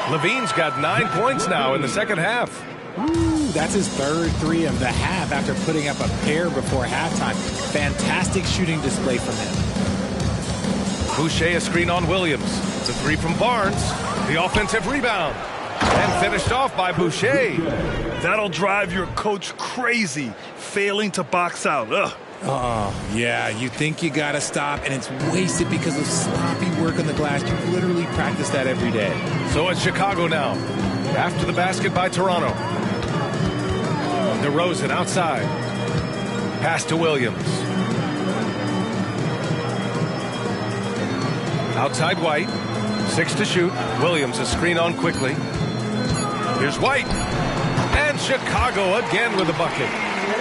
Speaker 11: Levine's got 9 points now in the second half.
Speaker 13: Ooh, that's his 3rd 3 of the half after putting up a pair before halftime. Fantastic shooting display from him.
Speaker 11: Boucher a screen on Williams. The 3 from Barnes. The offensive rebound. And finished off by Boucher.
Speaker 12: That'll drive your coach crazy, failing to box out. Ugh.
Speaker 13: Oh, yeah, you think you got to stop, and it's wasted because of sloppy work on the glass. You literally practice that every day.
Speaker 11: So it's Chicago now. After the basket by Toronto. DeRozan outside. Pass to Williams. Outside White. 6 to shoot. Williams a screen on Quickly. Here's White. And Chicago again with a bucket.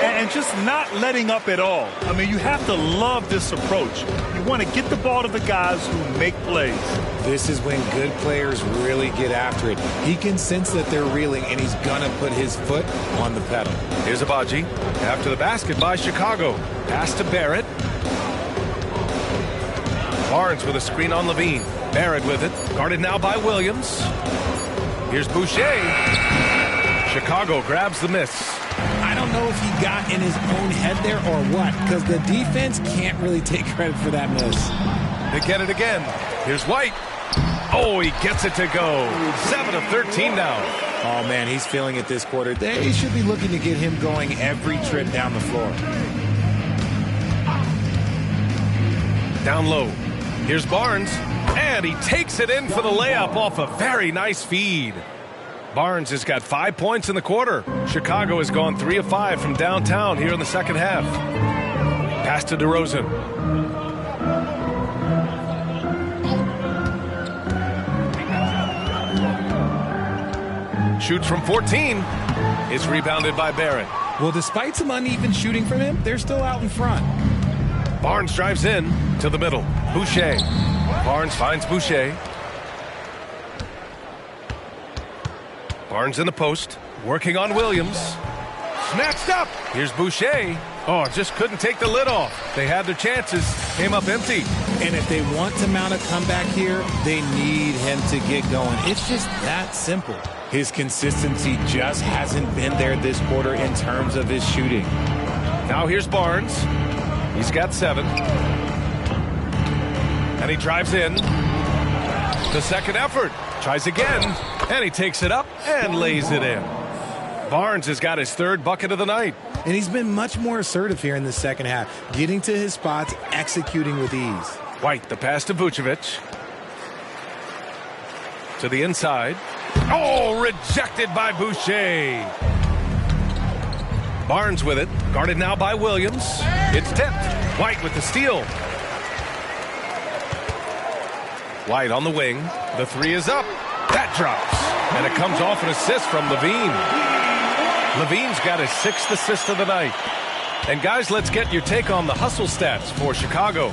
Speaker 12: And just not letting up at all. I mean, you have to love this approach. You want to get the ball to the guys who make plays.
Speaker 13: This is when good players really get after it. He can sense that they're reeling, and he's going to put his foot on the pedal.
Speaker 11: Here's Abaji. After the basket by Chicago. Pass to Barrett. Barnes with a screen on Levine. Barrett with it. Guarded now by Williams. Here's Boucher. Chicago grabs the miss.
Speaker 13: I don't know if he got in his own head there or what, because the defense can't really take credit for that miss.
Speaker 11: They get it again. Here's White. Oh, he gets it to go. 7 of 13 now.
Speaker 13: Oh, man, he's feeling it this quarter. They should be looking to get him going every trip down the floor.
Speaker 11: Down low. Here's Barnes. And he takes it in for the layup off a very nice feed. Barnes has got 5 points in the quarter. Chicago has gone 3 of 5 from downtown here in the second half. Pass to DeRozan. Shoots from 14. It's rebounded by Barrett.
Speaker 13: Well, despite some uneven shooting from him, they're still out in front.
Speaker 11: Barnes drives in to the middle. Boucher. Barnes finds Boucher. Barnes in the post. Working on Williams. Snatched up. Here's Boucher. Oh, just couldn't take the lid off. They had their chances. Came up empty.
Speaker 13: And if they want to mount a comeback here, they need him to get going. It's just that simple. His consistency just hasn't been there this quarter in terms of his shooting.
Speaker 11: Now here's Barnes. He's got 7. And he drives in. The second effort. Tries again. And he takes it up and lays it in. Barnes has got his 3rd bucket of the night.
Speaker 13: And he's been much more assertive here in the second half, getting to his spots, executing with ease.
Speaker 11: White, the pass to Vucevic. To the inside. Oh, rejected by Boucher. Barnes with it. Guarded now by Williams. It's tipped. White with the steal. White on the wing. The 3 is up. That drops. And it comes off an assist from Levine. Levine's got his 6th assist of the night. And guys, let's get your take on the hustle stats for Chicago.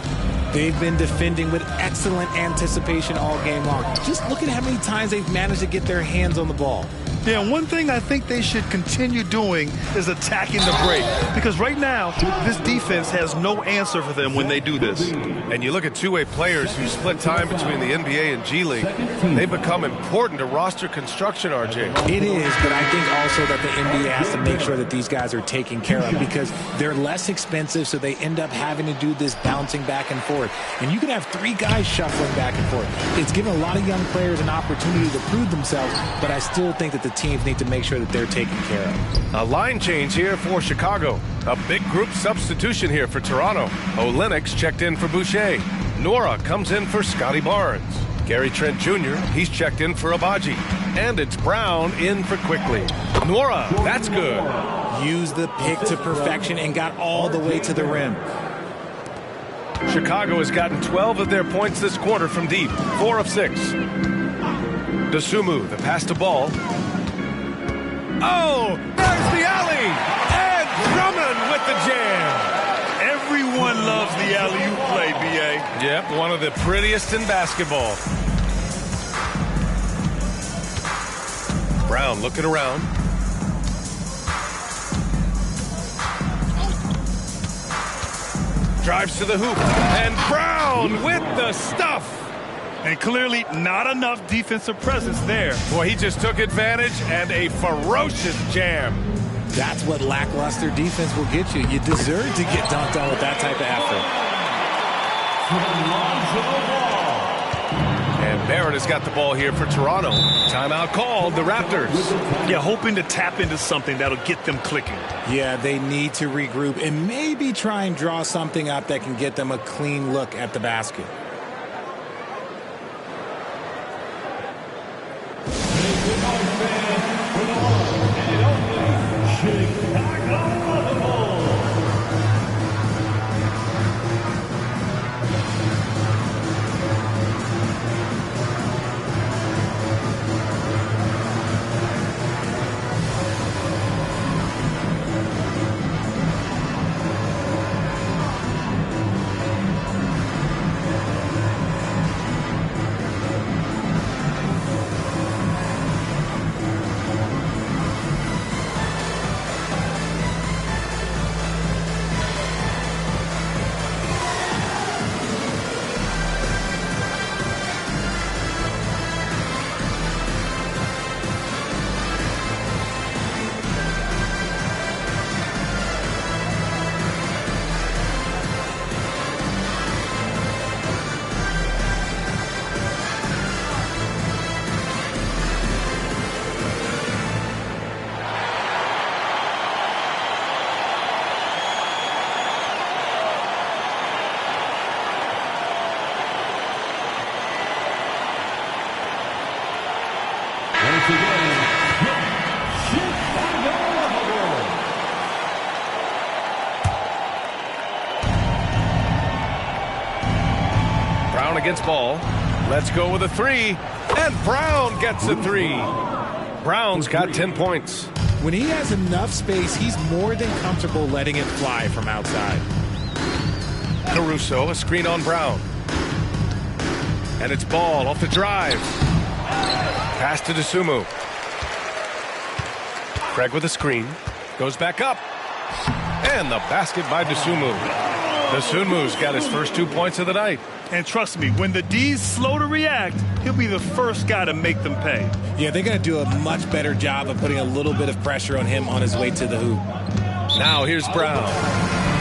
Speaker 13: They've been defending with excellent anticipation all game long. Just look at how many times they've managed to get their hands on the ball.
Speaker 12: Yeah, one thing I think they should continue doing is attacking the break. Because right now, this defense has no answer for them when they do this.
Speaker 11: And you look at two-way players who split time between the NBA and G League. They've become important to roster construction, RJ.
Speaker 13: It is, but I think also that the NBA has to make sure that these guys are taken care of because they're less expensive, so they end up having to do this bouncing back and forth. And you can have 3 guys shuffling back and forth. It's given a lot of young players an opportunity to prove themselves, but I still think that the teams need to make sure that they're taken care of.
Speaker 11: A line change here for Chicago. A big group substitution here for Toronto. Olynyk checked in for Boucher. Nora comes in for Scotty Barnes. Gary Trent Jr., he's checked in for Abaji. And it's Brown in for Quickly. Nora, that's good.
Speaker 13: Used the pick to perfection and got all the way to the rim.
Speaker 11: Chicago has gotten 12 of their points this quarter from deep. 4 of 6. Dosunmu, the pass to ball. Oh, there's the alley! And Drummond with the jam!
Speaker 12: Everyone loves the alley-oop play, B.A.
Speaker 11: Yep, one of the prettiest in basketball. Brown looking around. Drives to the hoop. And Brown with the stuff!
Speaker 12: And clearly not enough defensive presence there.
Speaker 11: Boy, he just took advantage and a ferocious jam.
Speaker 13: That's what lackluster defense will get you. You deserve to get dunked on with that type of effort.
Speaker 11: And Barrett has got the ball here for Toronto. Timeout called, the Raptors.
Speaker 12: Yeah, hoping to tap into something that'll get them clicking.
Speaker 13: Yeah, they need to regroup and maybe try and draw something up that can get them a clean look at the basket.
Speaker 11: against Ball. Let's go with a three. And Brown gets a three. Brown's got 10 points.
Speaker 13: When he has enough space, he's more than comfortable letting it fly from outside.
Speaker 11: Caruso, a screen on Brown. And it's Ball off the drive. Pass to Dosunmu. Craig with a screen. Goes back up. And the basket by Dosunmu. Dosunmu's got his first 2 points of the night.
Speaker 12: And trust me, when the D's slow to react, he'll be the first guy to make them pay.
Speaker 13: Yeah, they're going to do a much better job of putting a little bit of pressure on him on his way to the hoop.
Speaker 11: Now here's Brown.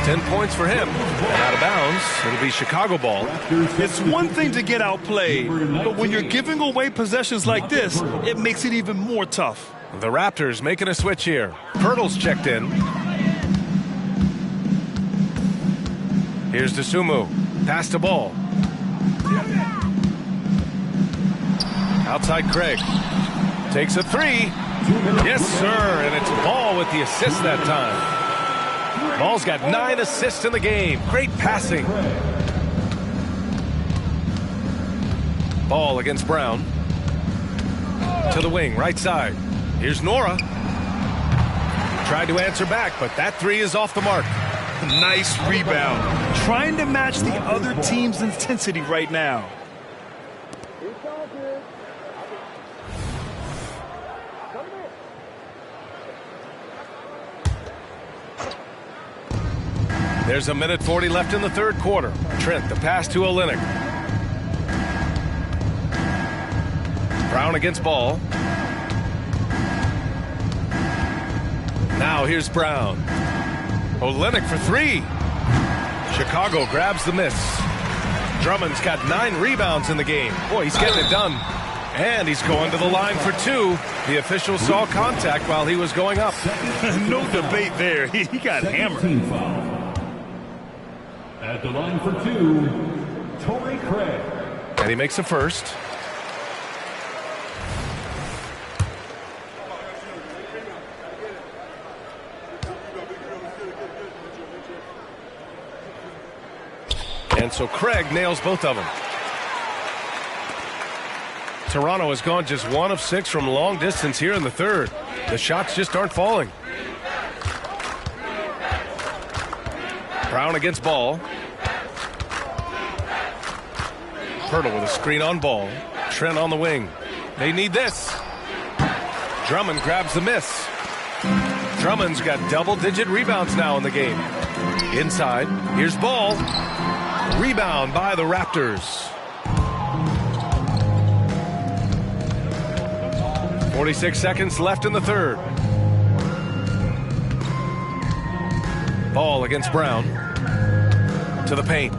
Speaker 11: 10 points for him. And out of bounds, it'll be Chicago ball.
Speaker 12: It's one thing to get outplayed, but when you're giving away possessions like this, it makes it even more tough.
Speaker 11: The Raptors making a switch here. Pirtle's checked in. Here's Dosunmu. Pass to Ball. Outside Craig. Takes a three. Yes, sir. And it's Ball with the assist that time. Ball's got 9 assists in the game. Great passing. Ball against Brown. To the wing, right side. Here's Nora. Tried to answer back, but that three is off the mark.
Speaker 12: Nice rebound. Trying to match the other team's intensity right now.
Speaker 11: There's a minute 40 left in the third quarter. Trent, the pass to Olynyk. Brown against Ball. Now here's Brown. Olynyk for three. Chicago grabs the miss. Drummond's got 9 rebounds in the game. Boy, he's getting it done. And he's going to the line for 2. The official saw contact while he was going up.
Speaker 12: No debate there. He got hammered.
Speaker 6: At the line for 2, Torrey Craig.
Speaker 11: And he makes a first. And so Craig nails both of them. Toronto has gone just 1 of 6 from long distance here in the third. The shots just aren't falling. Brown against Ball. Pirtle with a screen on Ball. Trent on the wing. They need this. Drummond grabs the miss. Drummond's got double-digit rebounds now in the game. Inside, here's Ball. Rebound by the Raptors. 46 seconds left in the third. Ball against Brown. To the paint.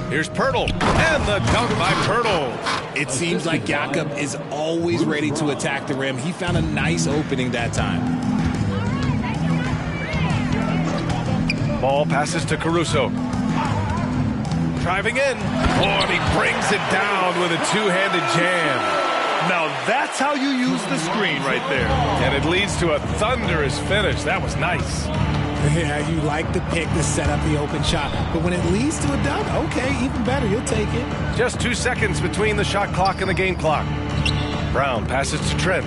Speaker 11: Here's Pirtle. And the dunk by Pirtle.
Speaker 13: It seems like Jakob is always ready to attack the rim. He found a nice opening that time.
Speaker 11: Ball passes to Caruso. Driving in. Oh, and he brings it down with a two-handed jam.
Speaker 12: Now that's how you use the screen right there.
Speaker 11: And it leads to a thunderous finish. That was nice.
Speaker 13: Yeah, you like the pick to set up the open shot. But when it leads to a dunk, okay, even better. You'll take it.
Speaker 11: Just 2 seconds between the shot clock and the game clock. Brown passes to Trent.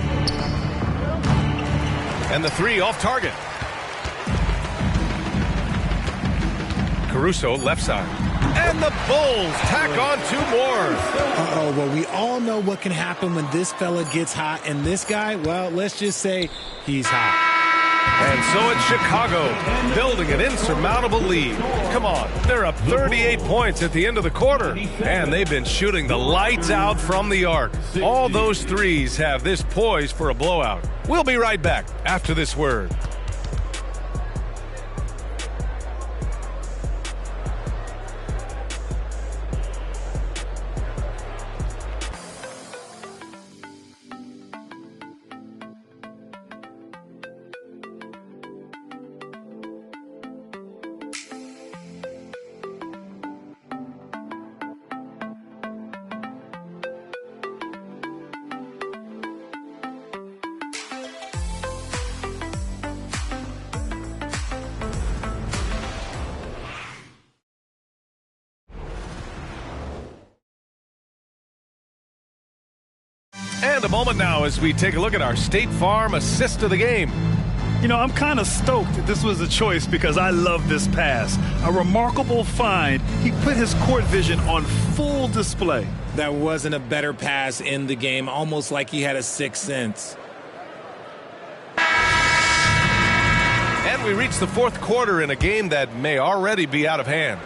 Speaker 11: And the three off target. Caruso, left side. And the Bulls tack on 2 more.
Speaker 13: Uh-oh, well, we all know what can happen when this fella gets hot. And this guy, well, let's just say he's hot.
Speaker 11: And so it's Chicago, building an insurmountable lead. Come on, they're up 38 points at the end of the quarter. And they've been shooting the lights out from the arc. All those threes have this poised for a blowout. We'll be right back after this word. And a moment now as we take a look at our State Farm assist of the game.
Speaker 12: You know, I'm kind of stoked that this was a choice because I love this pass. A remarkable find. He put his court vision on full display.
Speaker 13: That wasn't a better pass in the game, almost like he had a sixth sense.
Speaker 11: And we reach the fourth quarter in a game that may already be out of hand.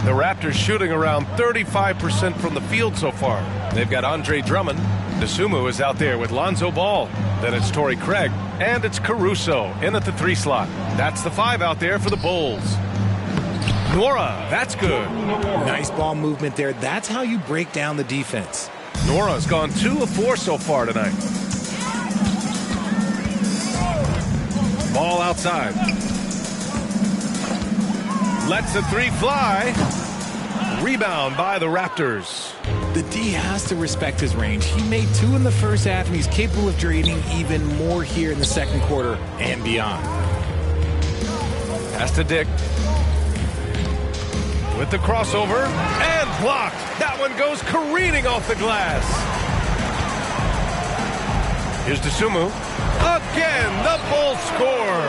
Speaker 11: The Raptors shooting around 35% from the field so far. They've got Andre Drummond. Dosunmu is out there with Lonzo Ball. Then it's Torrey Craig. And it's Caruso in at the 3 slot. That's the 5 out there for the Bulls. Nwora, that's good.
Speaker 13: Nice ball movement there. That's how you break down the defense.
Speaker 11: Nwora's gone 2 of 4 so far tonight. Ball outside. Lets the 3 fly. Rebound by the Raptors.
Speaker 13: The D has to respect his range. He made 2 in the first half, and he's capable of draining even more here in the second quarter and beyond.
Speaker 11: Pass to Dick. With the crossover, and blocked. That one goes careening off the glass. Here's Dosunmu. Again, the Bulls score.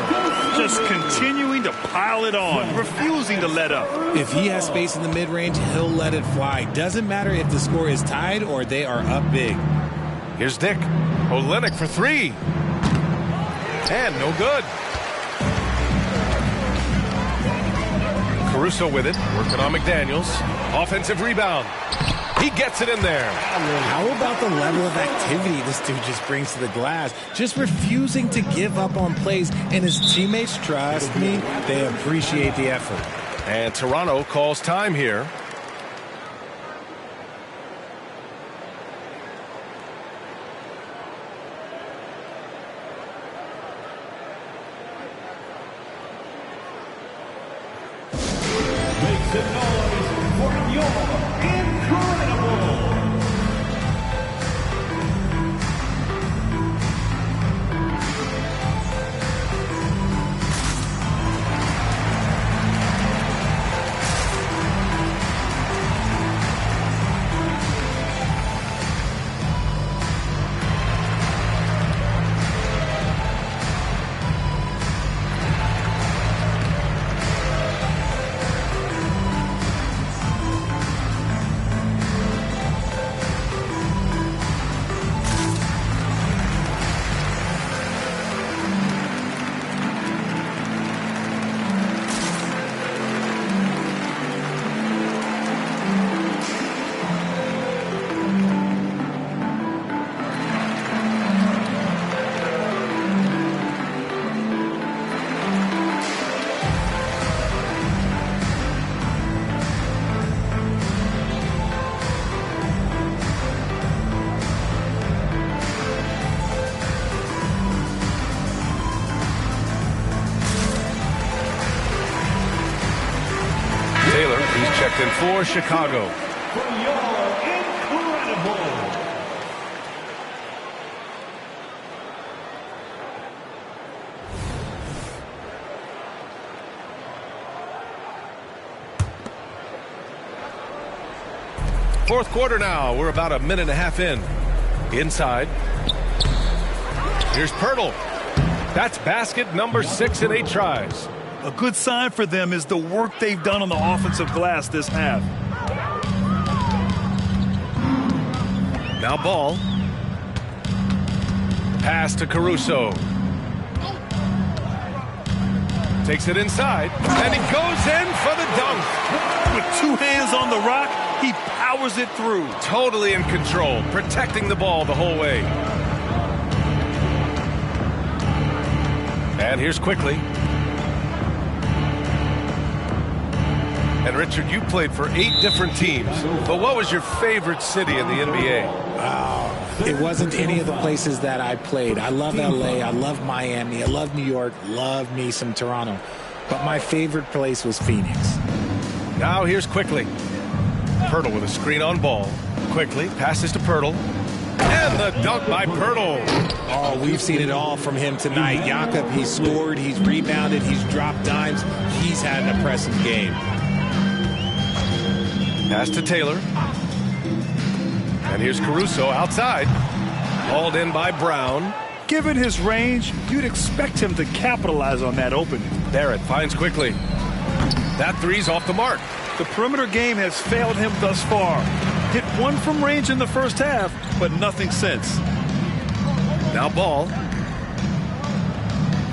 Speaker 12: Just continuing to pile it on, refusing to let up.
Speaker 13: If he has space in the mid-range, he'll let it fly. Doesn't matter if the score is tied or they are up big.
Speaker 11: Here's Dick. Olynyk for 3. And no good. Caruso with it, working on McDaniels. Offensive rebound. He gets it in there.
Speaker 13: How about the level of activity this dude just brings to the glass? Just refusing to give up on plays, and his teammates, trust me, they appreciate the effort.
Speaker 11: And Toronto calls time here.
Speaker 6: Make some noise for your incredible.
Speaker 11: Checked in for Chicago.
Speaker 6: For your incredible.
Speaker 11: Fourth quarter now. We're about a minute and a half in. Inside. Here's Poeltl. That's basket number 6 in 8 tries.
Speaker 12: A good sign for them is the work they've done on the offensive glass this half.
Speaker 11: Now Ball. Pass to Caruso. Takes it inside, and he goes in for the dunk.
Speaker 12: With 2 hands on the rock, he powers it through.
Speaker 11: Totally in control, protecting the ball the whole way. And here's Quickly. And Richard, you played for 8 different teams, but what was your favorite city in the NBA?
Speaker 13: It wasn't any of the places that I played. I love LA, I love Miami, I love New York, love me some Toronto. But my favorite place was Phoenix.
Speaker 11: Now here's Quickly. Poeltl with a screen on Ball. Quickly passes to Poeltl. And the dunk by Poeltl.
Speaker 13: Oh, we've seen it all from him tonight. Jakob, he's scored, he's rebounded, he's dropped dimes. He's had an impressive game.
Speaker 11: Pass to Taylor. And here's Caruso outside. Hauled in by Brown.
Speaker 12: Given his range, you'd expect him to capitalize on that opening.
Speaker 11: Barrett finds quickly. That three's off the mark.
Speaker 12: The perimeter game has failed him thus far. Hit one from range in the first half, but nothing since.
Speaker 11: Now Ball.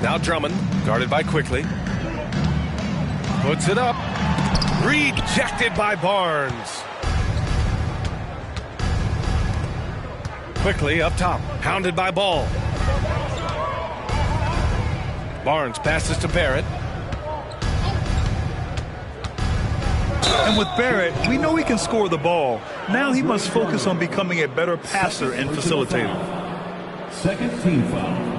Speaker 11: Now Drummond, guarded by Quickly. Puts it up. Rejected by Barnes. Quickly up top, hounded by Ball. Barnes passes to Barrett.
Speaker 12: And with Barrett, we know he can score the ball. Now he must focus on becoming a better passer and facilitator.
Speaker 6: Second team foul.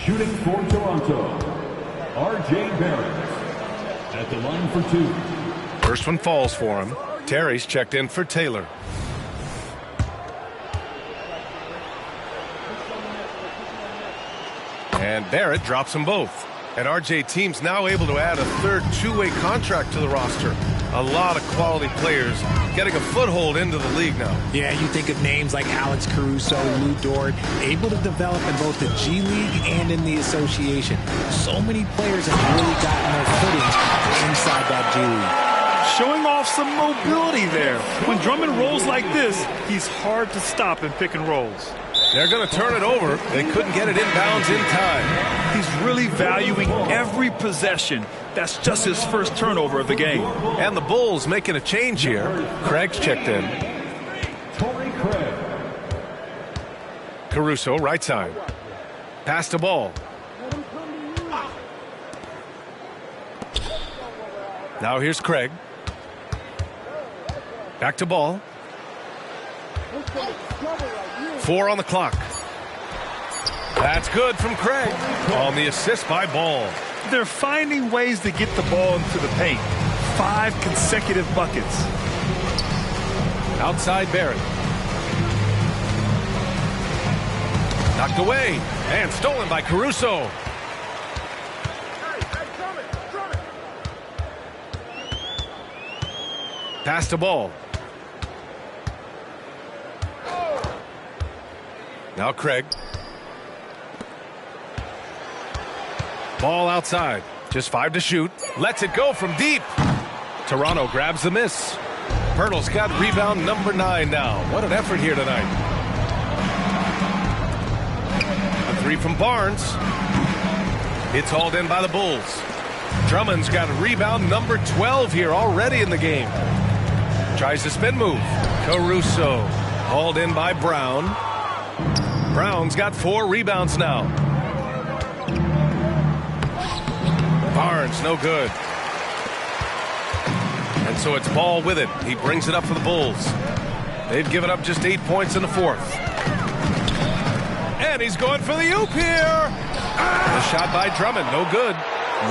Speaker 6: Shooting for Toronto, R.J. Barrett. At the line for 2.
Speaker 11: First one falls for him. Terry's checked in for Taylor. And Barrett drops them both. And RJ team's now able to add a third two-way contract to the roster. A lot of quality players getting a foothold into the league now.
Speaker 13: Yeah, you think of names like Alex Caruso, Lou Dort, able to develop in both the G League and in the association. So many players have really gotten their footing inside that G League.
Speaker 12: Showing off some mobility there. When Drummond rolls like this, he's hard to stop in pick and rolls.
Speaker 11: They're going to turn it over. They couldn't get it inbounds in time.
Speaker 12: He's really valuing every possession. That's just his first turnover of the game.
Speaker 11: And the Bulls making a change here. Craig's checked in.
Speaker 6: Torrey Craig.
Speaker 11: Caruso, right side. Pass the ball. Now here's Craig. Back to ball. 4 on the clock. That's good from Craig. On the assist by Ball.
Speaker 12: They're finding ways to get the ball into the paint. 5 consecutive buckets.
Speaker 11: Outside Barrett. Knocked away and stolen by Caruso. Pass the ball. Now Craig. Ball outside. Just 5 to shoot. Lets it go from deep. Toronto grabs the miss. Pirtle's got rebound number 9 now. What an effort here tonight. A 3 from Barnes. It's hauled in by the Bulls. Drummond's got rebound number 12 here already in the game. Tries to spin move. Caruso. Hauled in by Brown. Brown's got 4 rebounds now. Barnes, no good. And so it's Ball with it. He brings it up for the Bulls. They've given up just 8 points in the 4th. And he's going for the oop here. The shot by Drummond, no good.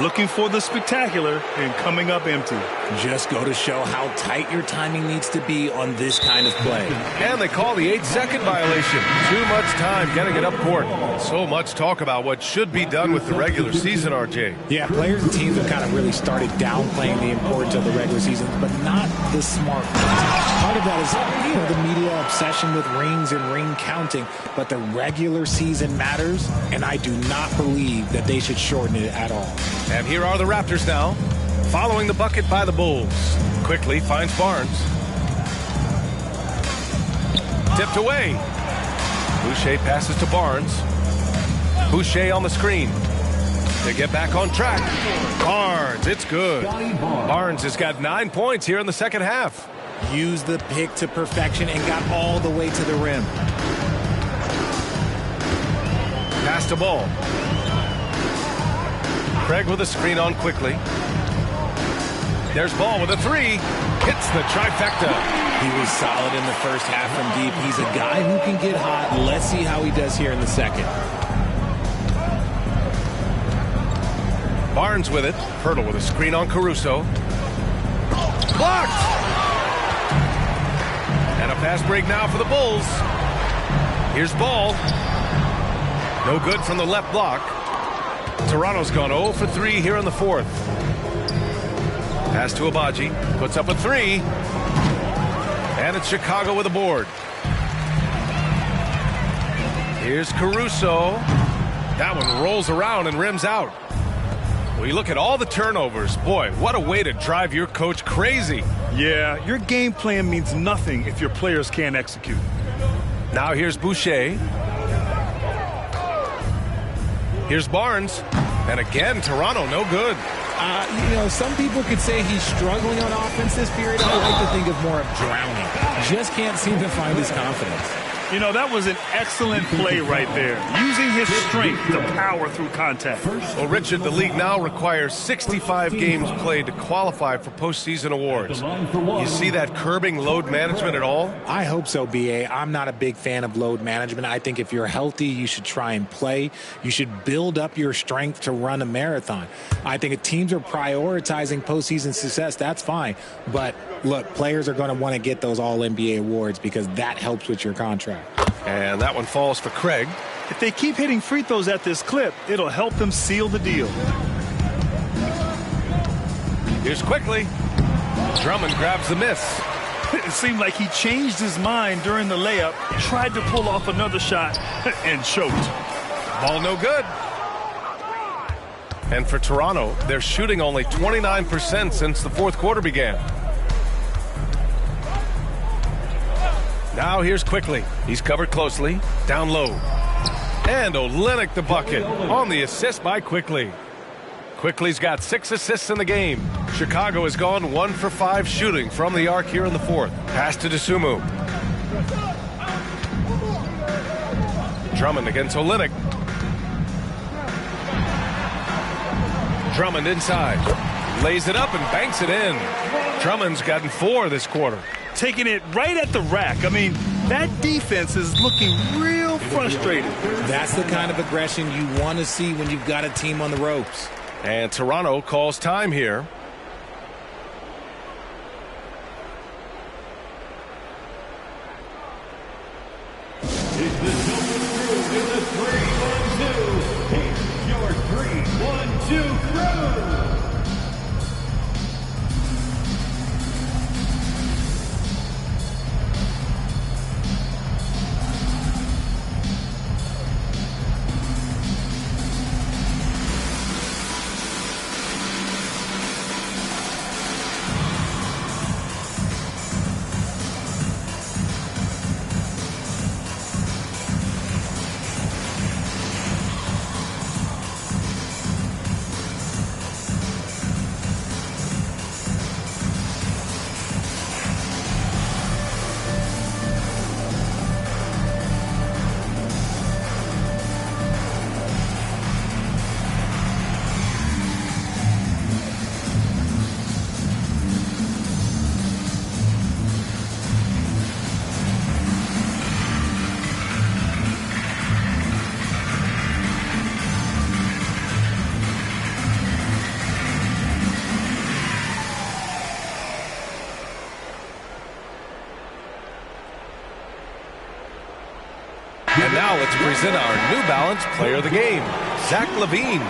Speaker 12: Looking for the spectacular and coming up empty.
Speaker 13: Just go to show how tight your timing needs to be on this kind of play.
Speaker 11: And they call the 8-second violation. Too much time getting it up court. So much talk about what should be done with the regular season, RJ.
Speaker 13: Yeah, players and teams have kind of really started downplaying the importance of the regular season, but not the smart ones. Part of that is, the media obsession with rings and ring counting, but the regular season matters, and I do not believe that they should shorten it at all.
Speaker 11: And here are the Raptors now, following the bucket by the Bulls. Quickly finds Barnes. Tipped away. Boucher passes to Barnes. Boucher on the screen. They get back on track. Barnes, it's good. Barnes has got 9 points here in the second half.
Speaker 13: Used the pick to perfection and got all the way to the rim.
Speaker 11: Pass the ball. Craig with a screen on quickly. There's Ball with a 3. Hits the trifecta.
Speaker 13: He was solid in the first half from deep. He's a guy who can get hot. Let's see how he does here in the second.
Speaker 11: Barnes with it. Pirtle with a screen on Caruso. Blocked! And a fast break now for the Bulls. Here's Ball. No good from the left block. Toronto's gone 0 for 3 here in the 4th. Pass to Abaji. Puts up a 3. And it's Chicago with a board. Here's Caruso. That one rolls around and rims out. We look at all the turnovers. Boy, what a way to drive your coach crazy.
Speaker 12: Yeah, your game plan means nothing if your players can't execute.
Speaker 11: Now here's Boucher. Here's Barnes. And again, Toronto, no good.
Speaker 13: Some people could say he's struggling on offense this period. I like to think of more of drowning. Just can't seem to find his confidence.
Speaker 12: You know, that was an excellent play right there. Using his strength to power through contact.
Speaker 11: Well, Richard, the league now requires 65 games played to qualify for postseason awards. You see that curbing load management at all?
Speaker 13: I hope so, B.A. I'm not a big fan of load management. I think if you're healthy, you should try and play. You should build up your strength to run a marathon. I think if teams are prioritizing postseason success, that's fine. But look, players are going to want to get those All-NBA awards because that helps with your contract.
Speaker 11: And that one falls for Craig.
Speaker 12: If they keep hitting free throws at this clip, it'll help them seal the deal.
Speaker 11: Here's Quickly. Drummond grabs the miss.
Speaker 12: It seemed like he changed his mind during the layup, tried to pull off another shot, and choked.
Speaker 11: Ball no good. And for Toronto, they're shooting only 29% since the fourth quarter began. Now here's Quickly. He's covered closely. Down low. And Olynyk the bucket on the assist by Quickly. Quickly's got 6 assists in the game. Chicago has gone 1 for 5 shooting from the arc here in the fourth. Pass to Dosunmu. Drummond against Olynyk. Drummond inside. Lays it up and banks it in. Drummond's gotten 4 this quarter.
Speaker 12: Taking it right at the rack. I mean, that defense is looking real frustrated.
Speaker 13: That's the kind of aggression you want to see when you've got a team on the ropes.
Speaker 11: And Toronto calls time here.
Speaker 6: It's the Jones crew in the 3-1-2. It's your 3-1-2 crew.
Speaker 11: And now let's present our New Balance Player of the Game, Zach LaVine.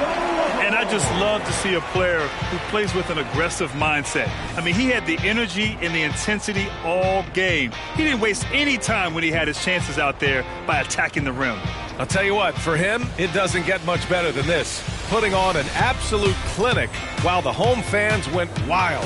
Speaker 12: And I just love to see a player who plays with an aggressive mindset. I mean, he had the energy and the intensity all game. He didn't waste any time when he had his chances out there by attacking the rim.
Speaker 11: I'll tell you what, for him, it doesn't get much better than this. Putting on an absolute clinic while the home fans went wild.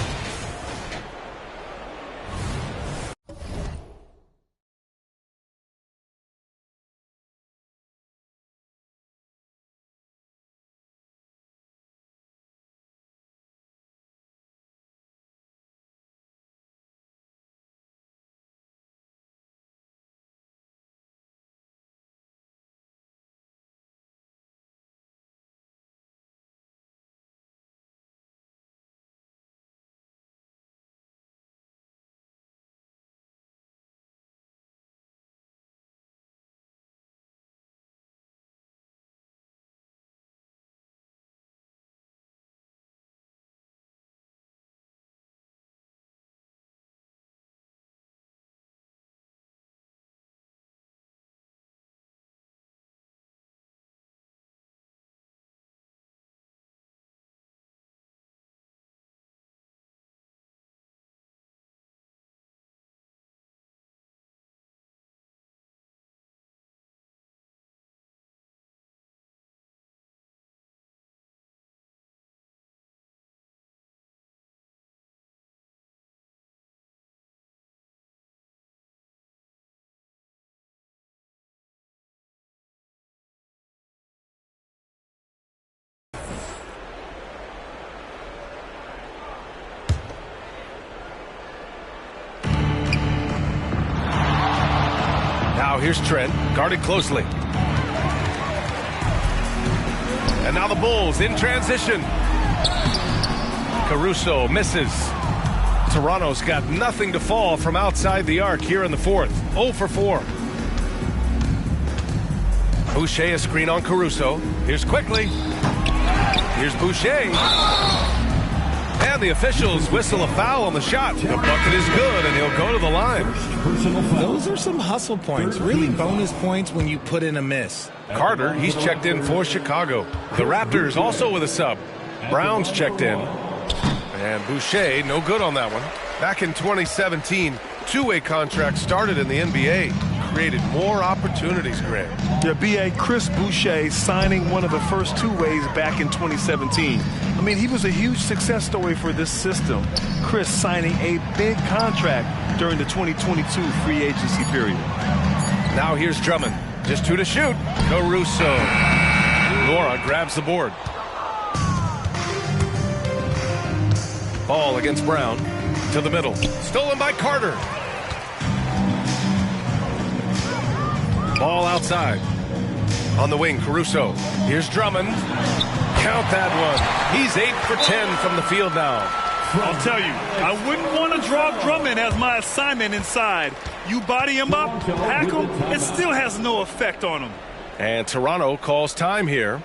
Speaker 11: Now here's Trent, guarded closely. And now the Bulls in transition. Caruso misses. Toronto's got nothing to fall from outside the arc here in the fourth. 0 for 4. Boucher a screen on Caruso. Here's Quickly. Here's Boucher. And the officials whistle a foul on the shot. The bucket is good, and he'll go to the line.
Speaker 13: Those are some hustle points. Really bonus points when you put in a miss.
Speaker 11: Carter, he's checked in for Chicago. The Raptors also with a sub. Brown's checked in. And Boucher, no good on that one. Back in 2017, two-way contract started in the NBA. Created more opportunities, Grant.
Speaker 12: Yeah, B.A. Chris Boucher signing one of the first two-ways back in 2017. I mean, he was a huge success story for this system. Chris signing a big contract during the 2022 free agency period.
Speaker 11: Now here's Drummond. Just 2 to shoot. Caruso. Laura grabs the board. Ball against Brown. To the middle. Stolen by Carter. Ball outside. On the wing, Caruso. Here's Drummond. Count that one. He's 8 for 10 from the field now.
Speaker 12: I'll tell you, I wouldn't want to drop Drummond as my assignment inside. You body him up, hack him, it still has no effect on him.
Speaker 11: And Toronto calls time here.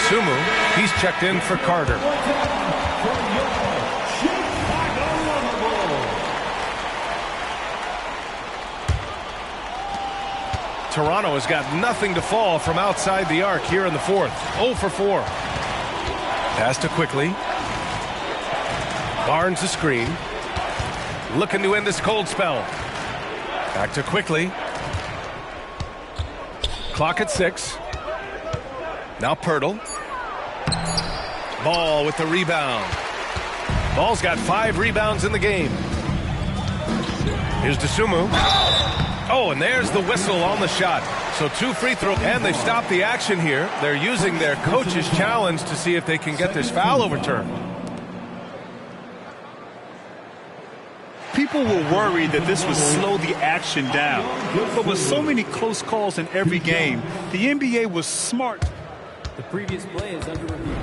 Speaker 11: Sumu, he's checked in for Carter. Toronto has got nothing to fall from outside the arc here in the fourth. 0 for 4. Pass to Quickly. Barnes the screen. Looking to end this cold spell. Back to Quickly. Clock at 6. Now Pirtle. Ball with the rebound. Ball's got 5 rebounds in the game. Here's Dosunmu. Oh, and there's the whistle on the shot. So 2 free throws, and they've stopped the action here. They're using their coach's challenge to see if they can get this foul overturned.
Speaker 12: People were worried that this would slow the action down. But with so many close calls in every game, the NBA was smart.
Speaker 5: The previous play is under review.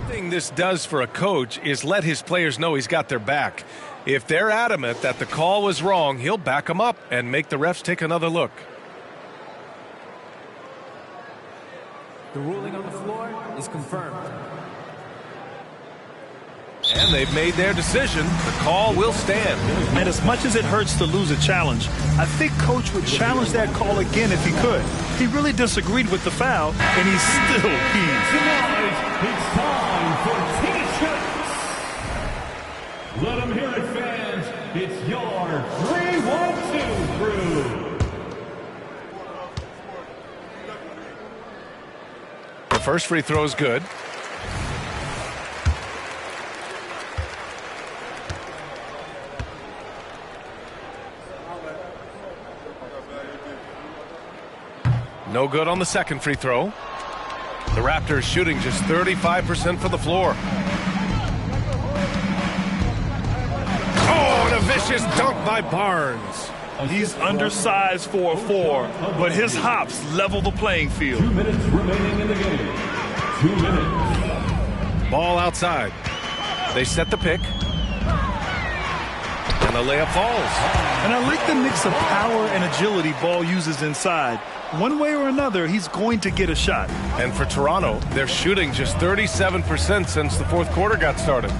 Speaker 11: The thing this does for a coach is let his players know he's got their back. If they're adamant that the call was wrong, he'll back them up and make the refs take another look.
Speaker 5: The ruling on the floor is confirmed.
Speaker 11: And they've made their decision. The call will stand.
Speaker 12: And as much as it hurts to lose a challenge, I think Coach would challenge that call again if he could. He really disagreed with the foul, and he's still peeved.
Speaker 6: Tonight, it's time for T-shirts. Let them hear it, fans. It's your 3-1-2 crew.
Speaker 11: The first free throw is good. No good on the second free throw. The Raptors shooting just 35% from the floor. vicious dunk by Barnes.
Speaker 12: He's undersized for a 4, but his hops level the playing field.
Speaker 6: 2 minutes remaining in the game. 2 minutes.
Speaker 11: Ball outside. They set the pick. And the layup falls.
Speaker 12: And I like the mix of power and agility Ball uses inside. One way or another, he's going to get a shot.
Speaker 11: And for Toronto, they're shooting just 37% since the fourth quarter got started.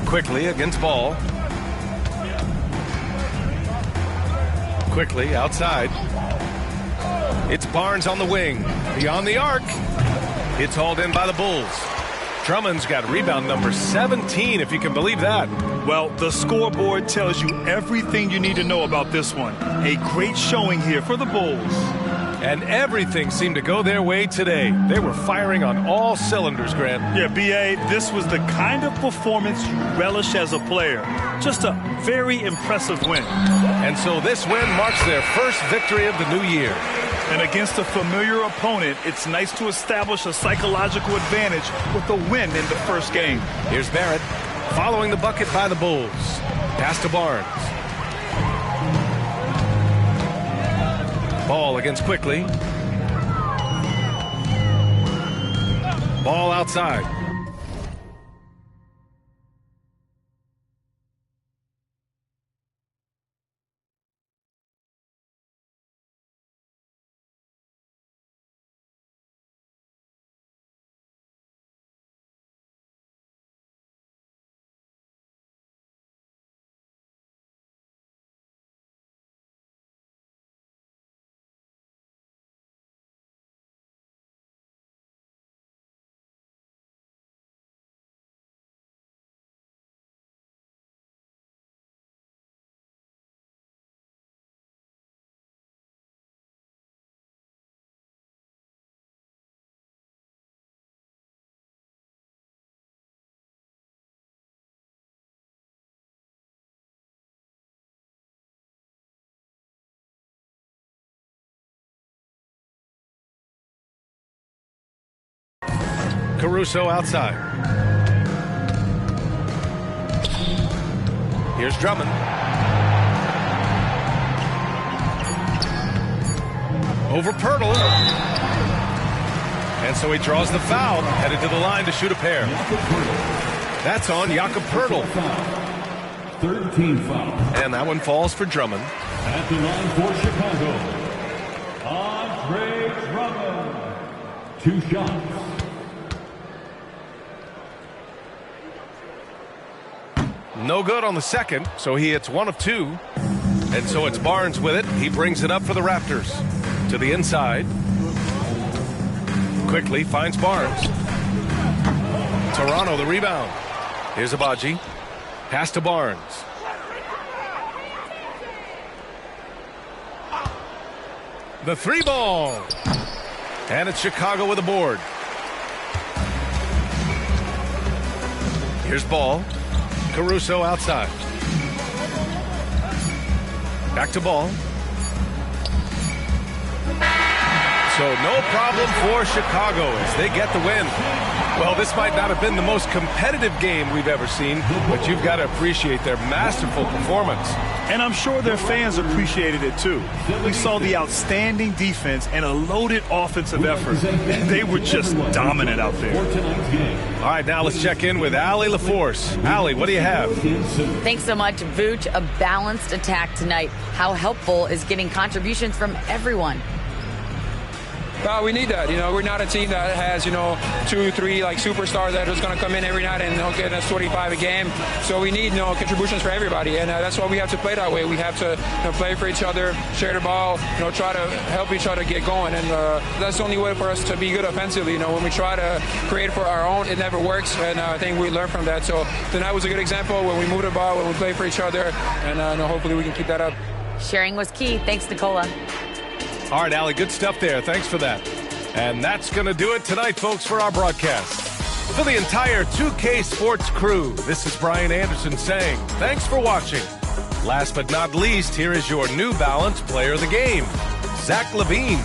Speaker 11: Quickly against Ball. Quickly outside. It's Barnes on the wing. Beyond the arc. It's hauled in by the Bulls. Drummond's got rebound number 17, if you can believe that.
Speaker 12: Well, the scoreboard tells you everything you need to know about this one. A great showing here for the Bulls.
Speaker 11: And everything seemed to go their way today. They were firing on all cylinders, Grant.
Speaker 12: Yeah, B.A., this was the kind of performance you relish as a player. Just a very impressive win.
Speaker 11: And so this win marks their first victory of the new year.
Speaker 12: And against a familiar opponent, it's nice to establish a psychological advantage with a win in the first game.
Speaker 11: Here's Barrett following the bucket by the Bulls. Pass to Barnes. Ball against Quickly. Ball outside. Caruso outside. Here's Drummond. Over Pirtle. And so he draws the foul, headed to the line to shoot a pair. That's on Jakob Pirtle.
Speaker 6: 13 fouls.
Speaker 11: And that one falls for Drummond.
Speaker 6: At the line for Chicago, Andre Drummond. 2 shots.
Speaker 11: No good on the second, so he hits 1 of 2. And so it's Barnes with it. He brings it up for the Raptors. To the inside. Quickly finds Barnes. Toronto the rebound. Here's Abaji. Pass to Barnes. The 3 ball. And it's Chicago with a board. Here's Ball. Caruso outside. Back to Ball. So no problem for Chicago as they get the win. Well, this might not have been the most competitive game we've ever seen, but you've got to appreciate their masterful performance.
Speaker 12: And I'm sure their fans appreciated it too. We saw the outstanding defense and a loaded offensive effort. They were just dominant out there.
Speaker 11: All right, now let's check in with Allie LaForce. Allie, what do you have?
Speaker 14: Thanks so much, Vooch. A balanced attack tonight. How helpful is getting contributions from everyone?
Speaker 15: We need that. We're not a team that has, 2, 3 like superstars that are just going to come in every night and get us 25 a game. So we need, contributions for everybody, and that's why we have to play that way. We have to play for each other, share the ball, try to help each other get going, and that's the only way for us to be good offensively. When we try to create for our own, it never works, and I think we learned from that. So tonight was a good example when we move the ball, when we play for each other, and hopefully we can keep that up.
Speaker 14: Sharing was key. Thanks, Nicola.
Speaker 11: All right, Allie, good stuff there. Thanks for that. And that's going to do it tonight, folks, for our broadcast. For the entire 2K Sports crew, this is Brian Anderson saying thanks for watching. Last but not least, here is your New Balance player of the game, Zach LaVine.